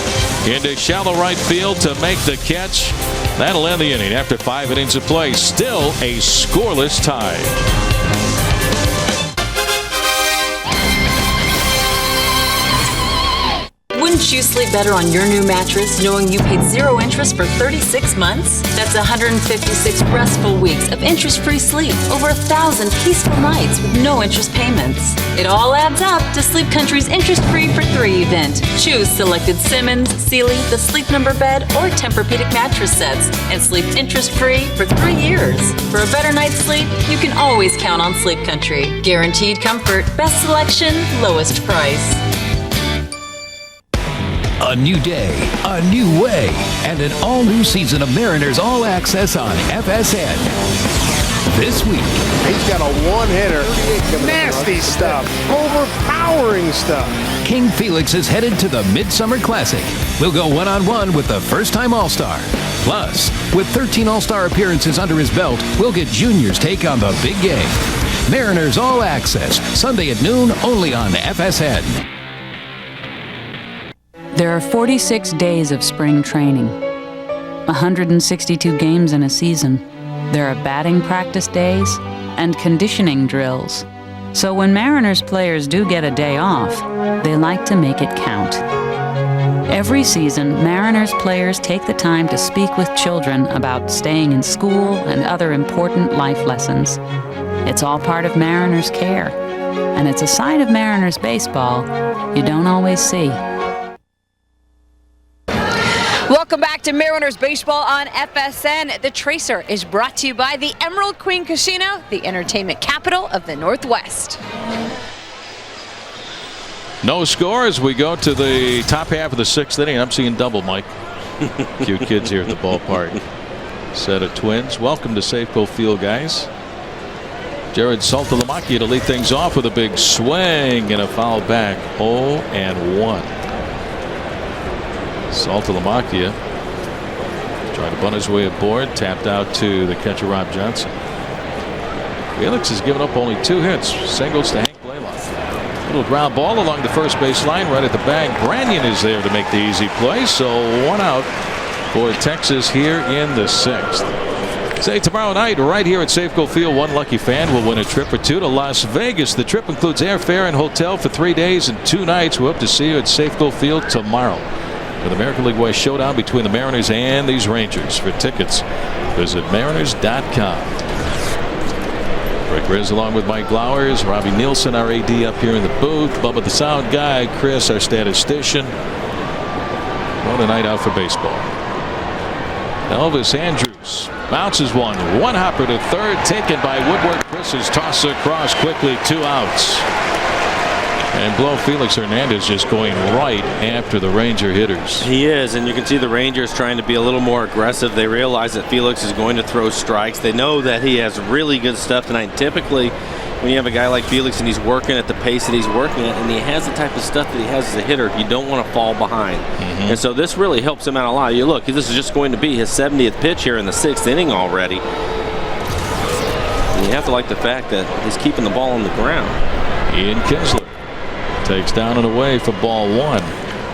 [SPEAKER 29] into shallow right field to make the catch. That'll end the inning after 5 innings of play. Still a scoreless tie.
[SPEAKER 1] Wouldn't you sleep better on your new mattress knowing you paid 0 interest for 36 months? That's 156 restful weeks of interest-free sleep, over 1,000 peaceful nights with no interest payments. It all adds up to Sleep Country's interest-free for 3 event. Choose selected Simmons, Sealy, the Sleep Number bed, or Tempur-Pedic mattress sets and sleep interest-free for 3 years. For a better night's sleep, you can always count on Sleep Country. Guaranteed comfort, best selection, lowest price.
[SPEAKER 18] A new day, a new way, and an all-new season of Mariners All Access on FSN. This week,
[SPEAKER 6] he's got a one-hitter. Nasty stuff. Overpowering stuff.
[SPEAKER 18] King Felix is headed to the Midsummer Classic. We'll go one-on-one with the first-time All-Star. Plus, with 13 All-Star appearances under his belt, we'll get Junior's take on the big game. Mariners All Access, Sunday at noon, only on FSN.
[SPEAKER 2] There are 46 days of spring training, 162 games in a season. There are batting practice days and conditioning drills. So when Mariners players do get a day off, they like to make it count. Every season, Mariners players take the time to speak with children about staying in school and other important life lessons. It's all part of Mariners care, and it's a side of Mariners baseball you don't always see.
[SPEAKER 11] Welcome back to Mariners Baseball on FSN. The Tracer is brought to you by the Emerald Queen Casino, the entertainment capital of the Northwest.
[SPEAKER 29] No score as we go to the top half of the 6th inning. I'm seeing double, Mike. Cute kids here at the ballpark. Set of twins. Welcome to Safeco Field, guys. Jared Saltalamacchia to lead things off with a big swing and a foul back. 0-1. Saltalamacchia trying to bunt his way aboard. Tapped out to the catcher, Rob Johnson. Felix has given up only 2 hits. Singles to Hank Blaylock. Little ground ball along the first base line right at the bag. Branyan is there to make the easy play. So 1 out for Texas here in the 6th. Say tomorrow night right here at Safeco Field, one lucky fan will win a trip or 2 to Las Vegas. The trip includes airfare and hotel for 3 days and 2 nights. We hope to see you at Safeco Field tomorrow for the American League West showdown between the Mariners and these Rangers. For tickets, visit mariners.com. Rick Riz along with Mike Blowers, Robbie Nielsen, our AD up here in the booth, Bubba the sound guy, Chris, our statistician. What a night out for baseball. Elvis Andrews bounces one hopper to third, taken by Woodward. Chris's toss across quickly, 2 outs. And below, Felix Hernandez just going right after the Ranger hitters.
[SPEAKER 7] He is, and you can see the Rangers trying to be a little more aggressive. They realize that Felix is going to throw strikes. They know that he has really good stuff tonight. Typically, when you have a guy like Felix and he's working at the pace that he's working at, and he has the type of stuff that he has as a hitter, you don't want to fall behind. And so this really helps him out a lot. You look, this is just going to be his 70th pitch here in the 6th inning already. And you have to like the fact that he's keeping the ball on the ground.
[SPEAKER 29] Ian Kinsler takes down and away for ball 1.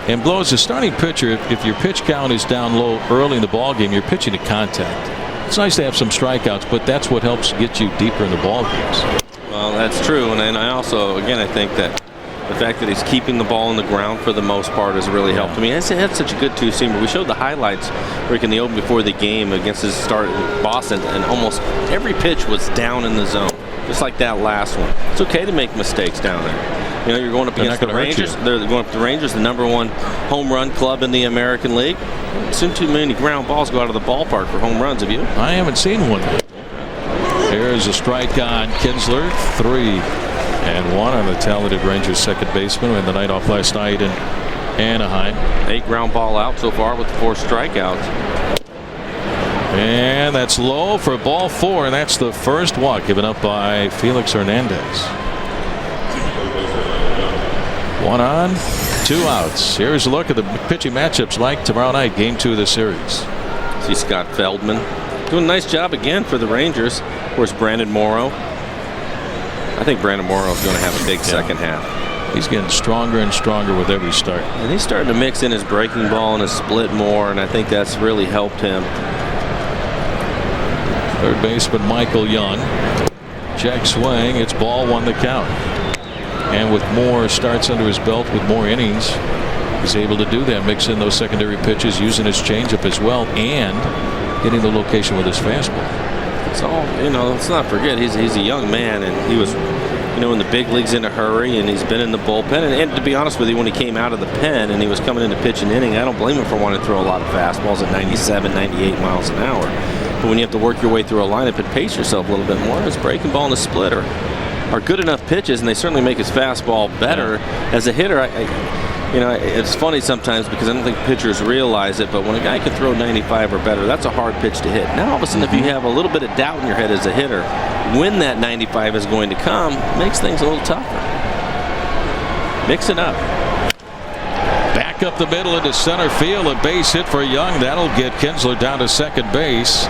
[SPEAKER 29] And blows the starting pitcher. If your pitch count is down low early in the ball game, you're pitching to contact. It's nice to have some strikeouts, but that's what helps get you deeper in the ball games.
[SPEAKER 7] Well, that's true, and I also, again, I think that the fact that he's keeping the ball on the ground for the most part has really helped me. He had such a good two-seamer. We showed the highlights, Rick, in the open before the game against his start in Boston, and almost every pitch was down in the zone, just like that last one. It's okay to make mistakes down there. You know, you're going up against the Rangers. They're going up to the Rangers, the #1 home run club in the American League. Seen too many ground balls go out of the ballpark for home runs, have you?
[SPEAKER 29] I haven't seen one. Here's a strike on Kinsler. 3. And one on the talented Rangers second baseman who had the night off last night in Anaheim.
[SPEAKER 7] 8 ground ball out so far with 4 strikeouts.
[SPEAKER 29] And that's low for ball 4, and that's the first walk given up by Felix Hernandez. 1 on, 2 outs. Here's a look at the pitching matchups, Mike, tomorrow night, game 2 of the series.
[SPEAKER 7] See Scott Feldman doing a nice job again for the Rangers. Of course, Brandon Morrow. I think Brandon Morrow is going to have a big second half.
[SPEAKER 29] He's getting stronger and stronger with every start.
[SPEAKER 7] And he's starting to mix in his breaking ball and his split more, and I think that's really helped him.
[SPEAKER 29] Third baseman Michael Young. Check swing. It's ball 1 the count. And with more starts under his belt, with more innings, he's able to do that, mix in those secondary pitches, using his changeup as well, and getting the location with his fastball.
[SPEAKER 7] It's all, let's not forget, he's a young man, and he was, in the big leagues in a hurry, and he's been in the bullpen. And to be honest with you, when he came out of the pen and he was coming in to pitch an inning, I don't blame him for wanting to throw a lot of fastballs at 97, 98 miles an hour. But when you have to work your way through a lineup and pace yourself a little bit more, his breaking ball and his splitter are good enough pitches, and they certainly make his fastball better. As a hitter, it's funny sometimes because I don't think pitchers realize it, but when a guy can throw 95 or better, that's a hard pitch to hit. Now all of a sudden, if you have a little bit of doubt in your head as a hitter, when that 95 is going to come, makes things a little tougher. Mix it up.
[SPEAKER 29] Back up the middle into center field, a base hit for Young. That'll get Kinsler down to second base.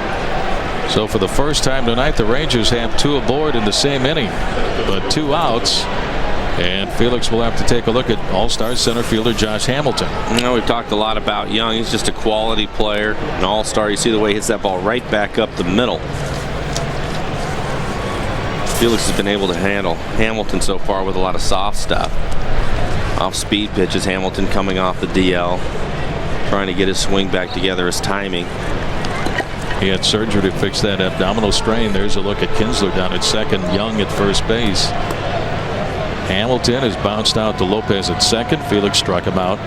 [SPEAKER 29] So for the first time tonight, the Rangers have 2 aboard in the same inning, but 2 outs. And Felix will have to take a look at all-star center fielder Josh Hamilton.
[SPEAKER 7] We've talked a lot about Young. He's just a quality player, an all-star. You see the way he hits that ball right back up the middle. Felix has been able to handle Hamilton so far with a lot of soft stuff. Off-speed pitches, Hamilton coming off the DL, trying to get his swing back together, his timing.
[SPEAKER 29] He had surgery to fix that abdominal strain. There's a look at Kinsler down at second, Young at first base. Hamilton has bounced out to Lopez at second. Felix struck him out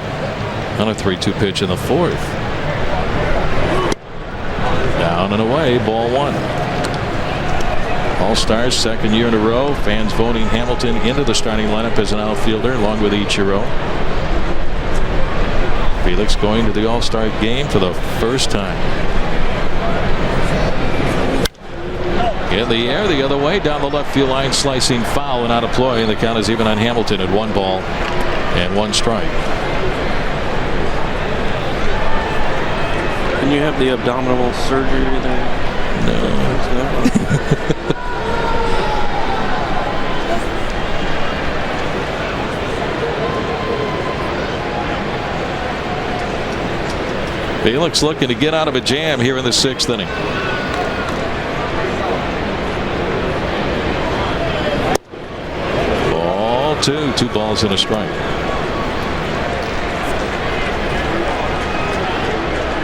[SPEAKER 29] on a 3-2 pitch in the 4th. Down and away, ball 1. All-Stars, second year in a row. Fans voting Hamilton into the starting lineup as an outfielder along with Ichiro. Felix going to the All-Star game for the first time. In the air, the other way, down the left field line, slicing foul and out of play. And the count is even on Hamilton at 1 ball and 1 strike.
[SPEAKER 7] Can you have the abdominal surgery there?
[SPEAKER 29] No. Felix looking to get out of a jam here in the 6th inning. Ball 2, 2 balls and a strike.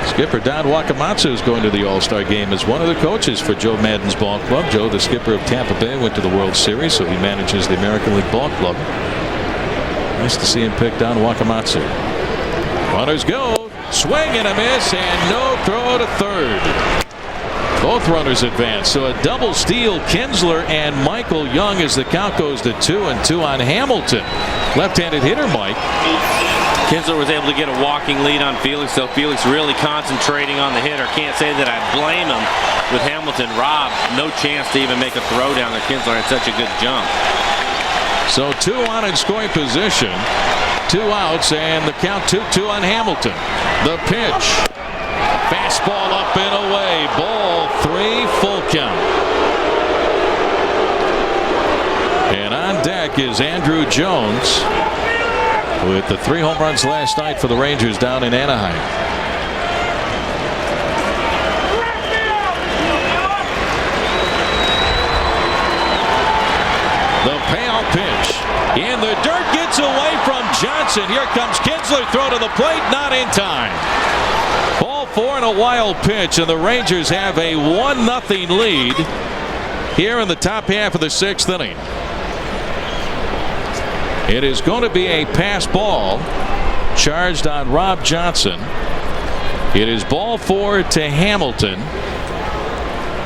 [SPEAKER 29] Skipper Don Wakamatsu is going to the All-Star game as one of the coaches for Joe Maddon's ball club. Joe, the skipper of Tampa Bay, went to the World Series, so he manages the American League ball club. Nice to see him pick Don Wakamatsu. Runners go. Swing and a miss, and no throw to third. Both runners advance, so a double steal. Kinsler and Michael Young as the count goes to 2-2 on Hamilton. Left-handed hitter, Mike.
[SPEAKER 7] Kinsler was able to get a walking lead on Felix, so Felix really concentrating on the hitter. Can't say that I blame him with Hamilton. Rob, no chance to even make a throw down there. Kinsler had such a good jump.
[SPEAKER 29] So 2 on in scoring position. 2 outs, and the count 2-2 on Hamilton. The pitch. Fastball up and away. Ball 3, full count. And on deck is Andrew Jones with the 3 home runs last night for the Rangers down in Anaheim. The payout pitch. In the dirt, gets away from Johnson. Here comes Kinsler. Throw to the plate, not in time. Ball 4 and a wild pitch, and the Rangers have a 1-0 lead here in the top half of the 6th inning. It is going to be a pass ball charged on Rob Johnson. It is ball 4 to Hamilton.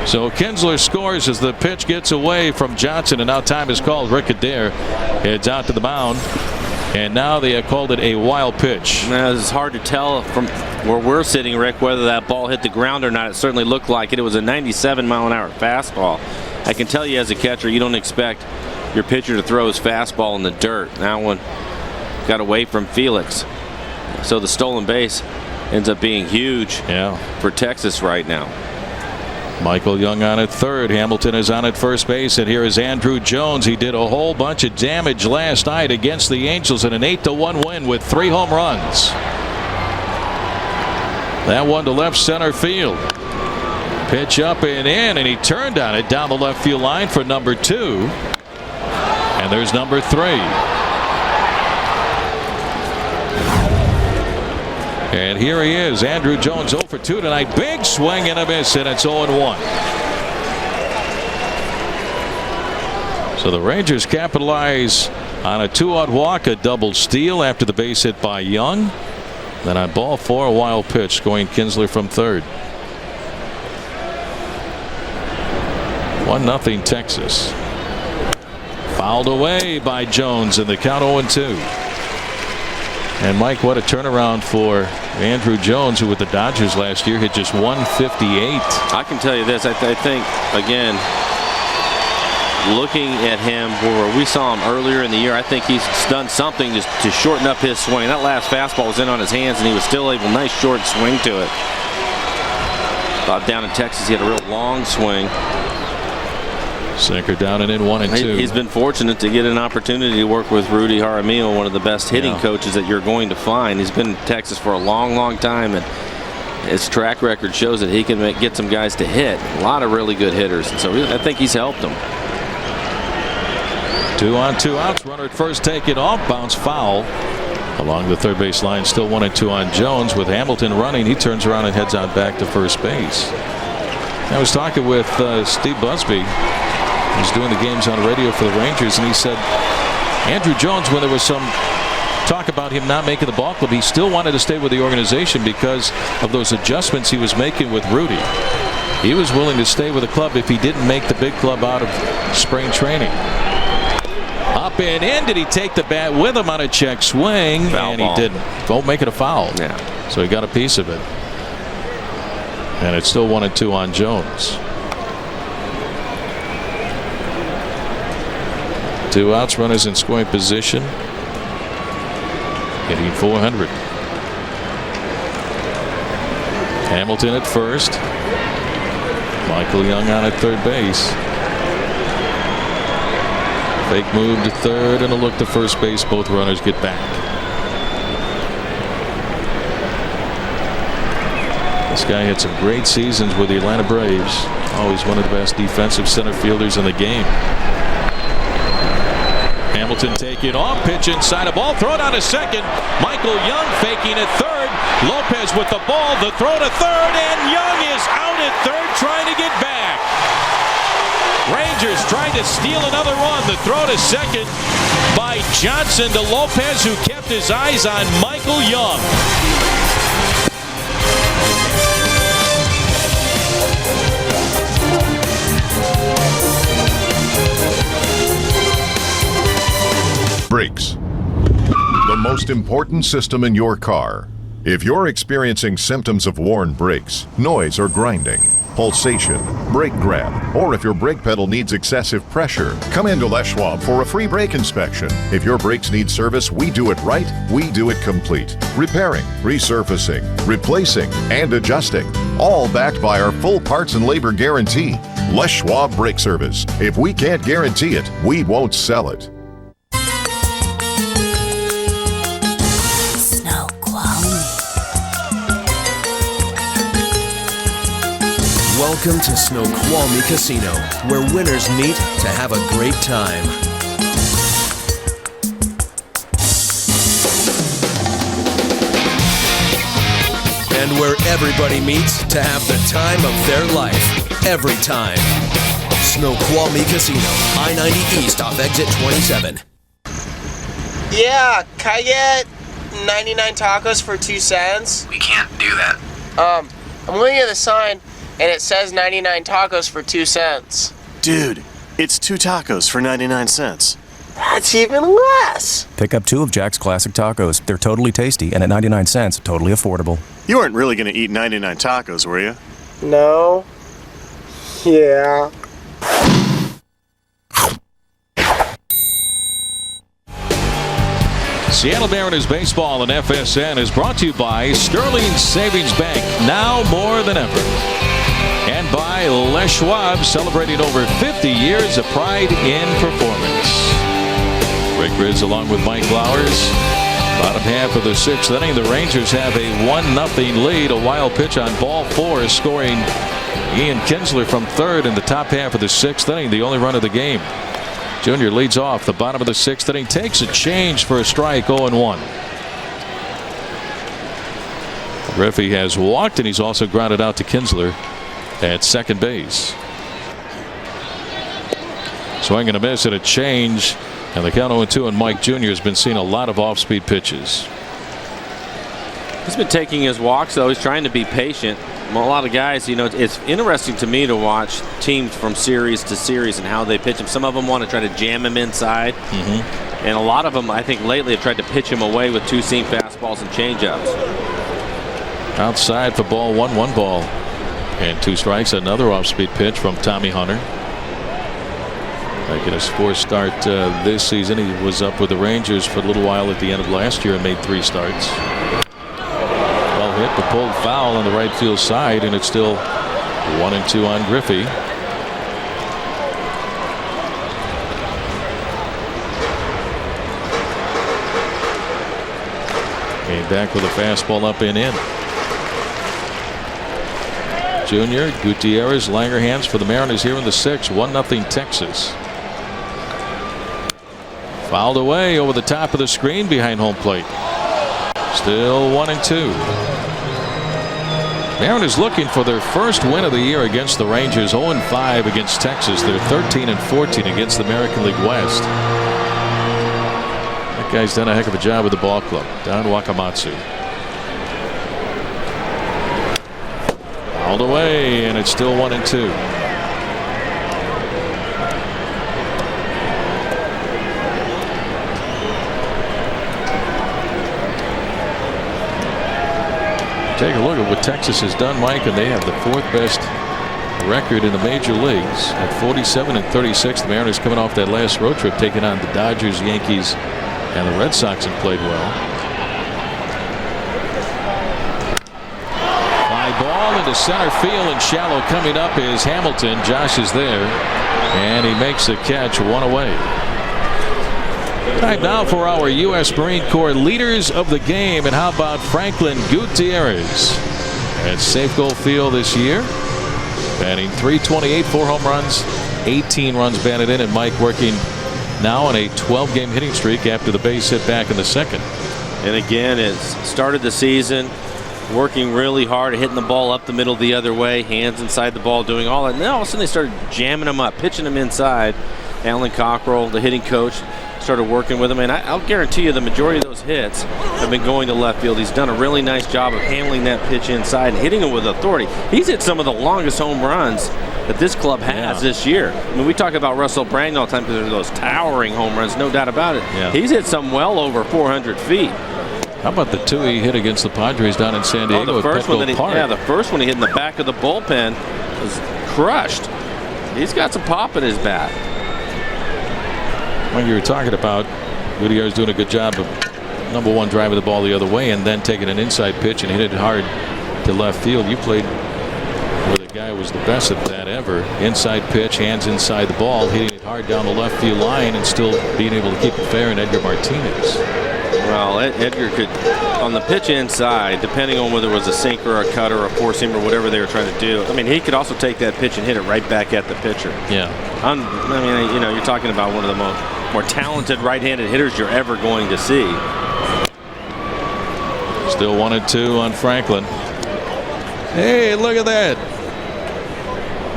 [SPEAKER 29] So Kinsler scores as the pitch gets away from Johnson, and now time is called. Rick Adair heads out to the mound, and now they have called it a wild pitch.
[SPEAKER 7] Now, it's hard to tell from where we're sitting, Rick, whether that ball hit the ground or not. It certainly looked like it. It was a 97-mile-an-hour fastball. I can tell you as a catcher, you don't expect your pitcher to throw his fastball in the dirt. That one got away from Felix. So the stolen base ends up being huge for Texas right now.
[SPEAKER 29] Michael Young on at third. Hamilton is on at first base, and here is Andrew Jones. He did a whole bunch of damage last night against the Angels in an 8-1 win with 3 home runs. That one to left center field. Pitch up and in, and he turned on it down the left field line for number 2. And there's number 3. And here he is, Andrew Jones, 0 for 2 tonight. Big swing and a miss, and it's 0-1. So the Rangers capitalize on a 2-out walk, a double steal after the base hit by Young. Then on ball 4, a wild pitch, scoring Kinsler from third. 1-0 Texas. Fouled away by Jones, and the count 0-2. And Mike, what a turnaround for Andrew Jones, who with the Dodgers last year hit just 158.
[SPEAKER 7] I can tell you this. I think, again, looking at him where we saw him earlier in the year, I think he's done something just to shorten up his swing. That last fastball was in on his hands, and he was still able, nice short swing to it. Thought down in Texas he had a real long swing.
[SPEAKER 29] Sinker down and in, 1-2.
[SPEAKER 7] He's been fortunate to get an opportunity to work with Rudy Jaramillo, one of the best hitting coaches that you're going to find. He's been in Texas for a long time, and his track record shows that he can get some guys to hit. A lot of really good hitters, and so I think he's helped them.
[SPEAKER 29] 2 on 2 outs. Runner at first taken off. Bounce foul along the third base line. Still 1-2 on Jones. With Hamilton running, he turns around and heads out back to first base. I was talking with Steve Busby. He's doing the games on the radio for the Rangers, and he said Andrew Jones, when there was some talk about him not making the ball club, he still wanted to stay with the organization because of those adjustments he was making with Rudy. He was willing to stay with the club if he didn't make the big club out of spring training. Up and in. Did he take the bat with him on a check swing?
[SPEAKER 7] Foul
[SPEAKER 29] and
[SPEAKER 7] ball.
[SPEAKER 29] He didn't. Don't make it a foul.
[SPEAKER 7] Yeah.
[SPEAKER 29] So he got a piece of it. And it's still 1-2 on Jones. 2 outs, runners in scoring position. Hitting 400. Hamilton at first. Michael Young on at third base. Fake move to third and a look to first base. Both runners get back. This guy had some great seasons with the Atlanta Braves. Always one of the best defensive center fielders in the game. Hamilton taking off, pitch inside, a ball thrown out to second. Michael Young faking at third. Lopez with the ball, the throw to third, and Young is out at third trying to get back. Rangers trying to steal another run. The throw to second by Johnson to Lopez, who kept his eyes on Michael Young.
[SPEAKER 4] Brakes. The most important system in your car. If you're experiencing symptoms of worn brakes, noise or grinding, pulsation, brake grab, or if your brake pedal needs excessive pressure, come into Les Schwab for a free brake inspection. If your brakes need service, we do it right, we do it complete. Repairing, resurfacing, replacing, and adjusting. All backed by our full parts and labor guarantee. Les Schwab Brake Service. If we can't guarantee it, we won't sell it.
[SPEAKER 3] Welcome to Snoqualmie Casino, where winners meet to have a great time. And where everybody meets to have the time of their life, every time. Snoqualmie Casino, I-90 East off exit 27.
[SPEAKER 5] Yeah, can I get 99 tacos for 2 cents?
[SPEAKER 21] We can't do that.
[SPEAKER 5] I'm looking at the sign. And it says 99 tacos for 2 cents.
[SPEAKER 9] Dude, it's 2 tacos for 99 cents.
[SPEAKER 5] That's even less.
[SPEAKER 13] Pick up 2 of Jack's Classic Tacos. They're totally tasty and at 99 cents, totally affordable.
[SPEAKER 9] You weren't really going to eat 99 tacos, were you?
[SPEAKER 5] No. Yeah.
[SPEAKER 29] Seattle Mariners baseball and FSN is brought to you by Sterling Savings Bank, now more than ever. And by Les Schwab, celebrating over 50 years of pride in performance. Rick Rizz along with Mike Flowers. Bottom half of the 6th inning, the Rangers have a 1-0 lead. A wild pitch on ball 4, scoring Ian Kinsler from third in the top half of the 6th inning, the only run of the game. Junior leads off the bottom of the 6th inning, takes a change for a strike, 0-1. Griffey has walked, and he's also grounded out to Kinsler at second base. Swing and a miss and a change. And the count 0-2, and Mike Jr. has been seeing a lot of off-speed pitches.
[SPEAKER 7] He's been taking his walks, though. He's trying to be patient. A lot of guys, it's interesting to me to watch teams from series to series and how they pitch him. Some of them want to try to jam him inside. And a lot of them, I think, lately have tried to pitch him away with 2-seam fastballs and changeups.
[SPEAKER 29] Outside for ball 1 ball. And 2 strikes. Another off-speed pitch from Tommy Hunter. Making his 4th start this season. He was up with the Rangers for a little while at the end of last year and made 3 starts. Well hit, but pulled foul on the right field side, and it's still 1-2 on Griffey. Came back with a fastball up and in. Junior, Gutierrez, Langerhans for the Mariners here in the 6th. 1-0 Texas. Fouled away over the top of the screen behind home plate. Still 1-2. Mariners looking for their first win of the year against the Rangers. 0-5 against Texas. They're 13-14 against the American League West. That guy's done a heck of a job with the ball club. Don Wakamatsu. Fouled away, and it's still 1-2. Take a look at what Texas has done, Mike, and they have the 4th best record in the major leagues at 47-36. The Mariners coming off that last road trip, taking on the Dodgers, Yankees, and the Red Sox, and played well. Fly ball into center field, and shallow coming up is Hamilton. Josh is there, and he makes the catch, 1 away. Time now for our U.S. Marine Corps leaders of the game. And how about Franklin Gutierrez at Safeco Field this year? Batting .328, 4 home runs, 18 runs batted in, and Mike working now on a 12-game hitting streak after the base hit back in the 2nd.
[SPEAKER 7] And again, it's started the season working really hard, hitting the ball up the middle the other way, hands inside the ball, doing all that. And then all of a sudden they started jamming him up, pitching him inside. Alan Cockrell, the hitting coach, started working with him, and I'll guarantee you the majority of those hits have been going to left field. He's done a really nice job of handling that pitch inside and hitting it with authority. He's hit some of the longest home runs that this club has this year. I mean, we talk about Russell Brandon all the time because there's those towering home runs, no doubt about it. He's hit some well over 400 feet.
[SPEAKER 29] How about the 2 he hit against the Padres down in San Diego?
[SPEAKER 7] The first one
[SPEAKER 29] Park?
[SPEAKER 7] the first one he hit in the back of the bullpen was crushed. He's got some pop in his bat.
[SPEAKER 29] When you were talking about Gutierrez doing a good job of #1 driving the ball the other way and then taking an inside pitch and hit it hard to left field. You played where the guy was the best at that ever. Inside pitch, hands inside the ball, hitting it hard down the left field line and still being able to keep it fair in Edgar Martinez.
[SPEAKER 7] Well, Edgar could, on the pitch inside, depending on whether it was a sinker or a cutter or a four-seamer, whatever they were trying to do. I mean, he could also take that pitch and hit it right back at the pitcher.
[SPEAKER 29] Yeah.
[SPEAKER 7] I mean, you're talking about one of the more talented right-handed hitters you're ever going to see.
[SPEAKER 29] Still 1-2 on Franklin. Hey, look at that.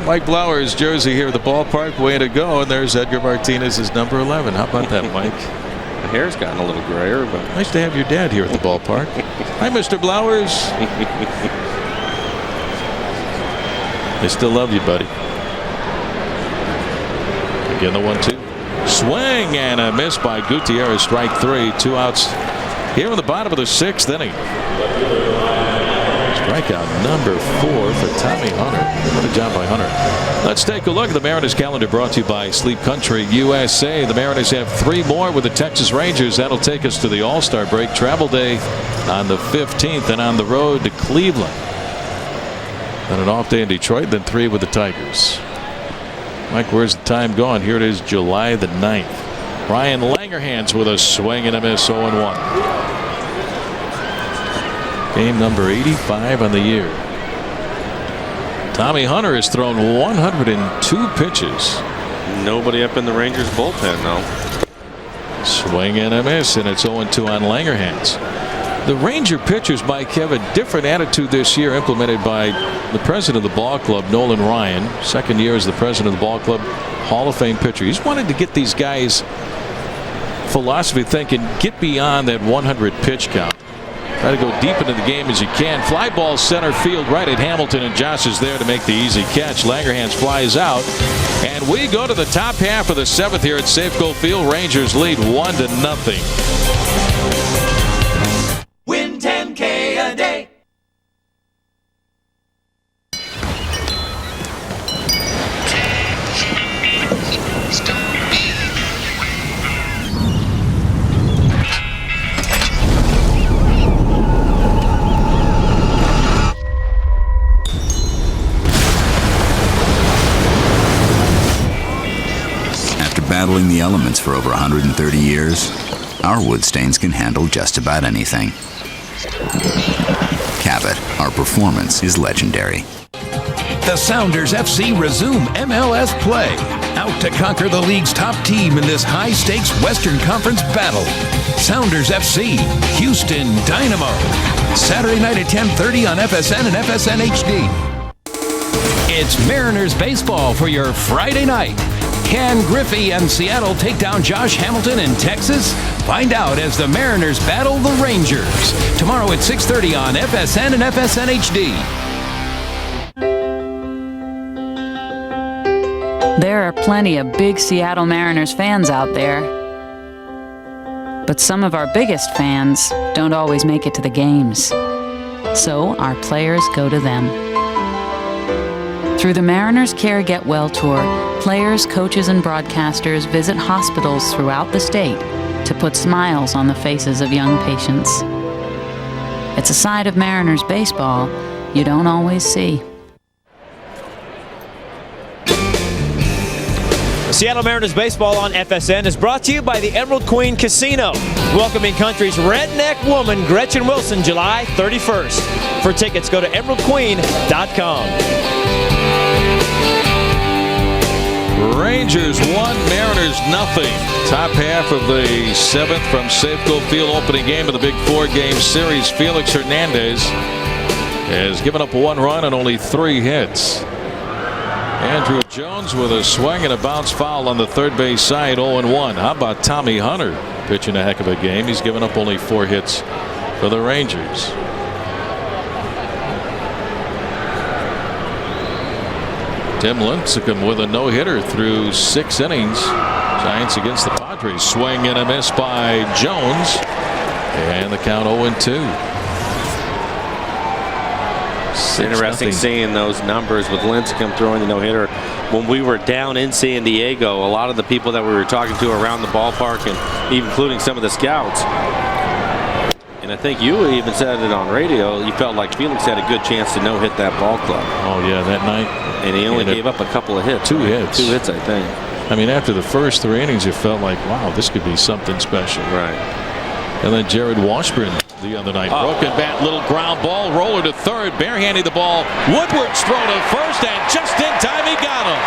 [SPEAKER 29] Mike Blauer's jersey here at the ballpark. Way to go. And there's Edgar Martinez's number 11. How about that, Mike?
[SPEAKER 7] The hair's gotten a little grayer, but
[SPEAKER 29] nice to have your dad here at the ballpark. Hi, Mr. Blowers. They still love you, buddy. Again, the 1-2. Swing and a miss by Gutierrez. Strike 3. 2 outs here in the bottom of the 6th inning. Strikeout number 4 for Tommy Hunter. What a job by Hunter. Let's take a look at the Mariners calendar, brought to you by Sleep Country USA. The Mariners have 3 more with the Texas Rangers. That'll take us to the All-Star break. Travel day on the 15th and on the road to Cleveland. Then an off day in Detroit, then 3 with the Tigers. Mike, where's the time gone? Here it is, July the 9th. Ryan Langerhans with a swing and a miss, 0-1. Game number 85 on the year. Tommy Hunter has thrown 102 pitches.
[SPEAKER 7] Nobody up in the Rangers bullpen, though.
[SPEAKER 29] Swing and a miss, and it's 0-2 on Langerhans. The Ranger pitchers, Mike, have a different attitude this year, implemented by the president of the ball club, Nolan Ryan. 2nd year as the president of the ball club, Hall of Fame pitcher. He's wanted to get these guys' philosophy thinking, get beyond that 100 pitch count. Try to go deep into the game as you can. Fly ball center field right at Hamilton, and Josh is there to make the easy catch. Langerhans flies out, and we go to the top half of the 7th here at Safeco Field. Rangers lead 1-0.
[SPEAKER 14] Win 10K a day.
[SPEAKER 15] After battling the elements for over 130 years, our wood stains can handle just about anything. Cabot, our performance is legendary.
[SPEAKER 18] The Sounders FC resume MLS play. Out to conquer the league's top team in this high-stakes Western Conference battle. Sounders FC, Houston Dynamo. Saturday night at 10:30 on FSN and FSN HD. It's Mariners baseball for your Friday night. Can Griffey and Seattle take down Josh Hamilton in Texas? Find out as the Mariners battle the Rangers. Tomorrow at 6:30 on FSN and FSN HD.
[SPEAKER 2] There are plenty of big Seattle Mariners fans out there. But some of our biggest fans don't always make it to the games. So our players go to them. Through the Mariners Care Get Well Tour, players, coaches, and broadcasters visit hospitals throughout the state to put smiles on the faces of young patients. It's a side of Mariners baseball you don't always see.
[SPEAKER 16] Seattle Mariners baseball on FSN is brought to you by the Emerald Queen Casino, welcoming country's redneck woman Gretchen Wilson July 31st. For tickets, go to emeraldqueen.com.
[SPEAKER 29] Rangers 1, Mariners nothing. Top half of the 7th from Safeco Field, opening game of the Big 4-game series. Felix Hernandez has given up 1 run and only 3 hits. Andrew Jones with a swing and a bounce foul on the third base side, 0-1. How about Tommy Hunter pitching a heck of a game? He's given up only 4 hits for the Rangers. Tim Lincecum with a no-hitter through 6 innings. Giants against the Padres. Swing and a miss by Jones. And the count 0-2.
[SPEAKER 7] Interesting seeing those numbers with Lincecum throwing the no-hitter. When we were down in San Diego, a lot of the people that we were talking to around the ballpark, and even including some of the scouts, and I think you even said it on radio, you felt like Felix had a good chance to no-hit that ball club.
[SPEAKER 29] Oh, yeah, that night.
[SPEAKER 7] And he only gave up a couple of hits.
[SPEAKER 29] 2 hits.
[SPEAKER 7] 2 hits, I think.
[SPEAKER 29] I mean, after the first 3 innings, you felt like, wow, this could be something special.
[SPEAKER 7] Right.
[SPEAKER 29] And then Jared Washburn the other night. Broken bat, little ground ball, roller to third, barehanding the ball. Woodward's throw to first, and just in time he got him.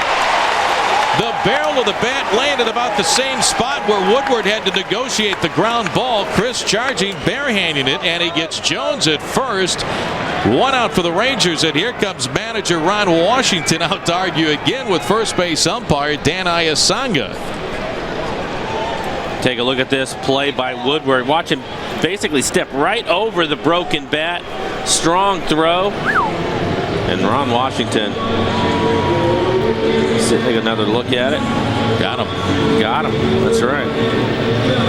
[SPEAKER 29] The barrel of the bat landed about the same spot where Woodward had to negotiate the ground ball. Chris charging, barehanding it, and he gets Jones at first. 1 out for the Rangers, and here comes manager Ron Washington out to argue again with first base umpire Dan Ayasanga.
[SPEAKER 7] Take a look at this play by Woodward. Watch him basically step right over the broken bat. Strong throw. And Ron Washington, take another look at it.
[SPEAKER 29] Got him.
[SPEAKER 7] Got him. That's right.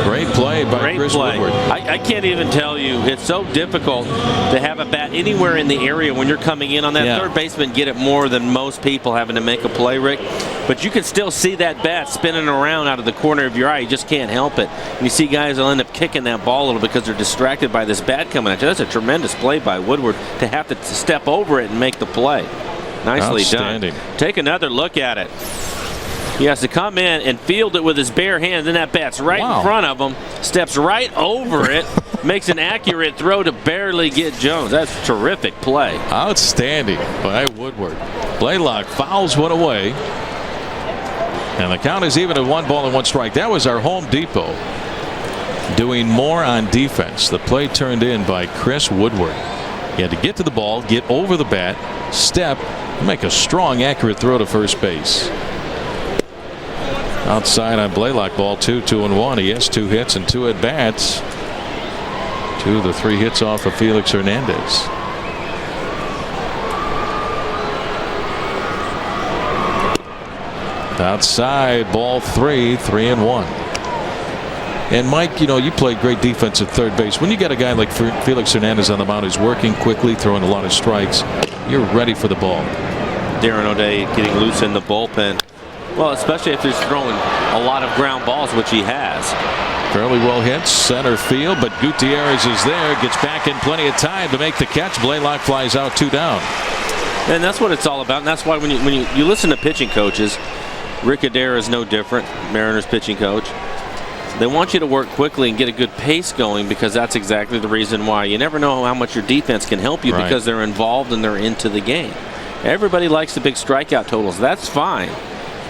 [SPEAKER 29] Great play by Chris Woodward.
[SPEAKER 7] I can't even tell you. It's so difficult to have a bat anywhere in the area when you're coming in on that third baseman. Get it more than most people having to make a play, Rick. But you can still see that bat spinning around out of the corner of your eye. You just can't help it. And you see guys will end up kicking that ball a little because they're distracted by this bat coming at you. That's a tremendous play by Woodward to have to step over it and make the play. Nicely done. Take another look at it. He has to come in and field it with his bare hand. Then that bat's right in front of him, steps right over it, makes an accurate throw to barely get Jones. That's a terrific play.
[SPEAKER 29] Outstanding by Woodward. Blaylock fouls one away. And the count is even at 1-1 That was our Home Depot doing more on defense. The play turned in by Chris Woodward. He had to get to the ball, get over the bat, step, make a strong, accurate throw to first base. Outside on Blaylock, ball 2-1. He has 2 hits and 2 at bats. 2 of the 3 hits off of Felix Hernandez. Outside, ball 3-1. And Mike, you know, you played great defense at third base. When you got a guy like Felix Hernandez on the mound who's working quickly, throwing a lot of strikes, you're ready for the ball.
[SPEAKER 7] Darren O'Day getting loose in the bullpen. Well, especially if he's throwing a lot of ground balls, which he has.
[SPEAKER 29] Fairly well hit center field, but Gutierrez is there, gets back in plenty of time to make the catch. Blaylock flies out 2 down.
[SPEAKER 7] And that's what it's all about. And that's why when you listen to pitching coaches, Rick Adair is no different, Mariners pitching coach. They want you to work quickly and get a good pace going because that's exactly the reason why. You never know how much your defense can help you because they're involved and they're into the game. Everybody likes the big strikeout totals. That's fine.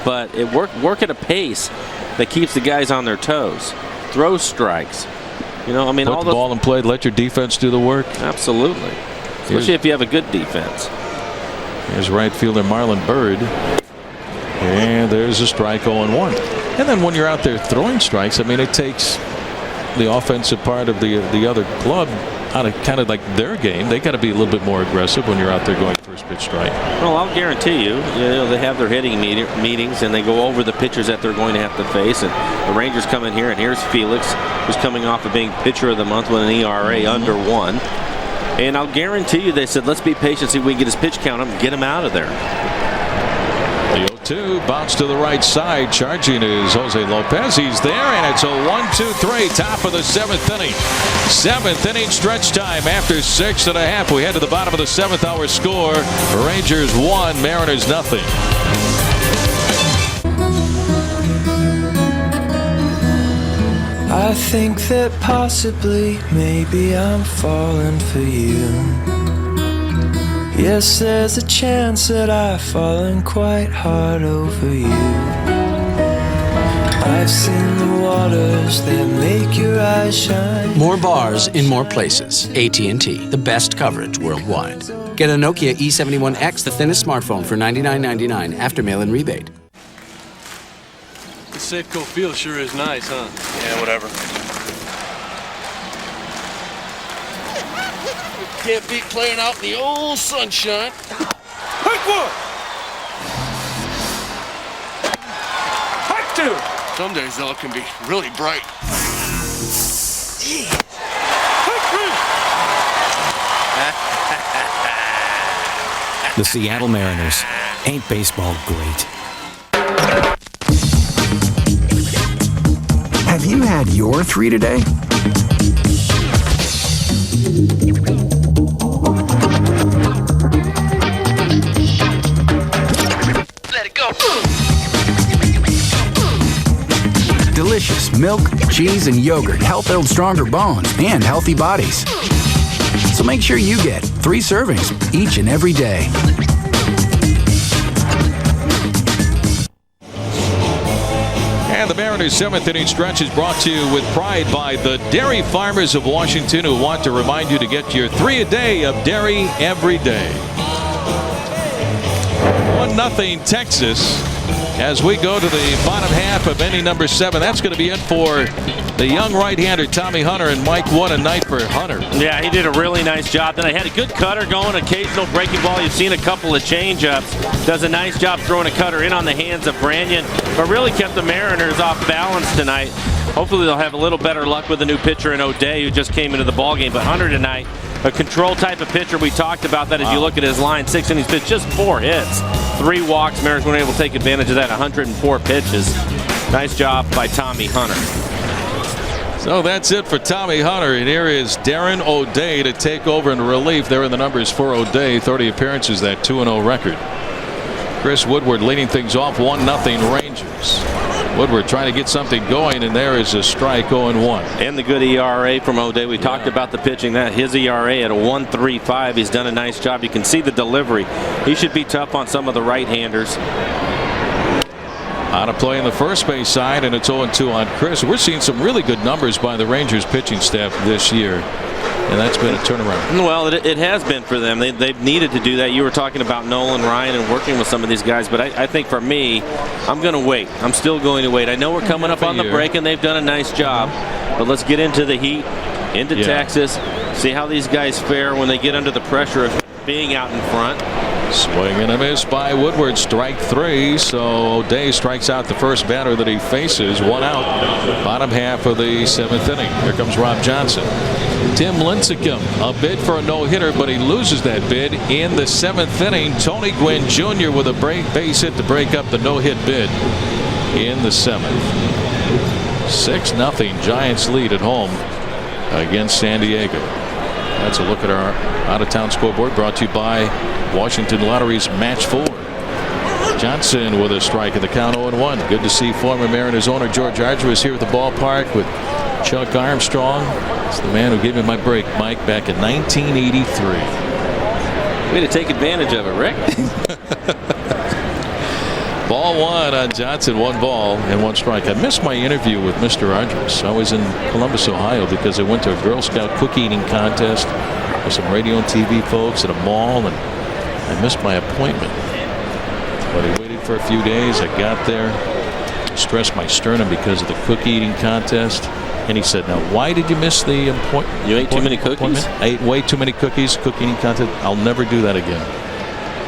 [SPEAKER 7] But it work at a pace that keeps the guys on their toes. Throw strikes. You know, I mean,
[SPEAKER 29] put the ball in play, let your defense do the work.
[SPEAKER 7] Absolutely. Especially if you have a good defense.
[SPEAKER 29] Here's right fielder Marlon Byrd. And there's a strike 0-1. And then when you're out there throwing strikes, I mean, it takes the offensive part of the other club out of kind of like their game. They got to be a little bit more aggressive when you're out there going first pitch strike.
[SPEAKER 7] Well, I'll guarantee you, they have their hitting meetings and they go over the pitchers that they're going to have to face. And the Rangers come in here, and here's Felix, who's coming off of being pitcher of the month with an ERA under 1. And I'll guarantee you they said, let's be patient, see if we can get his pitch count up and get him out of there.
[SPEAKER 29] The 0-2 bounce to the right side. Charging is Jose Lopez. He's there, and it's a 1-2-3, top of the 7th inning. 7th inning stretch time after 6.5. We head to the bottom of the 7th hour score. Rangers 1, Mariners 0.
[SPEAKER 8] I think that possibly, maybe I'm falling for you. Yes, there's a chance that I've fallen quite hard over you. I've seen the waters that make your eyes shine.
[SPEAKER 10] More bars in more places. AT&T, the best coverage worldwide. Get a Nokia E71X, the thinnest smartphone, for $99.99 after mail-in rebate.
[SPEAKER 17] The Safeco field sure is nice, huh?
[SPEAKER 21] Yeah, whatever.
[SPEAKER 17] Can't beat playing out in the old sunshine. Hike one! Hike two! Some days, though, it can be really bright. Hike three!
[SPEAKER 19] The Seattle Mariners. Ain't baseball great?
[SPEAKER 20] Have you had your 3 today?
[SPEAKER 17] Let it go!
[SPEAKER 19] Delicious milk, cheese, and yogurt help build stronger bones and healthy bodies. So make sure you get 3 servings each and every day.
[SPEAKER 29] And the Mariners' 7th inning stretch is brought to you with pride by the Dairy Farmers of Washington, who want to remind you to get your 3 a day of dairy every day. 1-0 Texas. as we go to the bottom half of inning number 7. That's going to be it for the young right-hander Tommy Hunter. And Mike, what a night for Hunter.
[SPEAKER 7] Yeah, he did a really nice job. Then I had a good cutter going, occasional breaking ball. You've seen a couple of change-ups. Does a nice job throwing a cutter in on the hands of Branyan, but really kept the Mariners off balance tonight. Hopefully they'll have a little better luck with the new pitcher in O'Day, who just came into the ballgame. But Hunter tonight, a control type of pitcher. We talked about that. If you look at his line, 6 innings pitched, just 4 hits, 3 walks. Mariners weren't able to take advantage of that. 104 pitches. Nice job by Tommy Hunter.
[SPEAKER 29] So that's it for Tommy Hunter. And here is Darren O'Day to take over in relief. There are the numbers for O'Day. 30 appearances, that 2-0 record. Chris Woodward leading things off, 1-0 Rangers. Woodward trying to get something going, and there is a strike, 0-1.
[SPEAKER 7] And the good ERA from O'Day. We talked about the pitching. That his ERA at a 1.35. He's done a nice job. You can see the delivery. He should be tough on some of the right-handers.
[SPEAKER 29] On a play in the first base side, and it's 0-2 on Chris. We're seeing some really good numbers by the Rangers pitching staff this year, and that's been a turnaround.
[SPEAKER 7] Well, it has been for them. They've needed to do that. You were talking about Nolan Ryan and working with some of these guys, but I think for me, I'm going to wait. I'm still going to wait. I know we're coming up on the break, and they've done a nice job, but let's get into the heat, into Texas, see how these guys fare when they get under the pressure of being out in front.
[SPEAKER 29] Swing and a miss by Woodward, strike 3. So O'Day strikes out the first batter that he faces. 1 out. Bottom half of the 7th inning. Here comes Rob Johnson. Tim Lincecum, a bid for a no-hitter, but he loses that bid in the 7th inning. Tony Gwynn Jr. with a base hit to break up the no-hit bid in the 7th. 6-0 Giants lead at home against San Diego. That's a look at our out-of-town scoreboard, brought to you by Washington Lottery's Match 4. Johnson with a strike at the count, 0-1. Good to see former Mariners owner George Argyris here at the ballpark with Chuck Armstrong. It's the man who gave me my break, Mike, back in 1983.
[SPEAKER 7] Way to take advantage of it, Rick.
[SPEAKER 29] Ball 1 on Johnson, 1 ball and 1 strike. I missed my interview with Mr. Argyris. I was in Columbus, Ohio, because I went to a Girl Scout cookie eating contest with some radio and TV folks at a mall, and I missed my appointment. But I waited for a few days. I got there, stressed my sternum because of the cookie eating contest. And he said, "Now, why did you miss the appointment?"
[SPEAKER 7] You ate too many cookies?
[SPEAKER 29] I ate way too many cookies, cookie eating contest. I'll never do that again.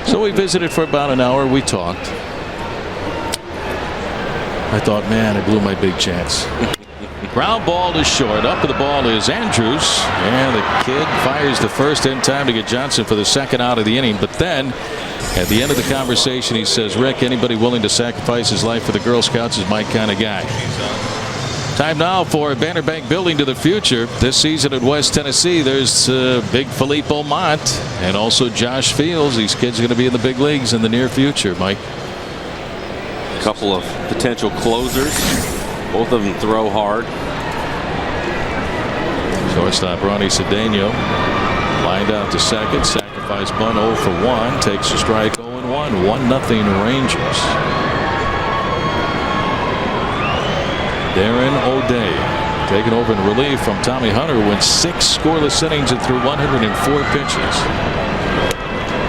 [SPEAKER 29] So we visited for about an hour. We talked. I thought, man, I blew my big chance. Ground ball to short. Up to the ball is Andrews. And the kid fires the first in time to get Johnson for the 2nd out of the inning. But then, at the end of the conversation, he says, "Rick, anybody willing to sacrifice his life for the Girl Scouts is my kind of guy." Time now for Banner Bank Building to the Future. This season at West Tennessee, there's Big Philippe Mont and also Josh Fields. These kids are going to be in the big leagues in the near future, Mike.
[SPEAKER 7] A couple of potential closers. Both of them throw hard.
[SPEAKER 29] Shortstop Ronnie Cedeno lined out to second. Sacrifice bunt, 0 for 1. Takes a strike, 0-1. 1-0 Rangers. Darren O'Day taking over in relief from Tommy Hunter, who went 6 scoreless innings and threw 104 pitches.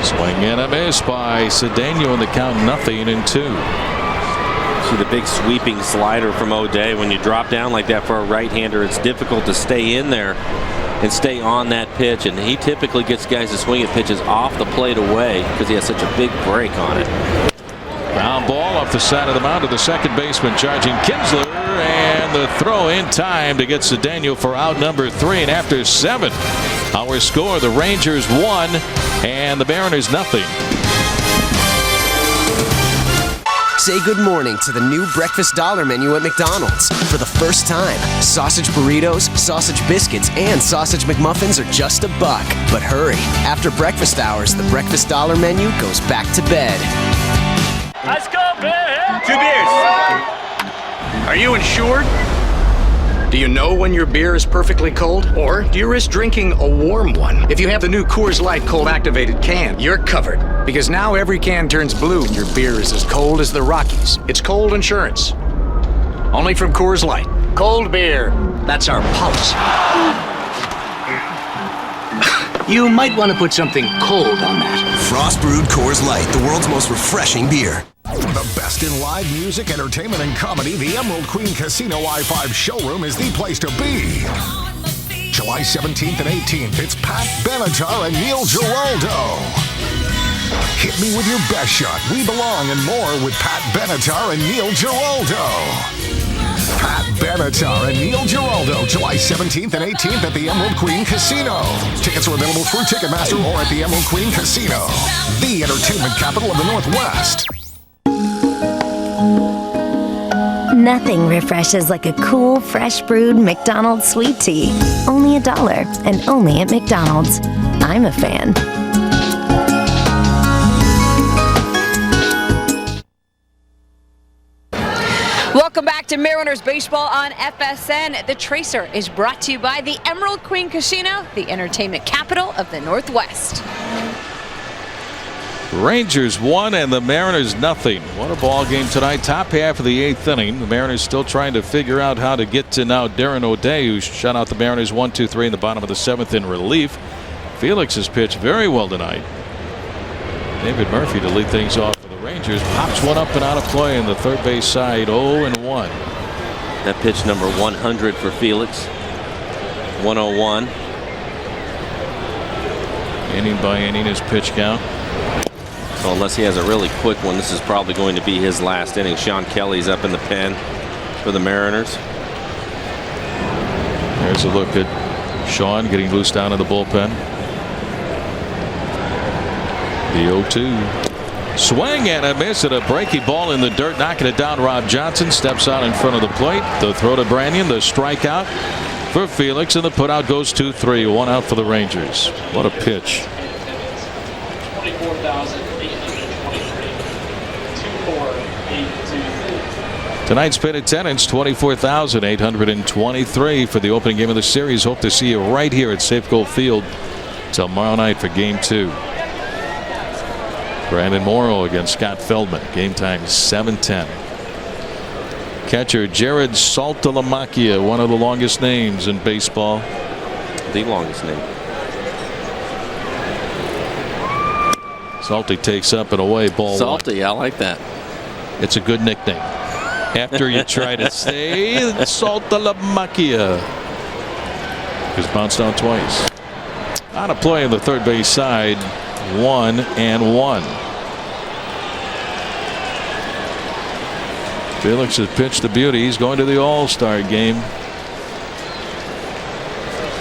[SPEAKER 29] Swing and a miss by Cedeno in the count, 0-2.
[SPEAKER 7] See the big sweeping slider from O'Day. When you drop down like that for a right-hander, it's difficult to stay in there and stay on that pitch. And he typically gets guys to swing at pitches off the plate away because he has such a big break on it.
[SPEAKER 29] Ground ball off the side of the mound to the second baseman, charging Kinsler, and the throw in time to get Cedeno for out number 3. And after 7, our score, the Rangers 1 and the Mariners 0.
[SPEAKER 3] Say good morning to the new breakfast dollar menu at McDonald's. For the first time, sausage burritos, sausage biscuits, and sausage McMuffins are just $1. But hurry, after breakfast hours, the breakfast dollar menu goes back to bed.
[SPEAKER 17] Let's go, man. 2 beers.
[SPEAKER 20] Are you insured? Do you know when your beer is perfectly cold? Or do you risk drinking a warm one? If you have the new Coors Light cold activated can, you're covered. Because now every can turns blue and your beer is as cold as the Rockies. It's cold insurance. Only from Coors Light. Cold beer. That's our policy. You might want to put something cold on that.
[SPEAKER 1] Frost brewed Coors Light, the world's most refreshing beer. For the best in live music, entertainment, and comedy, the Emerald Queen Casino I-5 showroom is the place to be. July 17th and 18th, it's Pat Benatar and Neil Giraldo. Hit me with your best shot, We Belong, and more with Pat Benatar and Neil Giraldo. Pat Benatar and Neil Giraldo, July 17th and 18th at the Emerald Queen Casino. Tickets are available through Ticketmaster or at the Emerald Queen Casino, the entertainment capital of the Northwest.
[SPEAKER 12] Nothing refreshes like a cool, fresh brewed McDonald's sweet tea. Only $1 and only at McDonald's. I'm a fan.
[SPEAKER 11] Welcome back to Mariners Baseball on FSN. The Tracer is brought to you by the Emerald Queen Casino, the entertainment capital of the Northwest.
[SPEAKER 29] Rangers 1 and the Mariners nothing. What a ball game tonight. Top half of the 8th inning. The Mariners still trying to figure out how to get to now Darren O'Day, who shut out the Mariners 1-2-3 in the bottom of the 7th in relief. Felix has pitched very well tonight. David Murphy to lead things off for the Rangers. Pops one up and out of play in the third base side. 0-1.
[SPEAKER 7] That pitch number 100 for Felix. 101.
[SPEAKER 29] Inning by inning his pitch count.
[SPEAKER 7] So unless he has a really quick one, this is probably going to be his last inning. Sean Kelly's up in the pen for the Mariners.
[SPEAKER 29] There's a look at Sean getting loose down in the bullpen. The 0-2. Swing and a miss at a breaking ball in the dirt, knocking it down. Rob Johnson steps out in front of the plate. The throw to Branyan, the strikeout for Felix, and the putout goes 2-3. One out for the Rangers. What a pitch. 24,823. Tonight's paid attendance 24,823 for the opening game of the series. Hope to see you right here at Safeco Field tomorrow night for Game 2. Brandon Morrow against Scott Feldman. Game time 7:10. Catcher Jared Saltalamacchia, one of the longest names in baseball.
[SPEAKER 7] The longest name.
[SPEAKER 29] Salty takes up and away, ball
[SPEAKER 7] Salty,
[SPEAKER 29] one.
[SPEAKER 7] I like that.
[SPEAKER 29] It's a good nickname. After you try to say Saltalamacchia. He's bounced out twice. On a play on the third base side. 1-1. Felix has pitched the beauty. He's going to the All-Star game.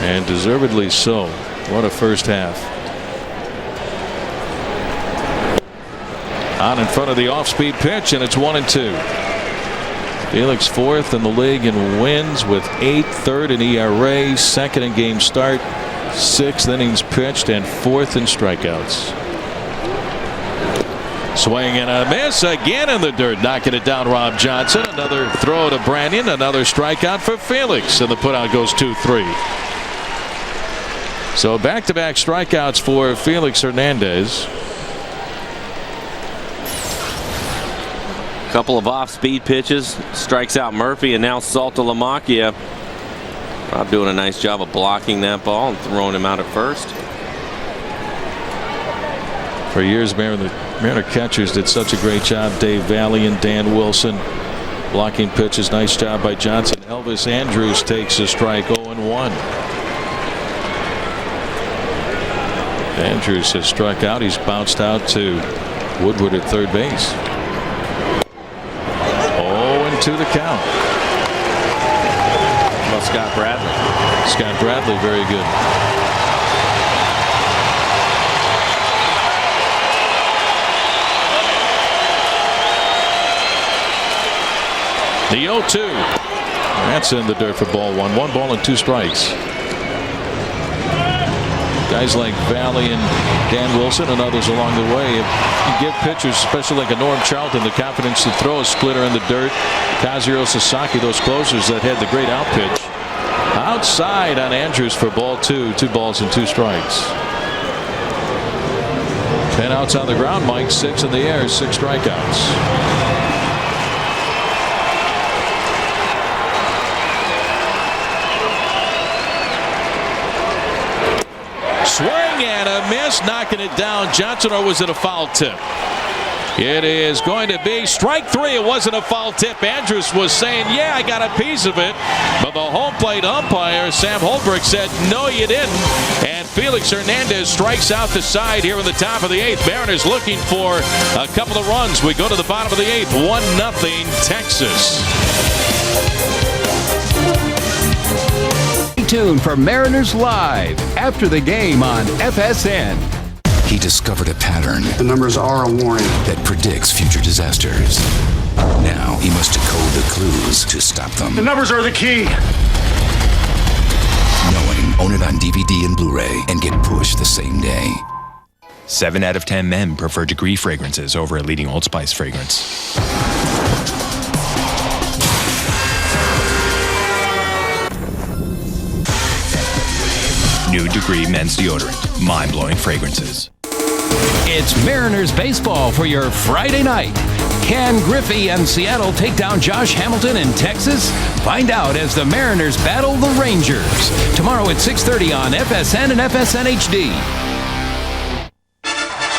[SPEAKER 29] And deservedly so. What a first half. On in front of the off-speed pitch, and it's 1-2. Felix fourth in the league in wins with 8, third in ERA, second in game start, 6 innings pitched, and 4th in strikeouts. Swing and a miss again in the dirt, knocking it down. Rob Johnson. Another throw to Branyan. Another strikeout for Felix, and the putout goes 2-3. So back-to-back strikeouts for Felix Hernandez.
[SPEAKER 7] Couple of off-speed pitches, strikes out Murphy, and now Saltalamacchia. Rob doing a nice job of blocking that ball and throwing him out at first.
[SPEAKER 29] For years, Mariner catchers did such a great job. Dave Valley and Dan Wilson blocking pitches. Nice job by Johnson. Elvis Andrus takes a strike. 0-1. Andrus has struck out. He's bounced out to Woodward at third base. 0-2 the count.
[SPEAKER 7] Well, Scott Bradley.
[SPEAKER 29] Scott Bradley, very good. The 0-2. That's in the dirt for ball one. 1 ball and 2 strikes. Guys like Valley and Dan Wilson and others along the way, you give pitchers, especially like a Norm Charlton, the confidence to throw a splitter in the dirt. Kazuhiro Sasaki, those closers that had the great out pitch. Outside on Andrus for ball 2. 2 balls and 2 strikes. 10 outs on the ground, Mike. 6 in the air, 6 strikeouts. Swing and a miss, knocking it down. Johnson, or was it a foul tip? It is going to be strike three. It wasn't a foul tip. Andrews was saying, yeah, I got a piece of it. But the home plate umpire, Sam Holbrook, said, no, you didn't. And Felix Hernandez strikes out the side here in the top of the eighth. Mariners looking for a couple of runs. We go to the bottom of the eighth. 1-0 Texas.
[SPEAKER 18] Stay tuned for Mariners Live after the game on FSN.
[SPEAKER 15] He discovered a pattern.
[SPEAKER 4] The numbers are a warning
[SPEAKER 15] that predicts future disasters. Now he must decode the clues to stop them.
[SPEAKER 4] The numbers are the key.
[SPEAKER 15] Knowing, own it on DVD and Blu-ray and get pushed the same day.
[SPEAKER 6] 7 out of 10 men prefer Degree fragrances over a leading Old Spice fragrance. New Degree men's deodorant. Mind-blowing fragrances.
[SPEAKER 18] It's Mariners baseball for your Friday night. Can Griffey and Seattle take down Josh Hamilton in Texas? Find out as the Mariners battle the Rangers. Tomorrow at 6:30 on FSN and FSN HD.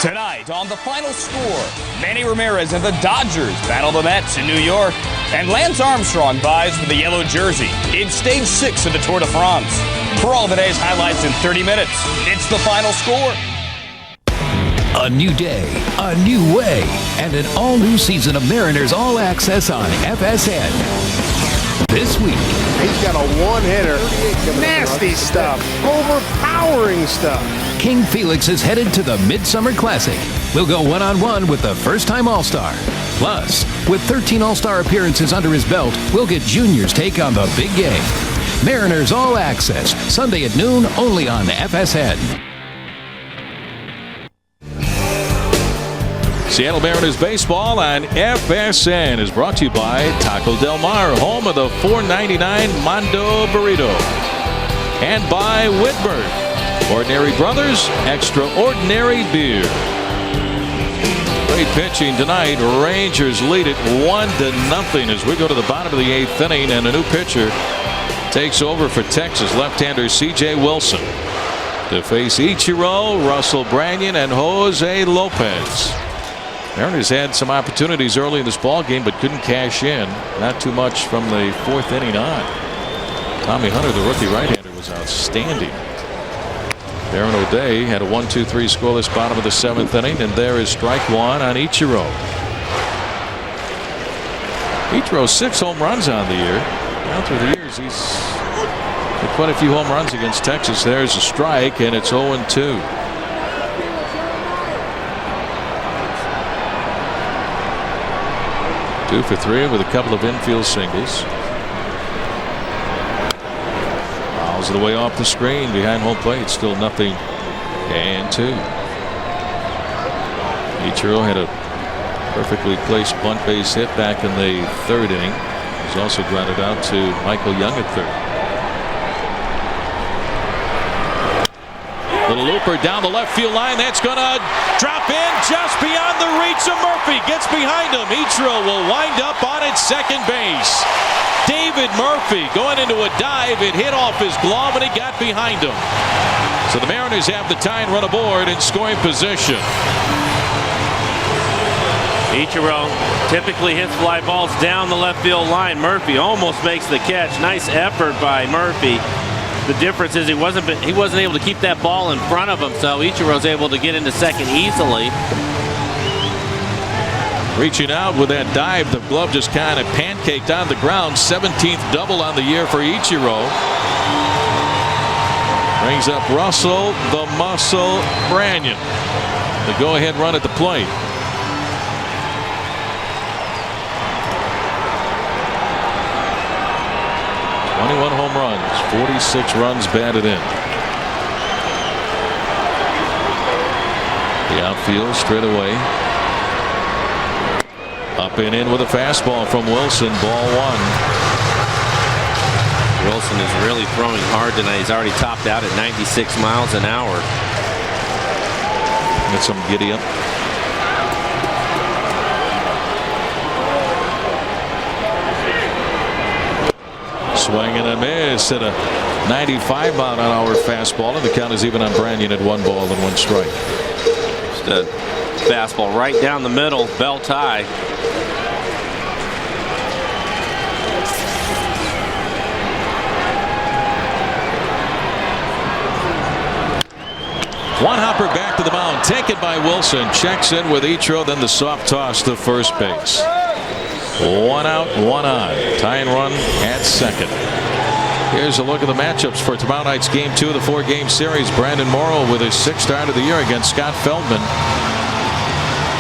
[SPEAKER 22] Tonight on The Final Score, Manny Ramirez and the Dodgers battle the Mets in New York. And Lance Armstrong buys for the yellow jersey in Stage 6 of the Tour de France. For all today's highlights in 30 minutes, it's The Final Score.
[SPEAKER 18] A new day, a new way, and an all-new season of Mariners All Access on FSN. This week,
[SPEAKER 23] he's got a one-hitter. Nasty stuff. Overpowering stuff.
[SPEAKER 18] King Felix is headed to the Midsummer Classic. We'll go one-on-one with the first-time All-Star. Plus, with 13 All-Star appearances under his belt, we'll get Junior's take on the big game. Mariners All Access, Sunday at noon, only on FSN.
[SPEAKER 29] Seattle Mariners baseball on FSN is brought to you by Taco Del Mar, home of the $4.99 Mondo Burrito. And by Whitburn, Ordinary Brothers, Extraordinary Beer. Great pitching tonight. Rangers lead it 1-0 as we go to the bottom of the eighth inning, and a new pitcher takes over for Texas, left-hander C.J. Wilson, to face Ichiro, Russell Branyan, and Jose Lopez. Mariners had some opportunities early in this ball game, but couldn't cash in. Not too much from the fourth inning on. Tommy Hunter, the rookie right-hander, was outstanding. Darren O'Day had a 1-2-3 scoreless bottom of the seventh inning, and there is strike one on Ichiro. Ichiro 6 home runs on the year. Down through the years, he's had quite a few home runs against Texas. There's a strike, and it's 0-2. Two for three with a couple of infield singles. Fouls it away off the screen behind home plate. Still 0-2. Ichiro had a perfectly placed bunt base hit back in the third inning. He's also grounded out to Michael Young at third. Little looper down the left field line. That's going to drop in just beyond the reach of Murphy. Gets behind him. Ichiro will wind up on its second base. David Murphy going into a dive. It hit off his glove and it got behind him. So the Mariners have the tying run aboard in scoring position.
[SPEAKER 7] Ichiro typically hits fly balls down the left field line. Murphy almost makes the catch. Nice effort by Murphy. The difference is he wasn't able to keep that ball in front of him, so Ichiro's able to get into second easily.
[SPEAKER 29] Reaching out with that dive, the glove just kind of pancaked on the ground. 17th double on the year for Ichiro. Brings up Russell the Muscle Branyan. The go-ahead run at the plate. Home runs, 46 runs batted in. The outfield straight away. Up and in with a fastball from Wilson. Ball one.
[SPEAKER 7] Wilson is really throwing hard tonight. He's already topped out at 96 miles an hour.
[SPEAKER 29] Get some giddy up. Swing and a miss at a 95-mile-an-hour fastball, and the count is even on Branyan at 1 ball and 1 strike.
[SPEAKER 7] Just a Fastball right down the middle, belt high.
[SPEAKER 29] One hopper back to the mound, taken by Wilson. Checks in with Ichiro, then the soft toss to first base. 1 out, 1 on. Tying run at second. Here's a look at the matchups for tomorrow night's Game 2 of the 4-game series. Brandon Morrow with his 6th start of the year against Scott Feldman.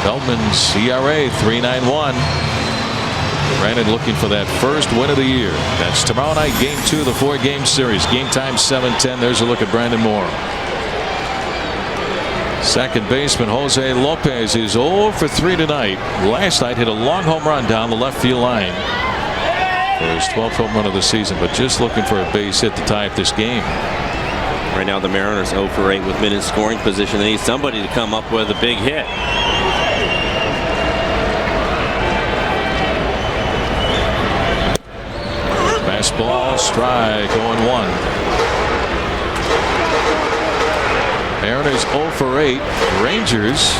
[SPEAKER 29] Feldman's ERA 3.91. Brandon looking for that first win of the year. That's tomorrow night, Game 2 of the 4-game series. Game time 7:10. There's a look at Brandon Morrow. Second baseman Jose Lopez is 0 for 3 tonight. Last night hit a long home run down the left field line for his 12th home run of the season, but just looking for a base hit to tie up this game.
[SPEAKER 7] Right now the Mariners 0 for 8 with men in scoring position. They need somebody to come up with a big hit.
[SPEAKER 29] Fastball, strike, 0-1. Mariners 0 for 8. Rangers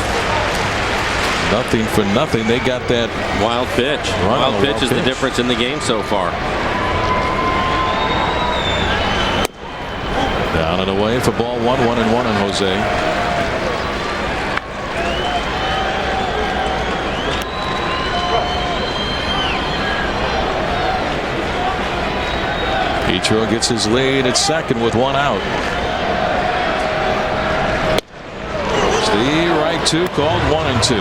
[SPEAKER 29] nothing for nothing. They got that
[SPEAKER 7] wild pitch. Wild pitch is the difference in the game so far.
[SPEAKER 29] Down and away for ball 1. 1-1 on Jose. Ichiro gets his lead at second with 1 out. The right 2 called 1-2.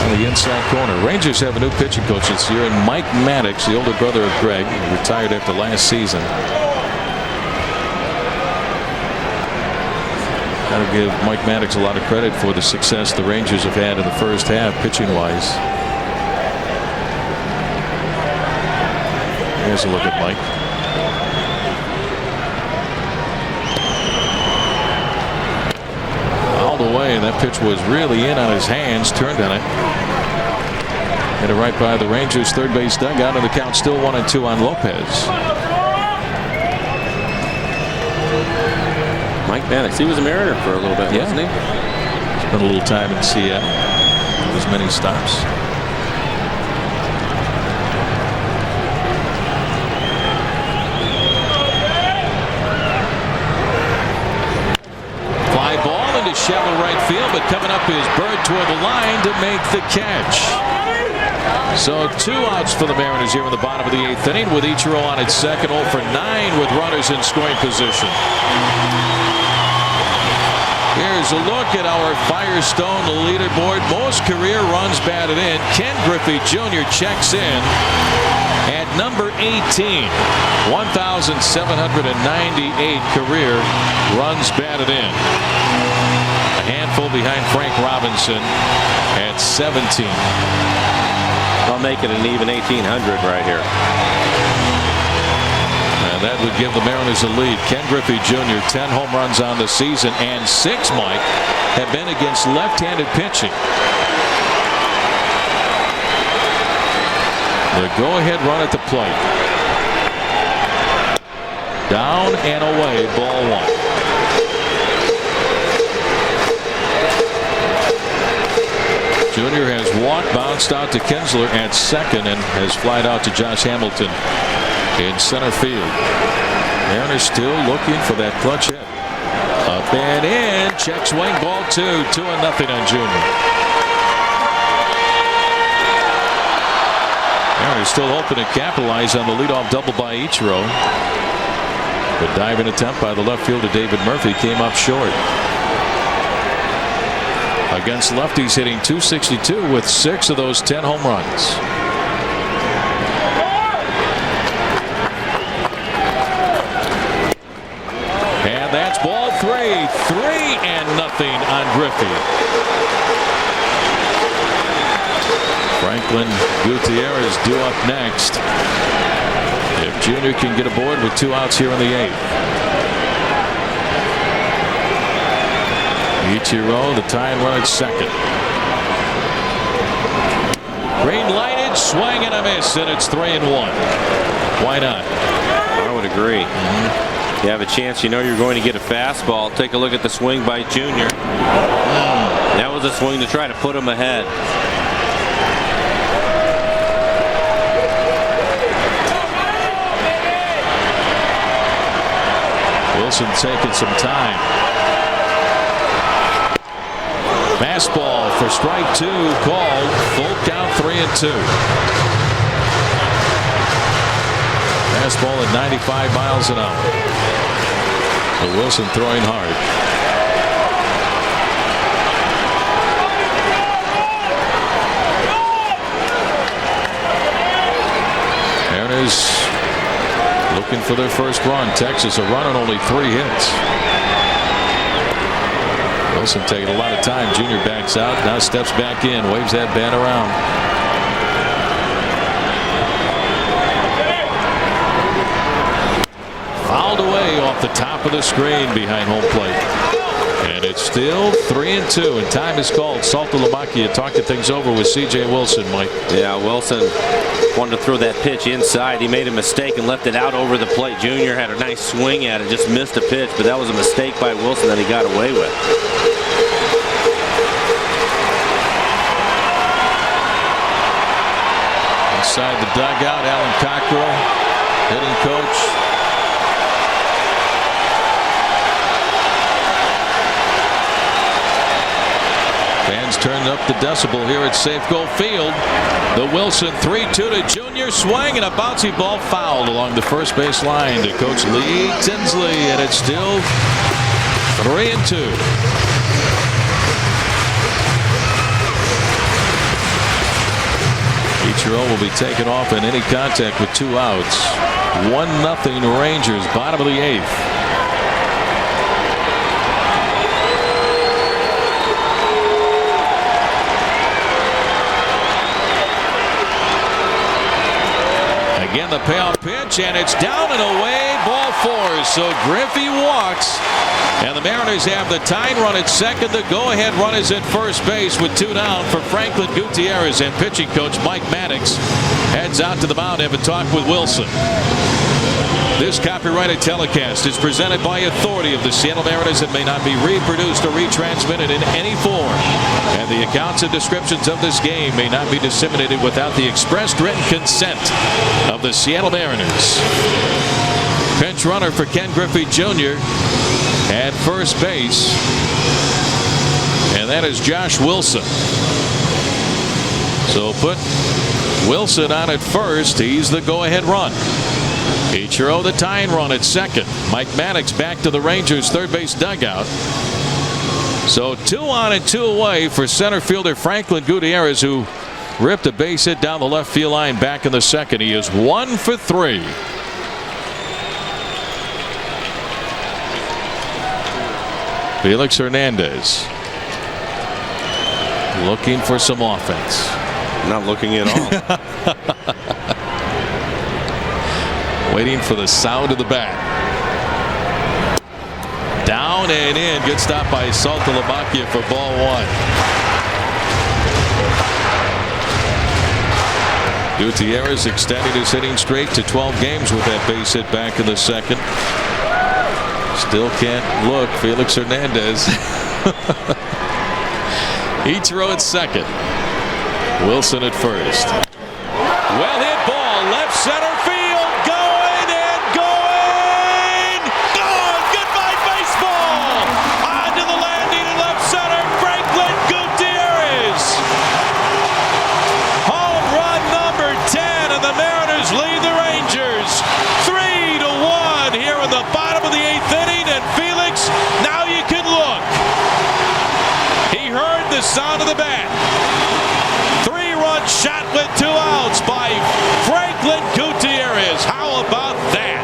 [SPEAKER 29] On the inside corner. Rangers have a new pitching coach this year, and Mike Maddox, the older brother of Greg, retired after last season. Got to give Mike Maddox a lot of credit for the success the Rangers have had in the first half, pitching wise. Here's a look at Mike. Away, and that pitch was really in on his hands. Turned on it. Hit it right by the Rangers' third base dugout, and the count still 1-2 on Lopez.
[SPEAKER 7] Mike Maddox, he was a Mariner for a little bit, wasn't he?
[SPEAKER 29] Spent a little time in Seattle. As many stops. Shallow right field, but coming up is Bird toward the line to make the catch. So 2 outs for the Mariners here in the bottom of the 8th inning, with Ichiro on its second, 0 for 9 with runners in scoring position. Here's a look at our Firestone leaderboard. Most career runs batted in. Ken Griffey Jr. checks in at number 18. 1,798 career runs batted in. A handful behind Frank Robinson at 17.
[SPEAKER 7] I'll make it an even 1,800 right here.
[SPEAKER 29] And that would give the Mariners a lead. Ken Griffey Jr. 10 home runs on the season, and 6, Mike, have been against left-handed pitching. The go-ahead run at the plate. Down and away, ball 1. Junior has walked, bounced out to Kinsler at second, and has flied out to Josh Hamilton in center field. Mariners still looking for that clutch hit. Up and in. Check swing, ball 2. 2-0 on Junior. Mariners still hoping to capitalize on the leadoff double by Ichiro. The diving attempt by the left fielder David Murphy came up short. Against lefties, hitting .262 with 6 of those 10 home runs. And that's ball 3. 3-0 on Griffey. Franklin Gutierrez due up next. If Junior can get aboard with 2 outs here in the 8th. Ichiro, the tying run at second. Green lighted, swing and a miss, and it's 3-1. Why not?
[SPEAKER 7] I would agree. You have a chance, you know you're going to get a fastball. Take a look at the swing by Junior. That was a swing to try to put him ahead.
[SPEAKER 29] Wilson taking some time. Fastball for strike 2 called. Full count, 3-2. Fastball at 95 miles an hour. So Wilson throwing hard. Mariners looking for their first run. Texas a run on only 3 hits. Wilson taking a lot of time. Junior backs out. Now steps back in. Waves that bat around. Fouled away off the top of the screen behind home plate. And it's still 3-2, and time is called. Saltalamacchia talking things over with C.J. Wilson, Mike.
[SPEAKER 7] Yeah, Wilson wanted to throw that pitch inside. He made a mistake and left it out over the plate. Junior had a nice swing at it, just missed a pitch, but that was a mistake by Wilson that he got away with.
[SPEAKER 29] Inside the dugout, Alan Cockrell, hitting coach. Fans turned up the decibel here at Safeco Field. The Wilson 3-2 to Junior. Swing and a bouncy ball fouled along the first base line to Coach Lee Tinsley, and it's still 3-2. Ichiro will be taken off in any contact with 2 outs. 1-0 Rangers, bottom of the 8th. Again, the payoff pitch, and it's down and away, ball 4. So Griffey walks, and the Mariners have the tying run at second. The go-ahead run is at first base with 2 down for Franklin Gutierrez, and pitching coach Mike Maddox heads out to the mound to have a talk with Wilson. This copyrighted telecast is presented by authority of the Seattle Mariners and may not be reproduced or retransmitted in any form. And the accounts and descriptions of this game may not be disseminated without the expressed written consent of the Seattle Mariners. Pinch runner for Ken Griffey Jr. at first base. And that is Josh Wilson. So put Wilson on at first. He's the go-ahead run. Ichiro the tying run at second. Mike Maddox back to the Rangers third base dugout. So 2 on and 2 away for center fielder Franklin Gutierrez, who ripped a base hit down the left field line back in the second. He is 1 for 3. Felix Hernandez looking for some offense.
[SPEAKER 7] Not looking at all.
[SPEAKER 29] Waiting for the sound of the bat. Down and in. Good stop by Saltalamacchia for ball 1. Gutierrez extending his hitting streak to 12 games with that base hit back in the second. Still can't look. Felix Hernandez. Ichiro at second. Wilson at first. Well hit ball. Left center field. The sound of the bat. 3-run shot with 2 outs by Franklin Gutierrez. How about that?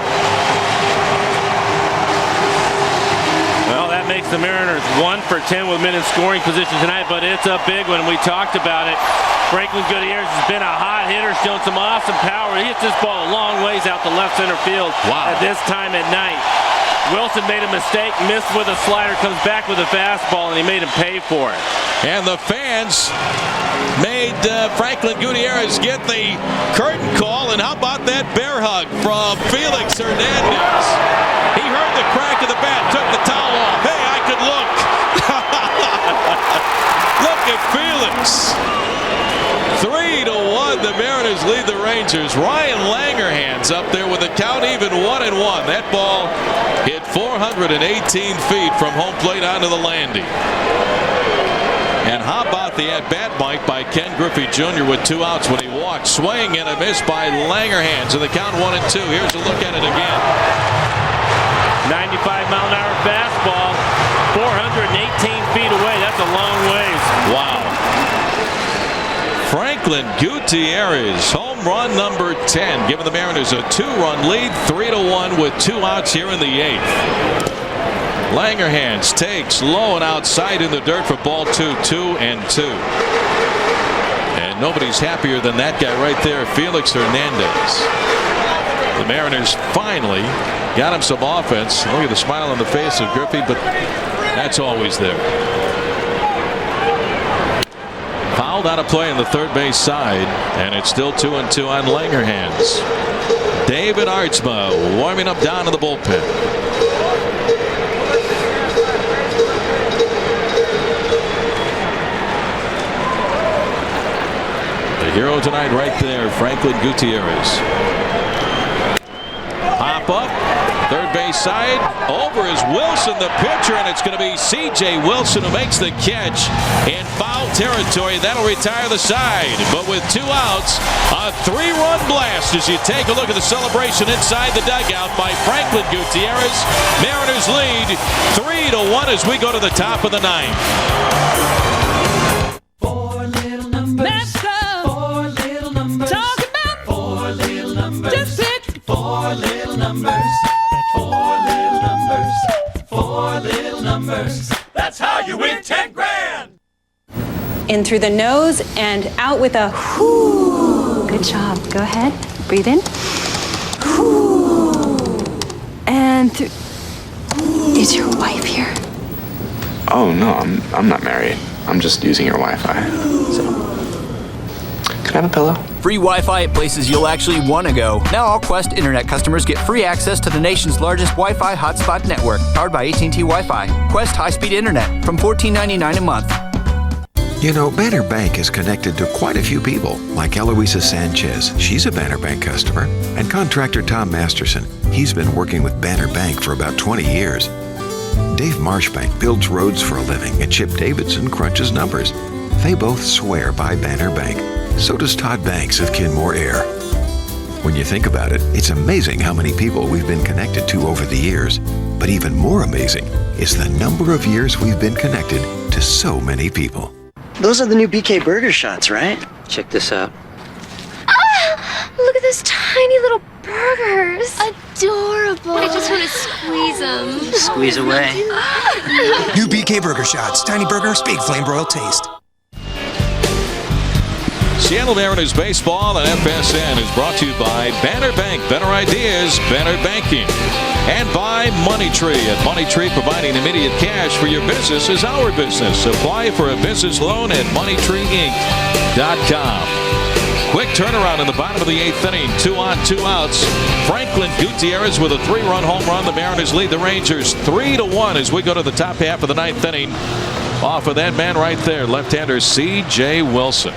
[SPEAKER 7] Well, that makes the Mariners 1 for 10 with men in scoring position tonight, but it's a big one. We talked about it. Franklin Gutierrez has been a hot hitter, shown some awesome power. He hits this ball a long ways out to left center field at this time at night. Wilson made a mistake, missed with a slider, comes back with a fastball, and he made him pay for it.
[SPEAKER 29] And the fans made Franklin Gutierrez get the curtain call, and how about that bear hug from Felix Hernandez? He heard the crack of the bat, took the towel off. Hey, I could look. Look at Felix. 3-1, the Mariners lead the Rangers. Ryan Langerhans up there with the count even 1-1. That ball hit 418 feet from home plate onto the landing. And how about the at-bat, Mike, by Ken Griffey Jr. with 2 outs when he walked. Swing and a miss by Langerhans, and the count 1-2. Here's a look at it again.
[SPEAKER 7] 95-mile-an-hour fastball, 418 feet away. That's a long ways.
[SPEAKER 29] Wow. Franklin Gutierrez, home run number 10, giving the Mariners a 2-run lead, 3-1 with 2 outs here in the 8th. Langerhans takes low and outside in the dirt for ball 2, 2-2. And nobody's happier than that guy right there, Felix Hernandez. The Mariners finally got him some offense. Look at the smile on the face of Griffey, but that's always there. Fouled out of play on the third base side, and it's still 2-2 on Langerhans. David Artsma warming up down to the bullpen. The hero tonight right there, Franklin Gutierrez. Hop up, third base side, over is Wilson, the pitcher, and it's going to be C.J. Wilson who makes the catch in foul territory. That'll retire the side, but with 2 outs, a 3-run blast as you take a look at the celebration inside the dugout by Franklin Gutierrez. Mariners lead 3-1 as we go to the top of the 9th.
[SPEAKER 8] 4 little numbers. Let's go. 4 little numbers. Talk about 4 little numbers. Just pick 4 little numbers. 4 little numbers. 4 little numbers. That's how you win 10 grand.
[SPEAKER 5] In through the nose and out with a whoo. Good job. Go ahead. Breathe in. Whoo. And through. Is your wife here?
[SPEAKER 9] Oh no, I'm not married. I'm just using your Wi-Fi. So, can I have a pillow?
[SPEAKER 13] Free Wi-Fi at places you'll actually want to go. Now all Quest Internet customers get free access to the nation's largest Wi-Fi hotspot network, powered by AT&T Wi-Fi. Quest high-speed internet from $14.99 a month.
[SPEAKER 14] You know, Banner Bank is connected to quite a few people, like Eloisa Sanchez. She's a Banner Bank customer. And contractor Tom Masterson. He's been working with Banner Bank for about 20 years. Dave Marshbank builds roads for a living, and Chip Davidson crunches numbers. They both swear by Banner Bank. So does Todd Banks of Kenmore Air. When you think about it, it's amazing how many people we've been connected to over the years. But even more amazing is the number of years we've been connected to so many people.
[SPEAKER 24] Those are the new BK Burger shots, right? Check this out.
[SPEAKER 25] Ah, look at those tiny little burgers. Adorable. I just want to squeeze them.
[SPEAKER 24] Squeeze away.
[SPEAKER 26] New BK Burger shots. Tiny burgers, big flame broiled taste.
[SPEAKER 29] Seattle Mariners baseball and FSN is brought to you by Banner Bank. Better ideas, better banking. And by Money Tree. At Money Tree, providing immediate cash for your business is our business. Apply for a business loan at MoneyTreeInc.com. Quick turnaround in the bottom of the 8th inning. 2 on, 2 outs. Franklin Gutierrez with a 3-run home run. The Mariners lead the Rangers 3-1 as we go to the top half of the 9th inning. Off of that man right there, left-hander C.J. Wilson.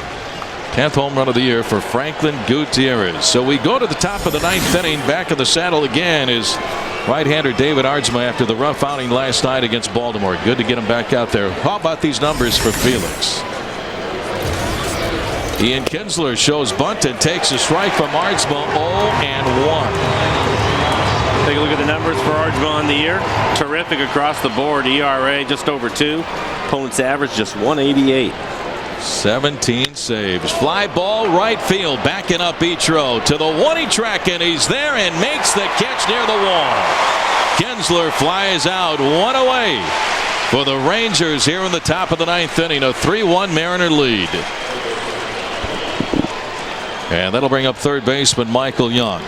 [SPEAKER 29] 10th home run of the year for Franklin Gutierrez. So we go to the top of the 9th inning. Back in the saddle again is right-hander David Artsma after the rough outing last night against Baltimore. Good to get him back out there. How about these numbers for Felix? Ian Kinsler shows bunt and takes a strike from Artsma. 0-1.
[SPEAKER 7] Take a look at the numbers for Artsma on the year. Terrific across the board. ERA just over 2. Opponent's average just 188.
[SPEAKER 29] 17 saves. Fly ball right field. Backing up Ichiro to the 1 track, and he's there and makes the catch near the wall. Kinsler flies out 1 away for the Rangers here in the top of the 9th inning. A 3-1 Mariner lead. And that'll bring up third baseman Michael Young.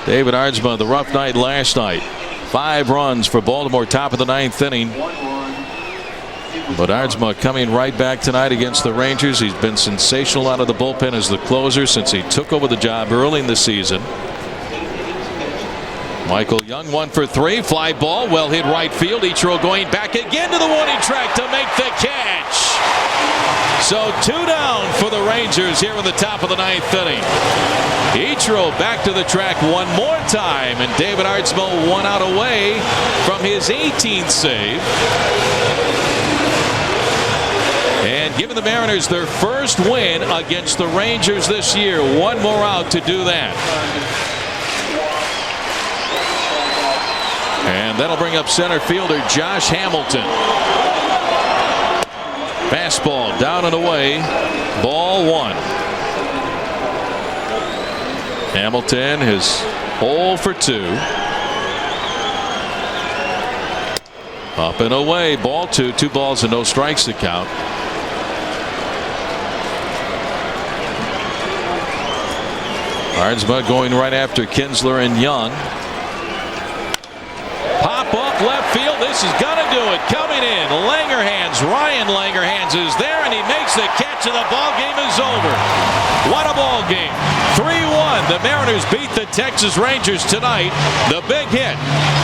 [SPEAKER 29] David Artsma, the rough night last night. 5 runs for Baltimore, top of the 9th inning. But Artsma coming right back tonight against the Rangers. He's been sensational out of the bullpen as the closer since he took over the job early in the season. Michael Young 1 for 3. Fly ball, well hit right field. Ichiro going back again to the warning track to make the catch. So 2 down for the Rangers here in the top of the 9th inning. Ichiro back to the track one more time, and David Artsmo 1 out away from his 18th save. And giving the Mariners their first win against the Rangers this year. One more out to do that. And that'll bring up center fielder Josh Hamilton. Fastball down and away. Ball 1. Hamilton is 0 for 2. Up and away. Ball 2. 2 balls and no strikes to count. Arnsma going right after Kinsler and Young. Pop up left field. This is gonna do it. Coming in, Langerhans. Ryan Langerhans is there, and he makes the catch, and the ball game is over. What a ball game! 3-1. The Mariners beat the Texas Rangers tonight. The big hit.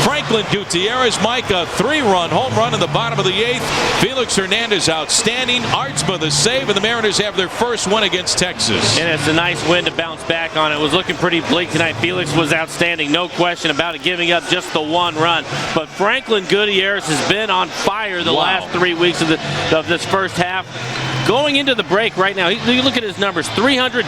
[SPEAKER 29] Franklin Gutierrez, Mike, a 3-run home run in the bottom of the 8th. Felix Hernandez outstanding. Artsma the save, and the Mariners have their first win against Texas.
[SPEAKER 7] And it's a nice win to bounce back on. It was looking pretty bleak tonight. Felix was outstanding, no question about it, giving up just the 1 run. But Franklin Gutierrez has been on fire the last 3 weeks of this first half. Going into the break right now, you look at his numbers, 300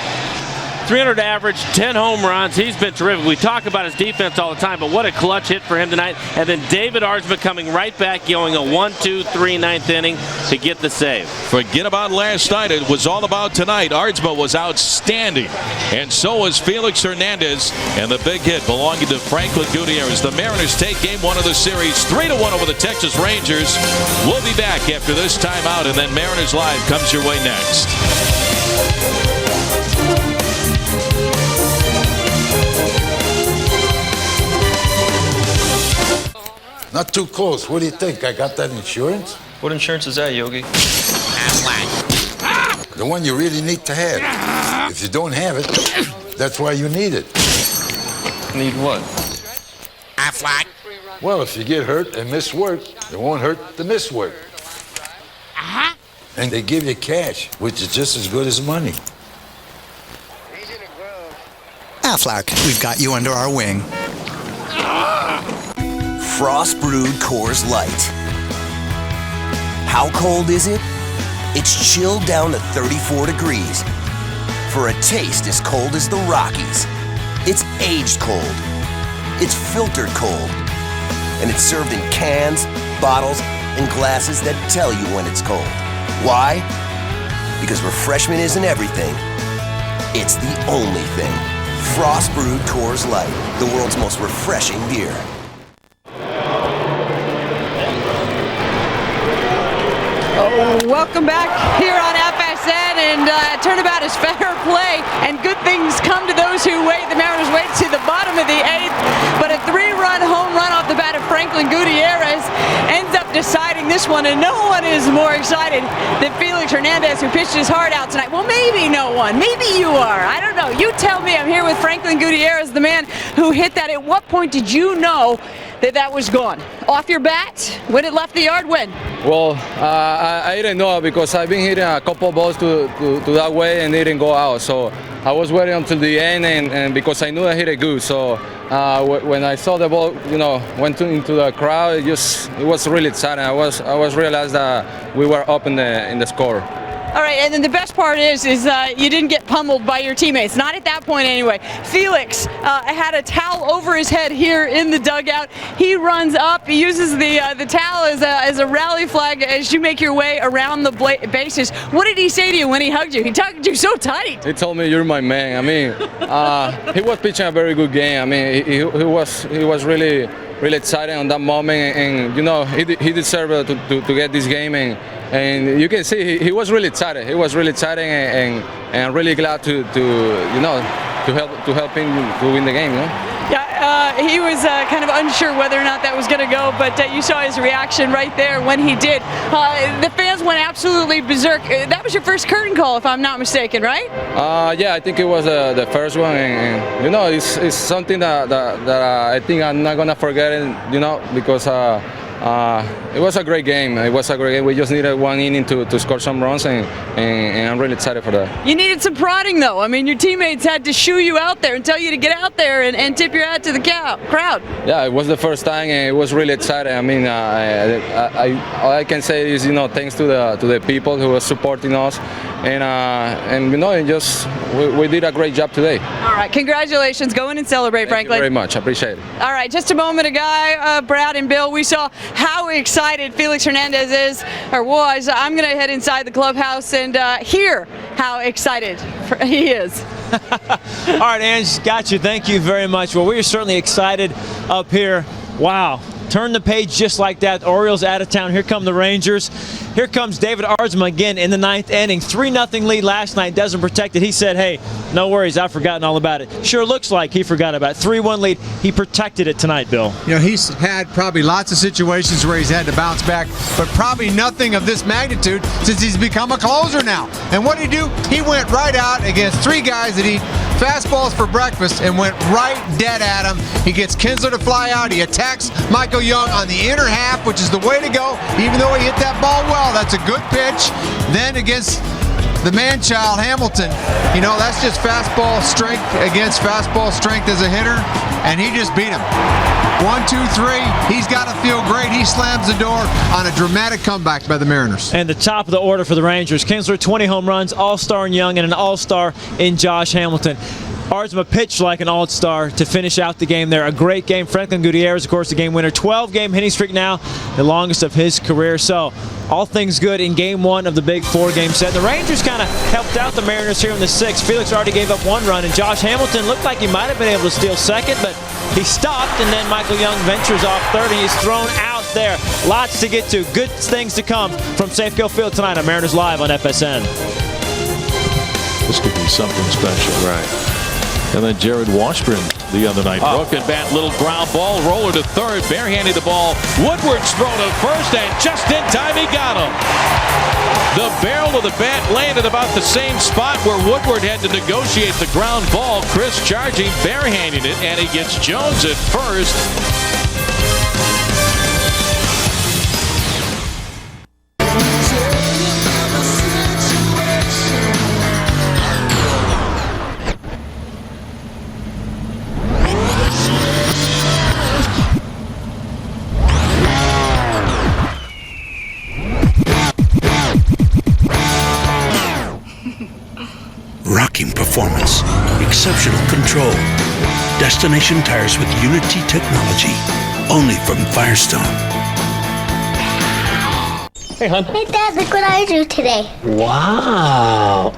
[SPEAKER 7] average, 10 home runs. He's been terrific. We talk about his defense all the time, but what a clutch hit for him tonight. And then David Artsma coming right back, going a 1-2-3 9th inning to get the save.
[SPEAKER 29] Forget about last night. It was all about tonight. Artsma was outstanding, and so was Felix Hernandez. And the big hit belonging to Franklin Gutierrez. The Mariners take game 1 of the series 3-1 over the Texas Rangers. We'll be back after this timeout, and then Mariners Live comes your way next.
[SPEAKER 2] Not too close. What do you think? I got that insurance?
[SPEAKER 3] What insurance is that, Yogi?
[SPEAKER 2] The one you really need to have. If you don't have it, that's why you need it.
[SPEAKER 3] Need what?
[SPEAKER 2] Aflac. Well, if you get hurt and miss work, it won't hurt to miss work. And they give you cash, which is just as good as money.
[SPEAKER 26] Aflac, we've got you under our wing.
[SPEAKER 10] Frost brewed Coors Light. How cold is it? It's chilled down to 34 degrees. For a taste as cold as the Rockies. It's aged cold. It's filtered cold. And it's served in cans, bottles, and glasses that tell you when it's cold. Why? Because refreshment isn't everything. It's the only thing. Frost brewed Coors Light, the world's most refreshing beer.
[SPEAKER 11] Welcome back here on FSN, and turnabout is fair play, and good things come to those who wait. The Mariners wait to the bottom of the 8th, but a 3-run home run off the bat of Franklin Gutierrez ends up deciding this one, and no one is more excited than Felix Hernandez, who pitched his heart out tonight. Well, maybe no one. Maybe you are. I don't know. You tell me. I'm here with Franklin Gutierrez, the man who hit that. At what point did you know that was gone? Off your bat? When it left the yard? When?
[SPEAKER 16] Well, I didn't know because I've been hitting a couple balls to that way and it didn't go out. So I was waiting until the end, and because I knew I hit it good. So when I saw the ball, went into the crowd, it was really exciting. I was realized that we were up in the score.
[SPEAKER 11] All right, and then the best part is you didn't get pummeled by your teammates. Not at that point anyway. Felix had a towel over his head here in the dugout. He runs up. He uses the towel as a rally flag as you make your way around the bases. What did he say to you when he hugged you? He hugged you so tight.
[SPEAKER 16] He told me, "You're my man." I mean, he was pitching a very good game. I mean, he was really excited on that moment, and he deserved to get this game, and you can see he was really excited. He was really excited, and I'm really glad to help him to win the game.
[SPEAKER 11] Yeah, he was kind of unsure whether or not that was going to go, but you saw his reaction right there when he did. The fans went absolutely berserk. That was your first curtain call, if I'm not mistaken, right?
[SPEAKER 16] Yeah, I think it was the first one, and you know, it's something that I think I'm not gonna forget it, you know, because it was a great game. It was a great game. We just needed one inning to score some runs, and I'm really excited for that.
[SPEAKER 11] You needed some prodding, though. I mean, your teammates had to shoo you out there and tell you to get out there and tip your hat to the crowd.
[SPEAKER 16] Yeah, it was the first time, and it was really exciting. I mean, all I can say is, you know, thanks to the people who were supporting us, and you know, we did a great job today.
[SPEAKER 11] All right, congratulations. Go in and celebrate, Franklin.
[SPEAKER 16] Thank you very much. I appreciate it.
[SPEAKER 11] All right, just a moment ago, Brad and Bill, we saw how excited Felix Hernandez is, or was. I'm going to head inside the clubhouse and hear how excited he is.
[SPEAKER 1] All right, Ange, got you. Thank you very much. Well, we are certainly excited up here. Wow. Turn the page just like that. Orioles out of town. Here come the Rangers. Here comes David Arzma again in the 9th inning. 3-0 lead last night. Doesn't protect it. He said, hey, no worries. I've forgotten all about it. Sure looks like he forgot about it. 3-1 lead. He protected it tonight, Bill.
[SPEAKER 4] You know, he's had probably lots of situations where he's had to bounce back, but probably nothing of this magnitude since he's become a closer now. And what did he do? He went right out against 3 guys that eat fastballs for breakfast and went right dead at him. He gets Kinsler to fly out. He attacks Michael Young on the inner half, which is the way to go, even though he hit that ball well. That's a good pitch. Then against the man-child Hamilton, you know, that's just fastball strength against fastball strength as a hitter, and he just beat him. 1, 2, 3. He's got to feel great. He slams the door on a dramatic comeback by the Mariners.
[SPEAKER 1] And the top of the order for the Rangers. Kinsler, 20 home runs, all-star in Young, and an all-star in Josh Hamilton. Arzma pitched like an all-star to finish out the game there. A great game. Franklin Gutierrez, of course, the game winner. 12-game hitting streak now, the longest of his career. So all things good in Game 1 of the big 4-game set. The Rangers kind of helped out the Mariners here in the 6th. Felix already gave up 1 run, and Josh Hamilton looked like he might have been able to steal second, but he stopped, and then Michael Young ventures off third, and he's thrown out there. Lots to get to. Good things to come from Safeco Field tonight on Mariners Live on FSN.
[SPEAKER 29] This could be something special.
[SPEAKER 7] Right.
[SPEAKER 29] And then Jared Washburn the other night. Broken bat, little ground ball, roller to third, barehanded the ball. Woodward's throw to first, and just in time he got him. The barrel of the bat landed about the same spot where Woodward had to negotiate the ground ball. Chris charging, barehanding it, and he gets Jones at first.
[SPEAKER 12] Rocking performance, exceptional control. Destination tires with Unity technology, only from Firestone.
[SPEAKER 17] Hey, hon.
[SPEAKER 25] Hey, Dad, look what I drew today.
[SPEAKER 17] Wow.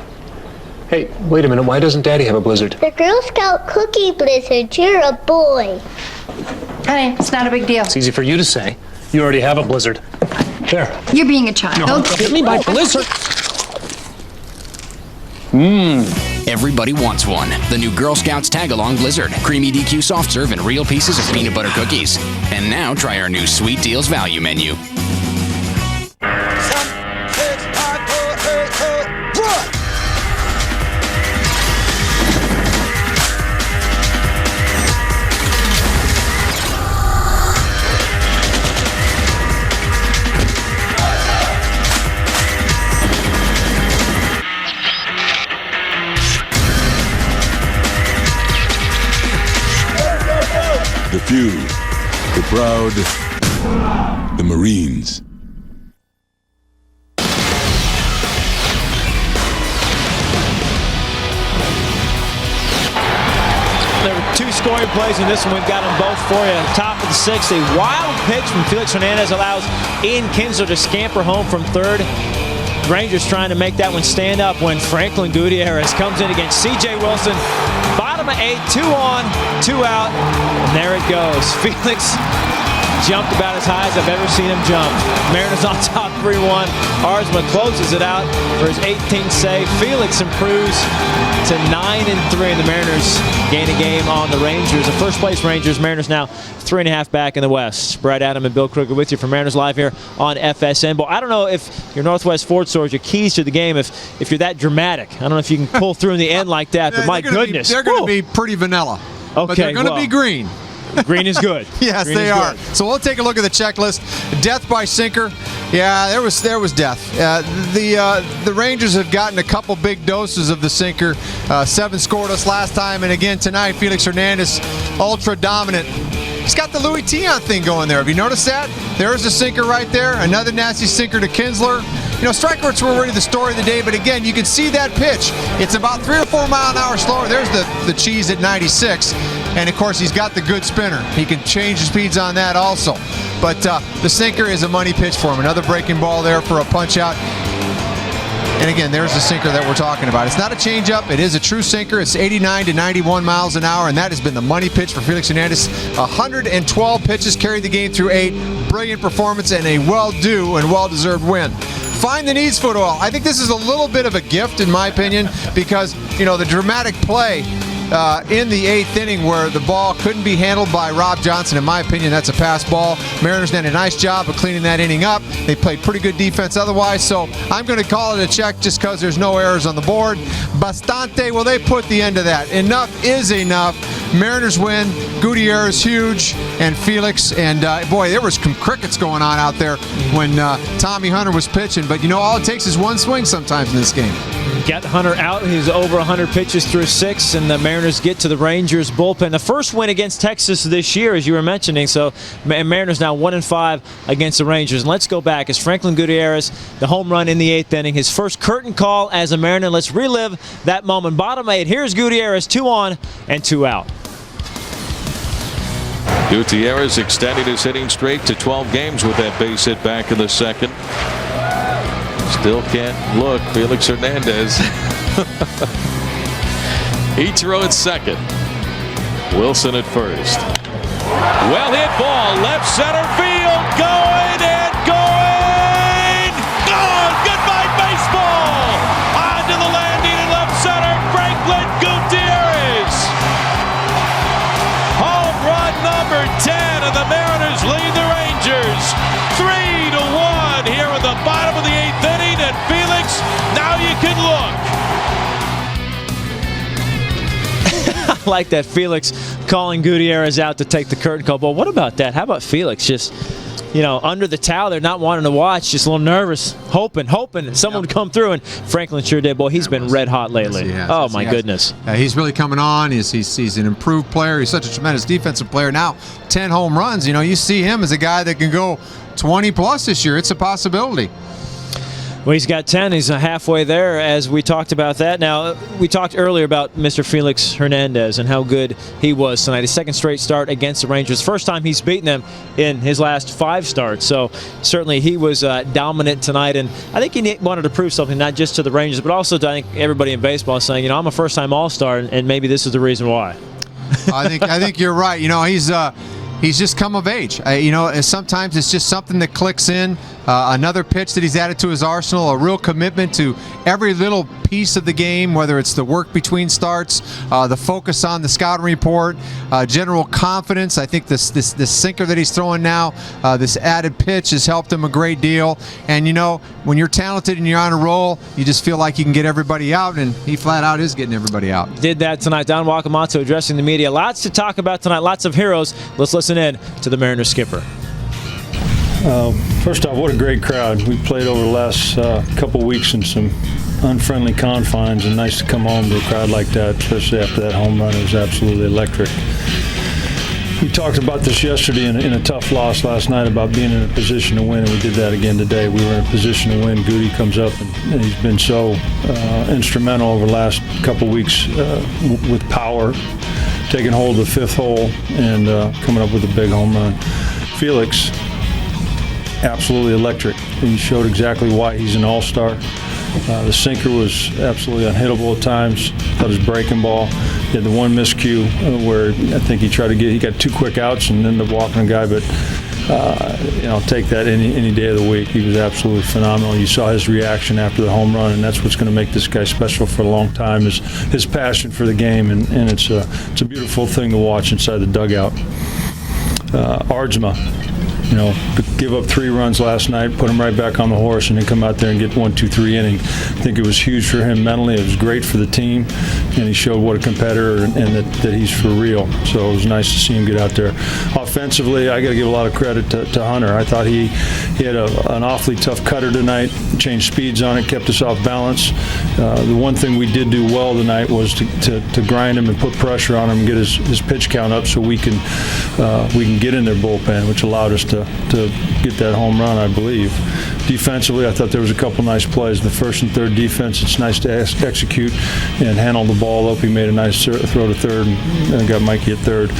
[SPEAKER 17] Hey, wait a minute. Why doesn't Daddy have a blizzard?
[SPEAKER 25] The Girl Scout cookie blizzard. You're a boy.
[SPEAKER 19] Honey, it's not a big deal.
[SPEAKER 17] It's easy for you to say. You already have a blizzard. There.
[SPEAKER 19] You're being a child.
[SPEAKER 17] No, don't get me by blizzard.
[SPEAKER 20] Everybody wants one. The new Girl Scouts Tag-Along Blizzard. Creamy DQ soft serve and real pieces of peanut butter cookies. And now try our new Sweet Deals value menu.
[SPEAKER 12] The few, the proud, the Marines.
[SPEAKER 1] There were 2 scoring plays in this one. We've got them both for you. Top of the 6th, a wild pitch from Felix Hernandez allows Ian Kinsler to scamper home from third. Rangers trying to make that one stand up when Franklin Gutierrez comes in against C.J. Wilson. Bottom of 8, 2 on, 2 out, and there it goes. Felix jumped about as high as I've ever seen him jump. Mariners on top 3-1. Arzma closes it out for his 18th save. Felix improves to 9-3, and the Mariners gain a game on the Rangers. The first place Rangers. Mariners now 3.5 back in the West. Brad Adam and Bill Kruger with you for Mariners Live here on FSN. But I don't know if your Northwest Ford stores, your keys to the game, if you're that dramatic. I don't know if you can pull through in the end like that, but my goodness.
[SPEAKER 4] They're going to be pretty vanilla.
[SPEAKER 1] Okay,
[SPEAKER 4] but they're going to be green.
[SPEAKER 1] Green is good.
[SPEAKER 4] Yes,
[SPEAKER 1] Green
[SPEAKER 4] they
[SPEAKER 1] is
[SPEAKER 4] are.
[SPEAKER 1] good.
[SPEAKER 4] So we'll take a look at the checklist. Death by sinker. Yeah, there was death. The Rangers have gotten a couple big doses of the sinker. 7 scoreless last time, and again tonight, Felix Hernandez, ultra dominant. He's got the Louis Tion thing going there. Have you noticed that? There's a sinker right there. Another nasty sinker to Kinsler. You know, strike rates were already the story of the day, but again, you can see that pitch. It's about 3 or 4 mile an hour slower. There's the cheese at 96. And of course, he's got the good spinner. He can change the speeds on that also. But the sinker is a money pitch for him. Another breaking ball there for a punch out. And again, there's the sinker that we're talking about. It's not a changeup. It is a true sinker. It's 89 to 91 miles an hour, and that has been the money pitch for Felix Hernandez. 112 pitches carried the game through 8. Brilliant performance and a well-due and well-deserved win. Find the needs photo. I think this is a little bit of a gift, in my opinion, because, you know, the dramatic play in the 8th inning where the ball couldn't be handled by Rob Johnson. In my opinion, that's a pass ball. Mariners did a nice job of cleaning that inning up. They played pretty good defense otherwise, so I'm going to call it a check just because there's no errors on the board. Bastante, well, they put the end of that. Enough is enough. Mariners win. Gutierrez huge, and Felix, and boy, there was some crickets going on out there when Tommy Hunter was pitching, but you know, all it takes is one swing sometimes in this game.
[SPEAKER 1] Got Hunter out. He's over 100 pitches through 6, and the Mariners get to the Rangers bullpen. The first win against Texas this year, as you were mentioning. So Mariners now 1-5 against the Rangers. And let's go back. As Franklin Gutierrez, the home run in the 8th inning, his first curtain call as a Mariner. Let's relive that moment. Bottom 8. Here's Gutierrez, 2 on and 2 out.
[SPEAKER 29] Gutierrez extended his hitting streak to 12 games with that base hit back in the 2nd. Still can't look. Felix Hernandez. Ichiro at 2nd. Wilson at 1st. Well hit ball. Left center field. Going and going. Gone. Goodbye baseball. On to the landing in left center. Franklin Gutierrez. Home run number 10. And the Mariners lead the Rangers 3-1 here at the bottom of the 8th inning. And Felix, now you can look.
[SPEAKER 1] I like that, Felix calling Gutierrez out to take the curtain call. But what about that? How about Felix just, you know, under the towel there, not wanting to watch, just a little nervous, hoping someone would come through, and Franklin sure did. Boy, he's been red hot lately.
[SPEAKER 4] Yes,
[SPEAKER 1] oh, my goodness.
[SPEAKER 4] He's really coming on. He's an improved player. He's such a tremendous defensive player. Now, 10 home runs. You know, you see him as a guy that can go 20-plus this year. It's a possibility.
[SPEAKER 1] Well, he's got 10. He's halfway there, as we talked about that. Now, we talked earlier about Mr. Felix Hernandez and how good he was tonight. His 2nd straight start against the Rangers. First time he's beaten them in his last 5 starts. So, certainly he was dominant tonight. And I think he wanted to prove something, not just to the Rangers, but also to, I think, everybody in baseball, saying, you know, I'm a first-time All-Star, and maybe this is the reason why.
[SPEAKER 4] I think you're right. You know, he's just come of age. You know, sometimes it's just something that clicks in. Another pitch that he's added to his arsenal, a real commitment to every little piece of the game, whether it's the work between starts, the focus on the scouting report, general confidence. I think this sinker that he's throwing now, this added pitch has helped him a great deal. And, you know, when you're talented and you're on a roll, you just feel like you can get everybody out, and he flat out is getting everybody out.
[SPEAKER 1] Did that tonight. Don Wakamoto addressing the media. Lots to talk about tonight, lots of heroes. Let's listen in to the Mariners skipper.
[SPEAKER 6] First off, what a great crowd. We played over the last couple weeks in some unfriendly confines, and nice to come home to a crowd like that, especially after that home run. It was absolutely electric. We talked about this yesterday in a tough loss last night about being in a position to win, and we did that again today. We were in a position to win. Goody comes up, and he's been so instrumental over the last couple weeks with power, taking hold of the 5th hole and coming up with a big home run. Felix, absolutely electric. He showed exactly why he's an all-star. The sinker was absolutely unhittable at times. Thought his breaking ball. He had the one miscue where I think he got 2 quick outs and ended up walking a guy, but take that any day of the week. He was absolutely phenomenal. You saw his reaction after the home run, and that's what's going to make this guy special for a long time, is his passion for the game, and it's a beautiful thing to watch inside the dugout. Ardsma, give up 3 runs last night, put him right back on the horse, and then come out there and get 1, 2, 3 inning. I think it was huge for him mentally. It was great for the team, and he showed what a competitor and that he's for real. So it was nice to see him get out there. Offensively, I got to give a lot of credit to Hunter. I thought he had an awfully tough cutter tonight, changed speeds on it, kept us off balance. The one thing we did do well tonight was to grind him and put pressure on him and get his pitch count up so we can get in their bullpen, which allowed us to get that home run, I believe. Defensively, I thought there was a couple nice plays. The first and third defense, it's nice to execute and handle the ball up. He made a nice throw to third and got Mikey at third.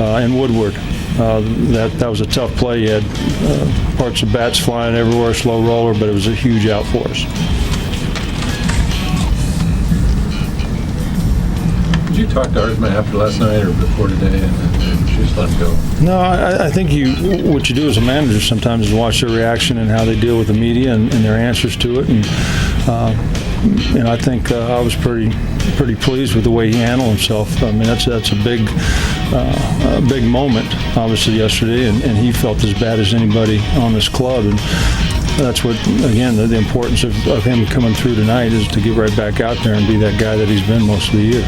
[SPEAKER 6] And Woodward, that was a tough play. He had parts of bats flying everywhere, slow roller, but it was a huge out for us.
[SPEAKER 5] Did you talk to Ardsma after last night or before today and just let him go?
[SPEAKER 6] No, I think what you do as a manager sometimes is watch their reaction and how they deal with the media and their answers to it. And I think I was pretty pleased with the way he handled himself. I mean, that's a big moment, obviously, yesterday, and he felt as bad as anybody on this club. And that's what, again, the importance of him coming through tonight is to get right back out there and be that guy that he's been most of the year.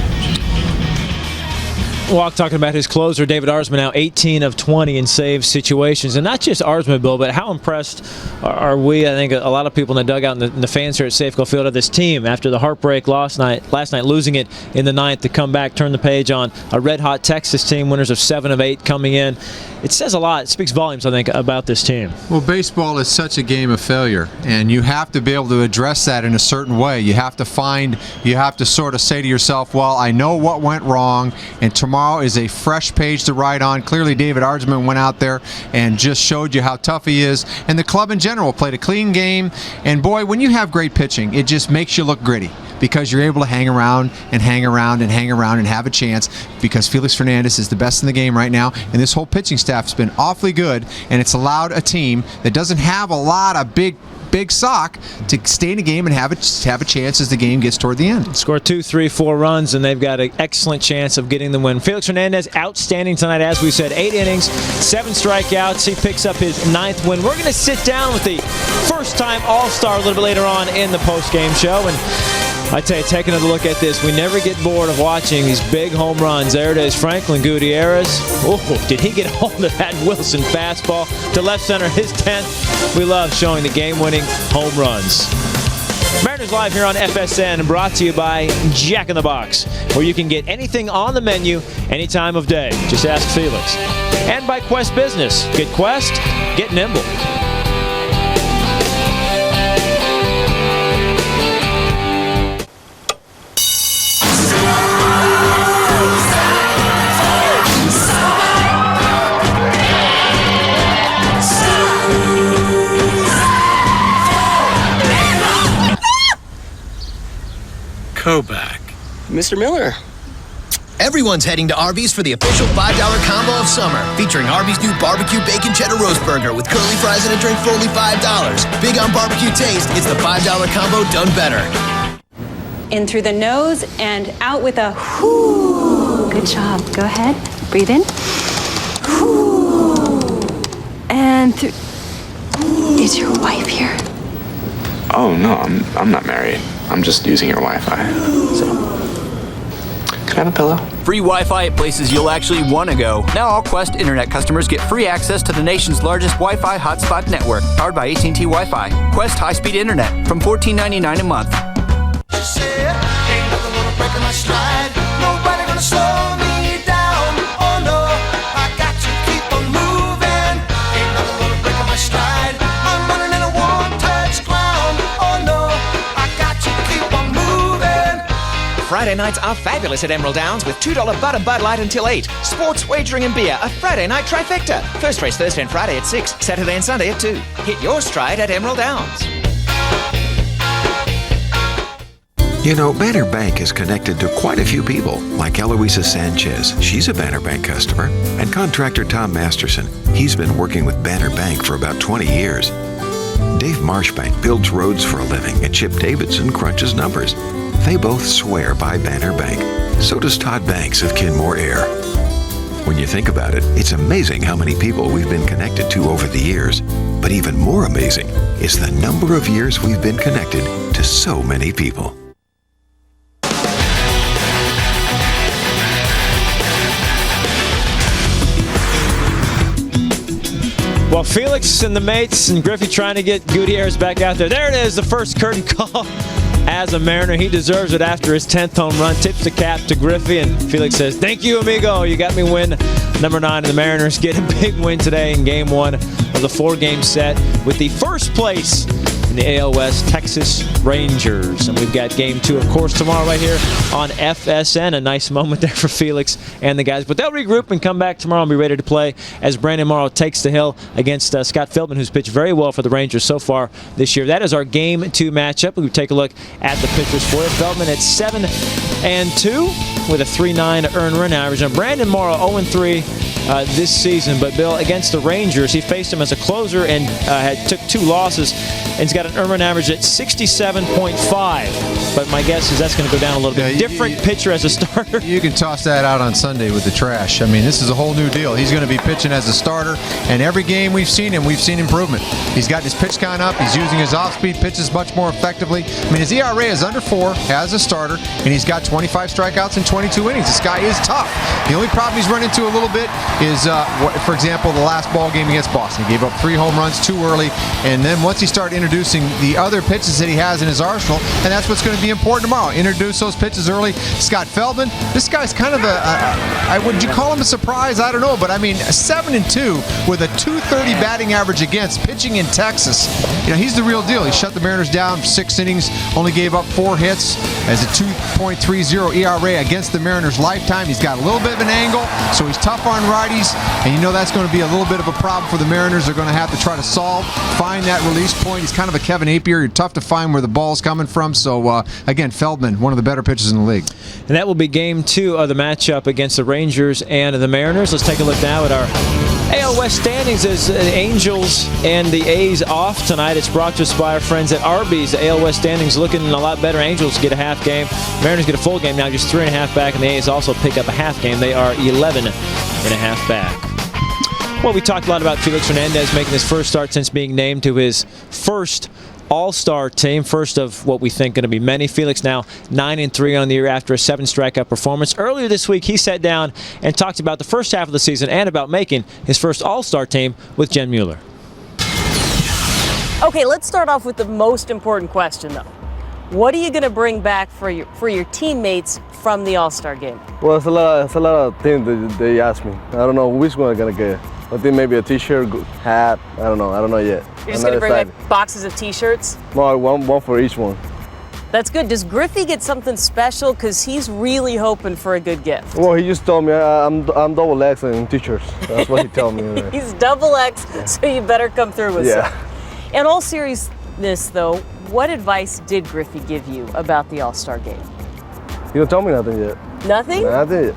[SPEAKER 1] Walk talking about his closer, David Ardsma, now 18 of 20 in save situations. And not just Ardsma, Bill, but how impressed are we, I think a lot of people in the dugout and the fans here at Safeco Field, of this team after the heartbreak last night, losing it in the ninth, to come back, turn the page on a red-hot Texas team, winners of 7 of 8 coming in. It says a lot. It speaks volumes, I think, about this team.
[SPEAKER 4] Well, baseball is such a game of failure, and you have to be able to address that in a certain way. You have to sort of say to yourself, well, I know what went wrong, and tomorrow is a fresh page to write on. Clearly, David Ardsma went out there and just showed you how tough he is, and the club in general played a clean game. And boy, when you have great pitching, it just makes you look gritty, because you're able to hang around and have a chance, because Felix Fernandez is the best in the game right now, and this whole pitching staff has been awfully good, and it's allowed a team that doesn't have a lot of big sock to stay in the game and have a chance as the game gets toward the end.
[SPEAKER 1] Score 2, 3, 4 runs, and they've got an excellent chance of getting the win. Felix Hernandez, outstanding tonight, as we said. 8 innings, 7 strikeouts. He picks up his 9th win. We're going to sit down with the first-time All-Star a little bit later on in the post-game show, and I tell you, take another look at this. We never get bored of watching these big home runs. There it is, Franklin Gutierrez. Oh, did he get hold of that Wilson fastball to left center, his 10th. We love showing the game-winning home runs. Mariners Live here on FSN, brought to you by Jack in the Box, where you can get anything on the menu any time of day. Just ask Felix. And by Quest Business. Get Quest, get nimble.
[SPEAKER 8] Back. Mr. Miller. Everyone's heading to Arby's for the official $5 combo of summer, featuring Arby's new barbecue bacon cheddar roast burger with curly fries and a drink for only $5. Big on barbecue taste, it's the $5 combo done better.
[SPEAKER 15] In through the nose and out with a whoo. Good job. Go ahead. Breathe in. Whoo. And through. Is your wife here?
[SPEAKER 9] Oh, no, I'm not married. I'm just using your Wi-Fi. So, can I have a pillow?
[SPEAKER 13] Free Wi-Fi at places you'll actually want to go. Now all Quest Internet customers get free access to the nation's largest Wi-Fi hotspot network, powered by AT&T Wi-Fi. Quest high-speed internet from $14.99 a month.
[SPEAKER 18] Friday nights are fabulous at Emerald Downs with $2 Bud and Bud Light until 8. Sports, wagering and beer, a Friday night trifecta. First race Thursday and Friday at 6, Saturday and Sunday at 2. Hit your stride at Emerald Downs.
[SPEAKER 2] You know, Banner Bank is connected to quite a few people, like Eloisa Sanchez. She's a Banner Bank customer. And contractor Tom Masterson. He's been working with Banner Bank for about 20 years. Dave Marshbank builds roads for a living, and Chip Davidson crunches numbers. They both swear by Banner Bank. So does Todd Banks of Kenmore Air. When you think about it, it's amazing how many people we've been connected to over the years. But even more amazing is the number of years we've been connected to so many people.
[SPEAKER 1] Well, Felix and the mates and Griffey trying to get Gutierrez back out there. There it is, the first curtain call as a Mariner. He deserves it after his 10th home run. Tips the cap to Griffey, and Felix says, "Thank you, amigo. You got me win number 9." And the Mariners get a big win today in Game 1 of the 4-game set with the first place in the AL West, Texas Rangers. And we've got Game 2, of course, tomorrow right here on FSN. A nice moment there for Felix and the guys. But they'll regroup and come back tomorrow and be ready to play as Brandon Morrow takes the hill against Scott Feldman, who's pitched very well for the Rangers so far this year. That is our Game 2 matchup. We'll take a look at the pitchers for it. Feldman at 7-2 with a 3.9 earned run average. And Brandon Morrow 0-3 this season. But Bill, against the Rangers, he faced them as a closer and took 2 losses. And he's got an earned run average at 67.5. But my guess is that's going to go down a little bit. Different pitcher as a starter.
[SPEAKER 4] You can toss that out on Sunday with the trash. I mean, this is a whole new deal. He's going to be pitching as a starter, and every game we've seen improvement. He's got his pitch count up. He's using his off-speed pitches much more effectively. I mean, his ERA is under 4 as a starter, and he's got 25 strikeouts in 22 innings. This guy is tough. The only problem he's run into a little bit is, for example, the last ball game against Boston. He gave up 3 home runs too early, and then once he started introducing the other pitches that he has in his arsenal, and that's what's going to be important tomorrow. Introduce those pitches early. Scott Feldman, this guy's kind of would you call him a surprise? I don't know, but I mean, 7-2 with a 230 batting average against, pitching in Texas. You know, he's the real deal. He shut the Mariners down 6 innings, only gave up 4 hits, as a 2.30 ERA against the Mariners lifetime. He's got a little bit of an angle, so he's tough on righties, and you know that's going to be a little bit of a problem for the Mariners. They're going to have to try to find that release point. He's kind of a Kevin Appier. You're tough to find where the ball's coming from. So, again, Feldman, one of the better pitchers in the league.
[SPEAKER 1] And that will be Game 2 of the matchup against the Rangers and the Mariners. Let's take a look now at our AL West standings as the Angels and the A's off tonight. It's brought to us by our friends at Arby's. The AL West standings looking a lot better. Angels get a half game. Mariners get a full game now, just 3.5 back, and the A's also pick up a half game. They are 11.5 back. Well, we talked a lot about Felix Hernandez making his first start since being named to his first All-Star team, first of what we think going to be many. Felix now 9-3 on the year after a 7-strikeout performance. Earlier this week, he sat down and talked about the first half of the season and about making his first All-Star team with Jen Mueller.
[SPEAKER 3] Okay, let's start off with the most important question, though. What are you going to bring back for your teammates from the All-Star game?
[SPEAKER 14] Well, it's a lot of things that they ask me. I don't know which one I'm going to get. I think maybe a T-shirt, hat. I don't know yet.
[SPEAKER 3] You're just going to bring back boxes of T-shirts?
[SPEAKER 14] No, one for each one.
[SPEAKER 3] That's good. Does Griffey get something special? Because he's really hoping for a good gift.
[SPEAKER 14] Well, he just told me I'm double X in T-shirts. That's what he told me.
[SPEAKER 3] He's double X, so you better come through with some. In all seriousness, though, what advice did Griffey give you about the All-Star game?
[SPEAKER 14] He didn't tell me nothing yet.
[SPEAKER 3] Nothing?
[SPEAKER 14] Nothing.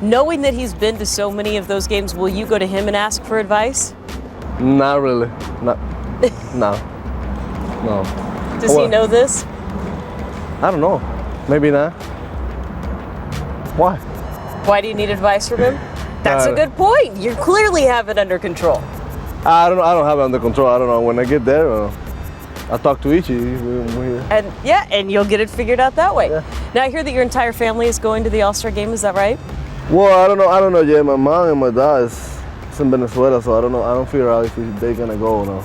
[SPEAKER 3] Knowing that he's been to so many of those games, will you go to him and ask for advice?
[SPEAKER 14] Not really. No.
[SPEAKER 3] Does he know this?
[SPEAKER 14] I don't know. Maybe not. Why?
[SPEAKER 3] Why do you need advice from him? That's a good point. You clearly have it under control.
[SPEAKER 14] I don't have it under control. I don't know. When I get there, I'll talk to Ichi.
[SPEAKER 3] And you'll get it figured out that way. Yeah. Now I hear that your entire family is going to the All-Star game. Is that right?
[SPEAKER 14] Well, I don't know yet. My mom and my dad is in Venezuela, so I don't know. I don't figure out if they're gonna go or not.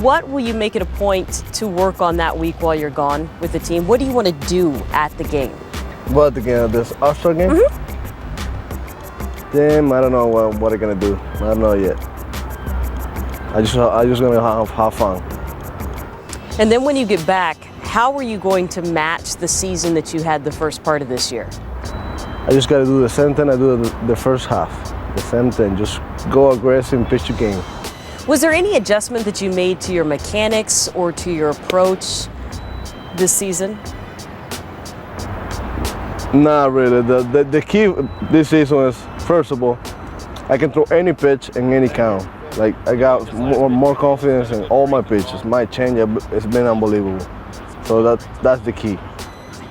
[SPEAKER 3] What will you make it a point to work on that week while you're gone with the team? What do you want to do at the game?
[SPEAKER 14] What, the game? This All-Star game? Damn, I don't know what I'm gonna do. I don't know yet. I just gonna have fun.
[SPEAKER 3] And then when you get back, how are you going to match the season that you had the first part of this year?
[SPEAKER 14] I just got to do the same thing I do the first half. The same thing, just go aggressive and pitch your game.
[SPEAKER 3] Was there any adjustment that you made to your mechanics or to your approach this season?
[SPEAKER 14] Not really. The key this season is, first of all, I can throw any pitch in any count. Like, I got more confidence in all my pitches. My changeup has been unbelievable. So that's the key.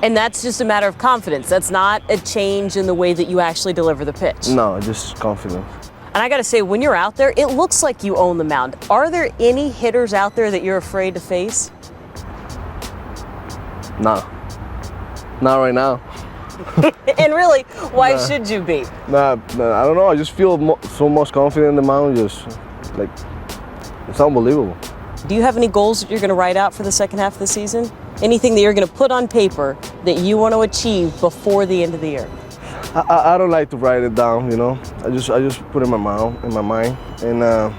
[SPEAKER 3] And that's just a matter of confidence. That's not a change in the way that you actually deliver the pitch.
[SPEAKER 14] No, just confidence.
[SPEAKER 3] And I got to say, when you're out there, it looks like you own the mound. Are there any hitters out there that you're afraid to face?
[SPEAKER 14] No. Not right now.
[SPEAKER 3] And really, why should you be?
[SPEAKER 14] Nah, I don't know. I just feel so much confident in the mound. Just like, it's unbelievable.
[SPEAKER 3] Do you have any goals that you're going to write out for the second half of the season? Anything that you're going to put on paper that you want to achieve before the end of the year?
[SPEAKER 14] I don't like to write it down, you know. I just put it in my mind, and the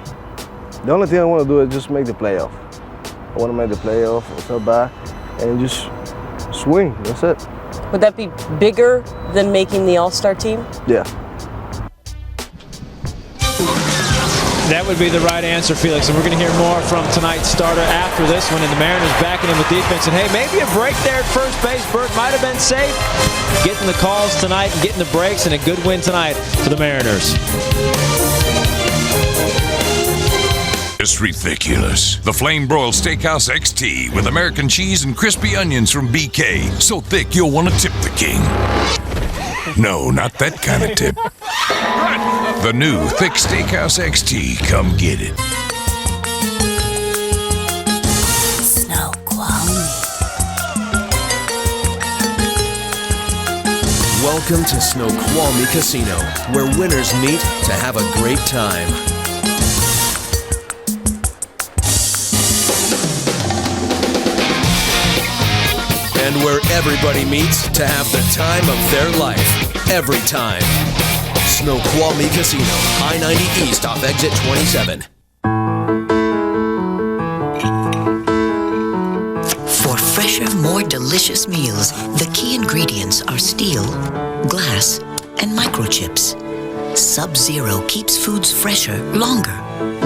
[SPEAKER 14] only thing I want to do is just make the playoff. I want to make the playoff so bad, and just swing. That's it.
[SPEAKER 3] Would that be bigger than making the All-Star team?
[SPEAKER 14] Yeah.
[SPEAKER 1] That would be the right answer, Felix. And we're going to hear more from tonight's starter after this one. And the Mariners backing him with defense. And hey, maybe a break there at first base. Burt might have been safe. Getting the calls tonight and getting the breaks, and a good win tonight for the Mariners.
[SPEAKER 10] It's ridiculous. The Flame Broiled Steakhouse XT with American cheese and crispy onions from BK. So thick you'll want to tip the king. No, not that kind of tip. The new Thick Steakhouse XT. Come get it.
[SPEAKER 16] Snoqualmie. Welcome to Snoqualmie Casino, where winners meet to have a great time. And where everybody meets to have the time of their life, every time. Snoqualmie Casino, I-90 East off exit 27.
[SPEAKER 21] For fresher, more delicious meals, the key ingredients are steel, glass, and microchips. Sub-Zero keeps foods fresher longer.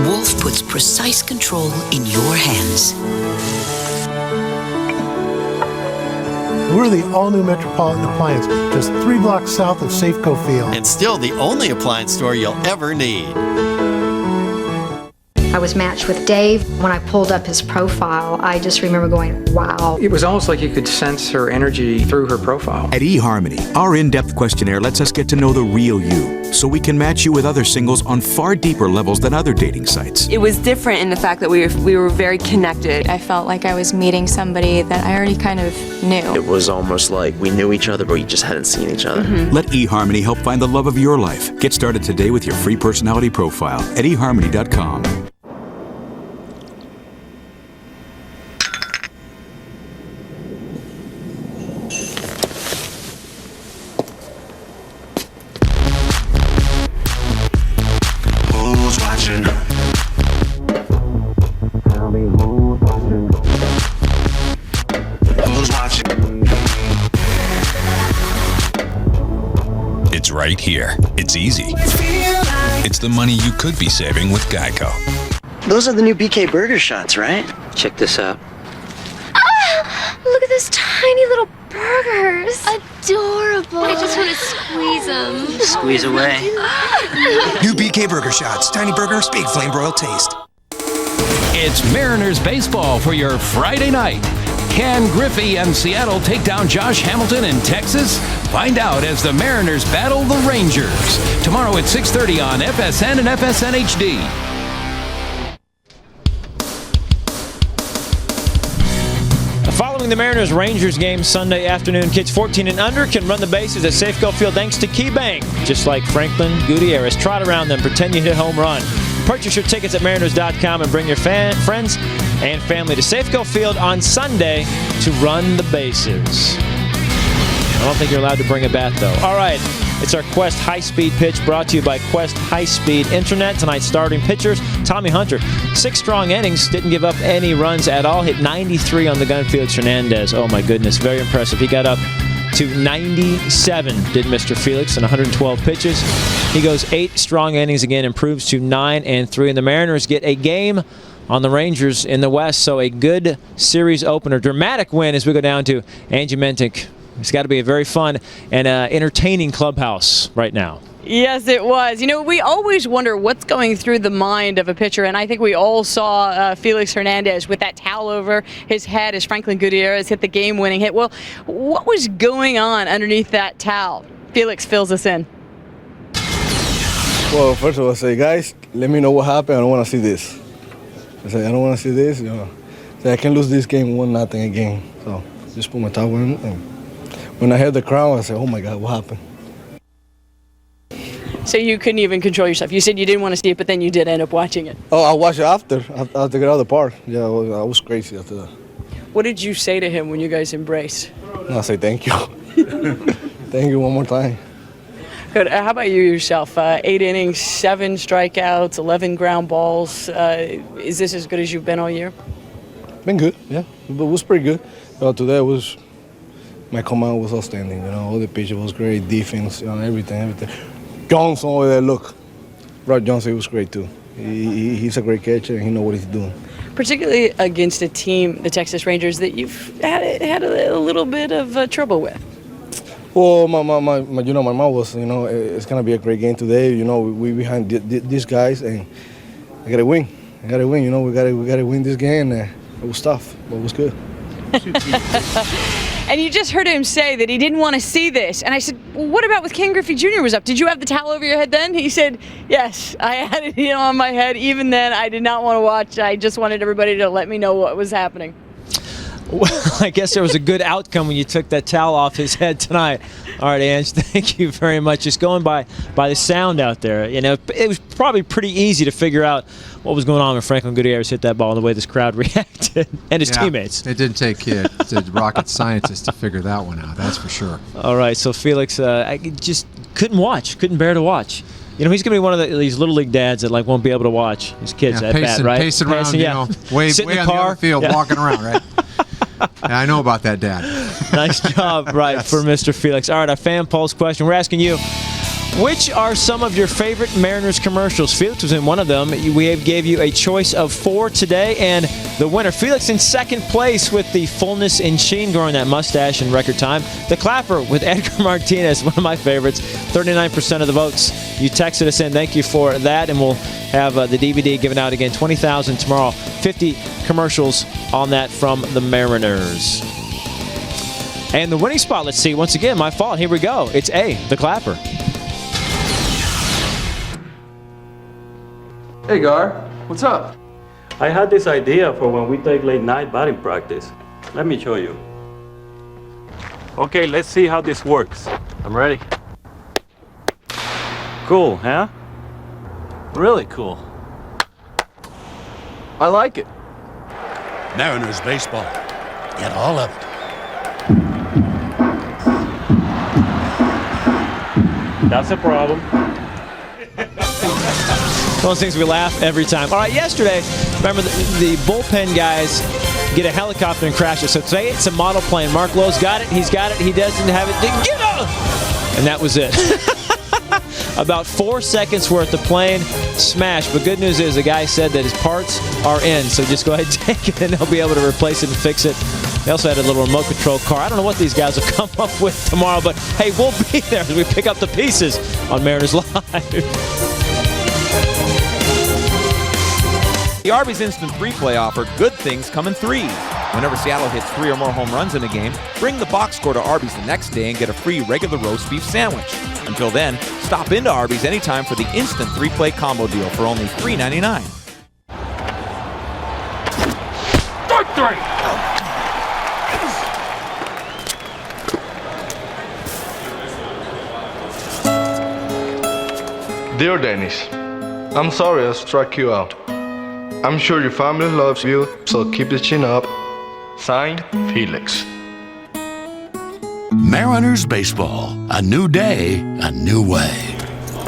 [SPEAKER 21] Wolf puts precise control in your hands.
[SPEAKER 22] We're the all-new Metropolitan Appliance, just 3 blocks south of Safeco Field.
[SPEAKER 23] And still the only appliance store you'll ever need.
[SPEAKER 19] I was matched with Dave. When I pulled up his profile, I just remember going, wow.
[SPEAKER 24] It was almost like you could sense her energy through her profile.
[SPEAKER 26] At eHarmony, our in-depth questionnaire lets us get to know the real you, so we can match you with other singles on far deeper levels than other dating sites.
[SPEAKER 27] It was different in the fact that we were very connected.
[SPEAKER 28] I felt like I was meeting somebody that I already kind of knew.
[SPEAKER 29] It was almost like we knew each other, but we just hadn't seen each other.
[SPEAKER 26] Let eHarmony help find the love of your life. Get started today with your free personality profile at eHarmony.com.
[SPEAKER 12] Who's watching? Who's watching?
[SPEAKER 10] It's right here. It's easy. It's the money you could be saving with Geico.
[SPEAKER 29] Those are the new BK Burger shots, right? Check this out.
[SPEAKER 25] Ah, look at those tiny little burgers. Adorable. I just want to squeeze them.
[SPEAKER 29] Squeeze away.
[SPEAKER 18] New BK Burger Shots. Tiny burgers, big flame broiled taste.
[SPEAKER 30] It's Mariners baseball for your Friday night. Can Griffey and Seattle take down Josh Hamilton in Texas? Find out as the Mariners battle the Rangers. Tomorrow at 6:30 on FSN and FSN HD.
[SPEAKER 1] Following the Mariners-Rangers game Sunday afternoon, kids 14 and under can run the bases at Safeco Field thanks to KeyBank. Just like Franklin Gutierrez. Trot around them, pretend you hit a home run. Purchase your tickets at mariners.com and bring your friends and family to Safeco Field on Sunday to run the bases. I don't think you're allowed to bring a bat, though. All right, it's our Quest High-Speed Pitch brought to you by Quest High-Speed Internet. Tonight's starting pitchers, Tommy Hunter. 6 strong innings, didn't give up any runs at all. Hit 93 on the gun. Felix Hernandez. Oh, my goodness, very impressive. He got up to 97, did Mr. Felix, in 112 pitches. He goes 8 strong innings again, improves to 9-3, and the Mariners get a game on the Rangers in the West. So a good series opener. Dramatic win as we go down to Angie Mentink. It's got to be a very fun and entertaining clubhouse right now.
[SPEAKER 5] Yes, it was. You know, we always wonder what's going through the mind of a pitcher, and I think we all saw Felix Hernandez with that towel over his head as Franklin Gutierrez hit the game-winning hit. Well, what was going on underneath that towel? Felix fills us in.
[SPEAKER 14] Well, first of all, I say, guys, let me know what happened. I don't want to see this. I say, I don't want to see this. You know, say, I can lose this game 1-0 again. So just put my towel in. And when I heard the crowd, I said, oh my God, what happened?
[SPEAKER 5] So you couldn't even control yourself. You said you didn't want to see it, but then you did end up watching it.
[SPEAKER 14] Oh, I watched it after get out of the park. Yeah, I was crazy after that.
[SPEAKER 5] What did you say to him when you guys embraced?
[SPEAKER 14] No, I say thank you. Thank you one more time.
[SPEAKER 5] Good. How about you yourself? 8 innings, 7 strikeouts, 11 ground balls. Is this as good as you've been all year?
[SPEAKER 14] Been good, yeah. It was pretty good. Today was my command was outstanding. You know, all the pitches was great, defense, you know, everything. Johnson over there, look. Rod Johnson was great too. He's a great catcher and he knows what he's doing.
[SPEAKER 5] Particularly against a team, the Texas Rangers, that you've had a little bit of trouble with.
[SPEAKER 14] Well, my mom was, you know, it's gonna be a great game today. You know, we behind these guys and I gotta win. You know, we gotta win this game. And it was tough, but it was good.
[SPEAKER 5] And you just heard him say that he didn't want to see this. And I said, well, what about with Ken Griffey Jr. was up? Did you have the towel over your head then? He said, yes, I had it on my head. Even then, I did not want to watch. I just wanted everybody to let me know what was happening.
[SPEAKER 1] Well, I guess there was a good outcome when you took that towel off his head tonight. All right, Ange, thank you very much. Just going by the sound out there, you know, it was probably pretty easy to figure out what was going on when Franklin Gutierrez hit that ball and the way this crowd reacted and his teammates.
[SPEAKER 4] It didn't take rocket scientists to figure that one out, that's for sure.
[SPEAKER 1] All right, so Felix, I just couldn't bear to watch. You know, he's going to be one of these little league dads that won't be able to watch his kids at bat, right?
[SPEAKER 4] Pacing around, you know, way
[SPEAKER 1] Sit in
[SPEAKER 4] on
[SPEAKER 1] the
[SPEAKER 4] the
[SPEAKER 1] car.
[SPEAKER 4] other field, walking around, right? Yeah, I know about that, Dad.
[SPEAKER 1] Nice job,
[SPEAKER 4] Yes.
[SPEAKER 1] for Mr. Felix. All right, our fan pulse question. We're asking you, which are some of your favorite Mariners commercials? Felix was in one of them. We gave you a choice of 4 today, and the winner, Felix, in second place with the fullness in sheen, growing that mustache in record time. The Clapper with Edgar Martinez, one of my favorites. 39% of the votes. You texted us in. Thank you for that, and we'll have the DVD given out again. 20,000 tomorrow. 50 commercials on that from the Mariners. And the winning spot, let's see. Once again, my fault. Here we go. It's A, the Clapper.
[SPEAKER 6] Hey Gar, what's up? I had this idea for when we take late night batting practice. Let me show you. Okay, let's see how this works. I'm ready. Cool, huh? Really cool. I like it.
[SPEAKER 7] Mariners baseball. Get all of it.
[SPEAKER 6] That's a problem.
[SPEAKER 1] Those things we laugh every time. All right, yesterday, remember the bullpen guys get a helicopter and crash it. So today it's a model plane. Mark Lowe's got it. He's got it. He doesn't have it. Get up! And that was it. About 4 seconds worth of plane smash. But good news is the guy said that his parts are in. So just go ahead and take it and they'll be able to replace it and fix it. They also had a little remote control car. I don't know what these guys will come up with tomorrow, but hey, we'll be there as we pick up the pieces on Mariners Live.
[SPEAKER 8] The Arby's Instant 3-Play offer, good things come in threes. Whenever Seattle hits 3 or more home runs in a game, bring the box score to Arby's the next day and get a free regular roast beef sandwich. Until then, stop into Arby's anytime for the Instant 3-Play combo deal for only $3.99.
[SPEAKER 6] Strike 3!
[SPEAKER 14] Dear Dennis, I'm sorry I struck you out. I'm sure your family loves you, so keep the chin up. Signed, Felix.
[SPEAKER 7] Mariners baseball. A new day, a new way.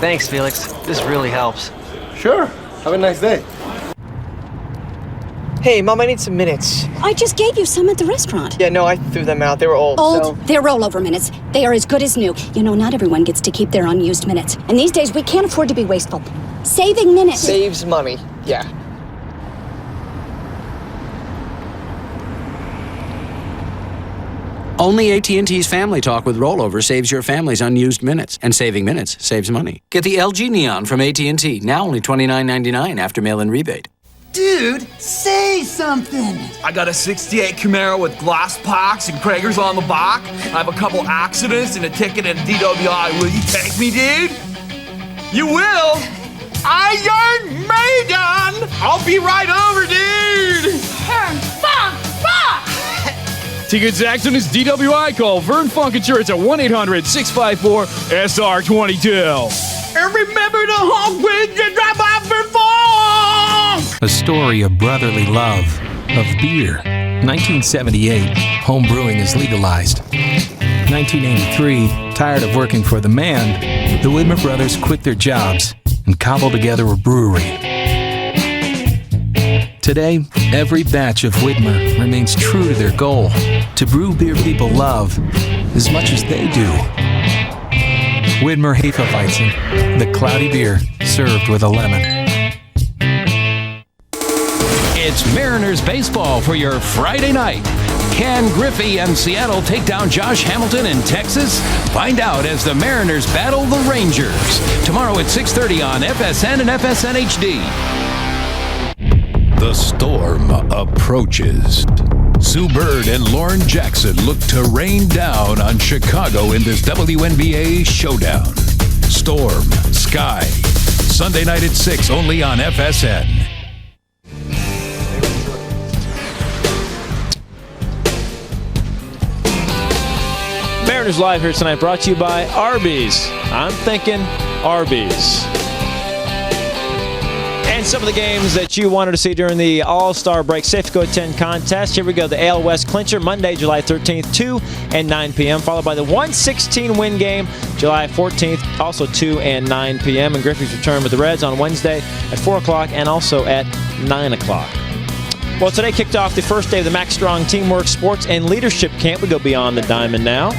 [SPEAKER 9] Thanks, Felix. This really helps.
[SPEAKER 14] Sure. Have a nice day.
[SPEAKER 9] Hey, Mom, I need some minutes.
[SPEAKER 11] I just gave you some at the restaurant.
[SPEAKER 9] Yeah, no, I threw them out. They were old.
[SPEAKER 11] Old? They're rollover minutes. They are as good as new. You know, not everyone gets to keep their unused minutes. And these days, we can't afford to be wasteful. Saving minutes.
[SPEAKER 9] Saves money. Yeah.
[SPEAKER 2] Only AT&T's Family Talk with Rollover saves your family's unused minutes, and saving minutes saves money. Get the LG Neon from AT&T, now only $29.99 after mail-in rebate.
[SPEAKER 3] Dude, say something! I got a 68 Camaro with glass packs and Kragers on the back. I have a couple accidents and a ticket at DWI. Will you take me, dude? You will? Iron Maiden! I'll be right over, dude!
[SPEAKER 13] To get Jackson is DWI. Call Vern Funk Insurance at 1-800-654-SR22.
[SPEAKER 3] And remember to honk when you drive by Vern Funk!
[SPEAKER 30] A story of brotherly love, of beer. 1978, home brewing is legalized. 1983, tired of working for the man, the Widmer brothers quit their jobs and cobbled together a brewery. Today, every batch of Widmer remains true to their goal, to brew beer people love as much as they do. Widmer Hefeweizen, the cloudy beer served with a lemon. It's Mariners baseball for your Friday night. Can Griffey and Seattle take down Josh Hamilton in Texas? Find out as the Mariners battle the Rangers. Tomorrow at 6:30 on FSN and FSN HD.
[SPEAKER 15] The storm approaches. Sue Bird and Lauren Jackson look to rain down on Chicago in this WNBA showdown. Storm, Sky. Sunday night at 6 only on FSN.
[SPEAKER 1] Mariners Live here tonight, brought to you by Arby's. I'm thinking Arby's. And some of the games that you wanted to see during the All-Star Break Safeco 10 contest. Here we go. The AL West clincher, Monday, July 13th, 2 and 9 p.m., followed by the 116-win game, July 14th, also 2 and 9 p.m., and Griffey's return with the Reds on Wednesday at 4 o'clock and also at 9 o'clock. Well, today kicked off the first day of the Max Strong Teamwork Sports and Leadership Camp. We go beyond the diamond now.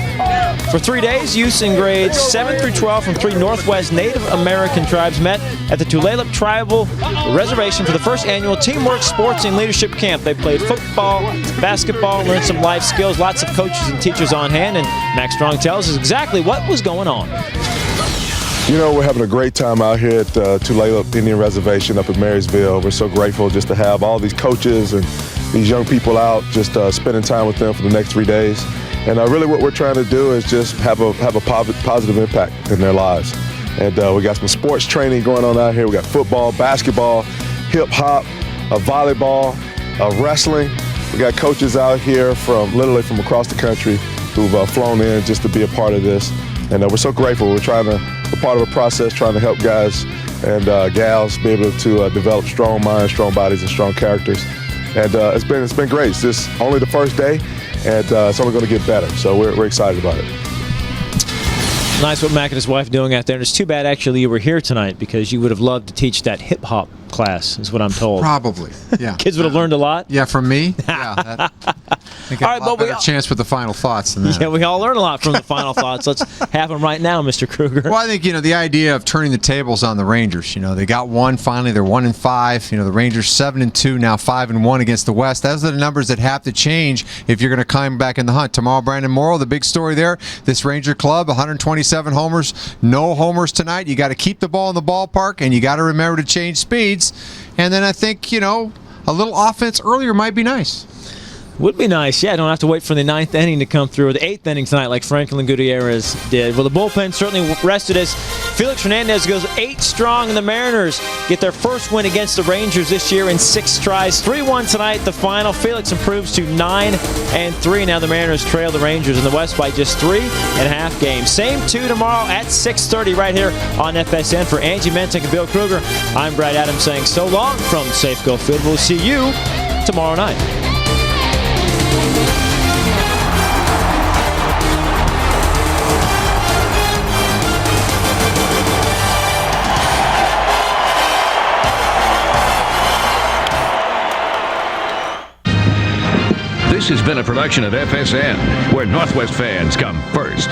[SPEAKER 1] For 3 days, youths in grades 7 through 12 from 3 Northwest Native American tribes met at the Tulalip Tribal Reservation for the first annual Teamwork Sports and Leadership Camp. They played football, basketball, learned some life skills, lots of coaches and teachers on hand, and Max Strong tells us exactly what was going on.
[SPEAKER 16] You know, we're having a great time out here at Tulalip Indian Reservation up in Marysville. We're so grateful just to have all these coaches and these young people out, just spending time with them for the next 3 days. And really what we're trying to do is just have a positive impact in their lives. And we got some sports training going on out here. We got football, basketball, hip-hop, volleyball, wrestling. We got coaches out here literally from across the country who've flown in just to be a part of this. And we're so grateful. We're part of a process trying to help guys and gals be able to develop strong minds, strong bodies, and strong characters. And it's been great. It's just only the first day, and it's only going to get better. So we're excited about it.
[SPEAKER 1] Nice what Mac and his wife doing out there. And it's too bad, actually, you were here tonight because you would have loved to teach that hip-hop class, is what I'm told.
[SPEAKER 4] Probably, yeah.
[SPEAKER 1] Kids would have learned a lot.
[SPEAKER 4] Yeah, from me. Yeah. I think I have a lot better chance with the final thoughts than that.
[SPEAKER 1] Yeah, we all learn a lot from the final thoughts. Let's have them right now, Mr. Kruger.
[SPEAKER 4] Well, I think, the idea of turning the tables on the Rangers. They got one finally. They're 1-5. The Rangers 7-2, now 5-1 against the West. Those are the numbers that have to change if you're going to climb back in the hunt. Tomorrow, Brandon Morrow, the big story there. This Ranger club, 127 homers. No homers tonight. You got to keep the ball in the ballpark, and you got to remember to change speeds. And then I think, a little offense earlier might be nice.
[SPEAKER 1] Would be nice, yeah. Don't have to wait for the 9th inning to come through, or the 8th inning tonight like Franklin Gutierrez did. Well, the bullpen certainly rested as Felix Hernandez goes 8 strong, and the Mariners get their first win against the Rangers this year in 6 tries. 3-1 tonight, the final. Felix improves to 9-3. Now the Mariners trail the Rangers in the West by just 3.5 games. Same 2 tomorrow at 6:30 right here on FSN. For Angie Mentek and Bill Kruger, I'm Brad Adams saying so long from Safeco Field. We'll see you tomorrow night.
[SPEAKER 30] This has been a production of FSN, where Northwest fans come first.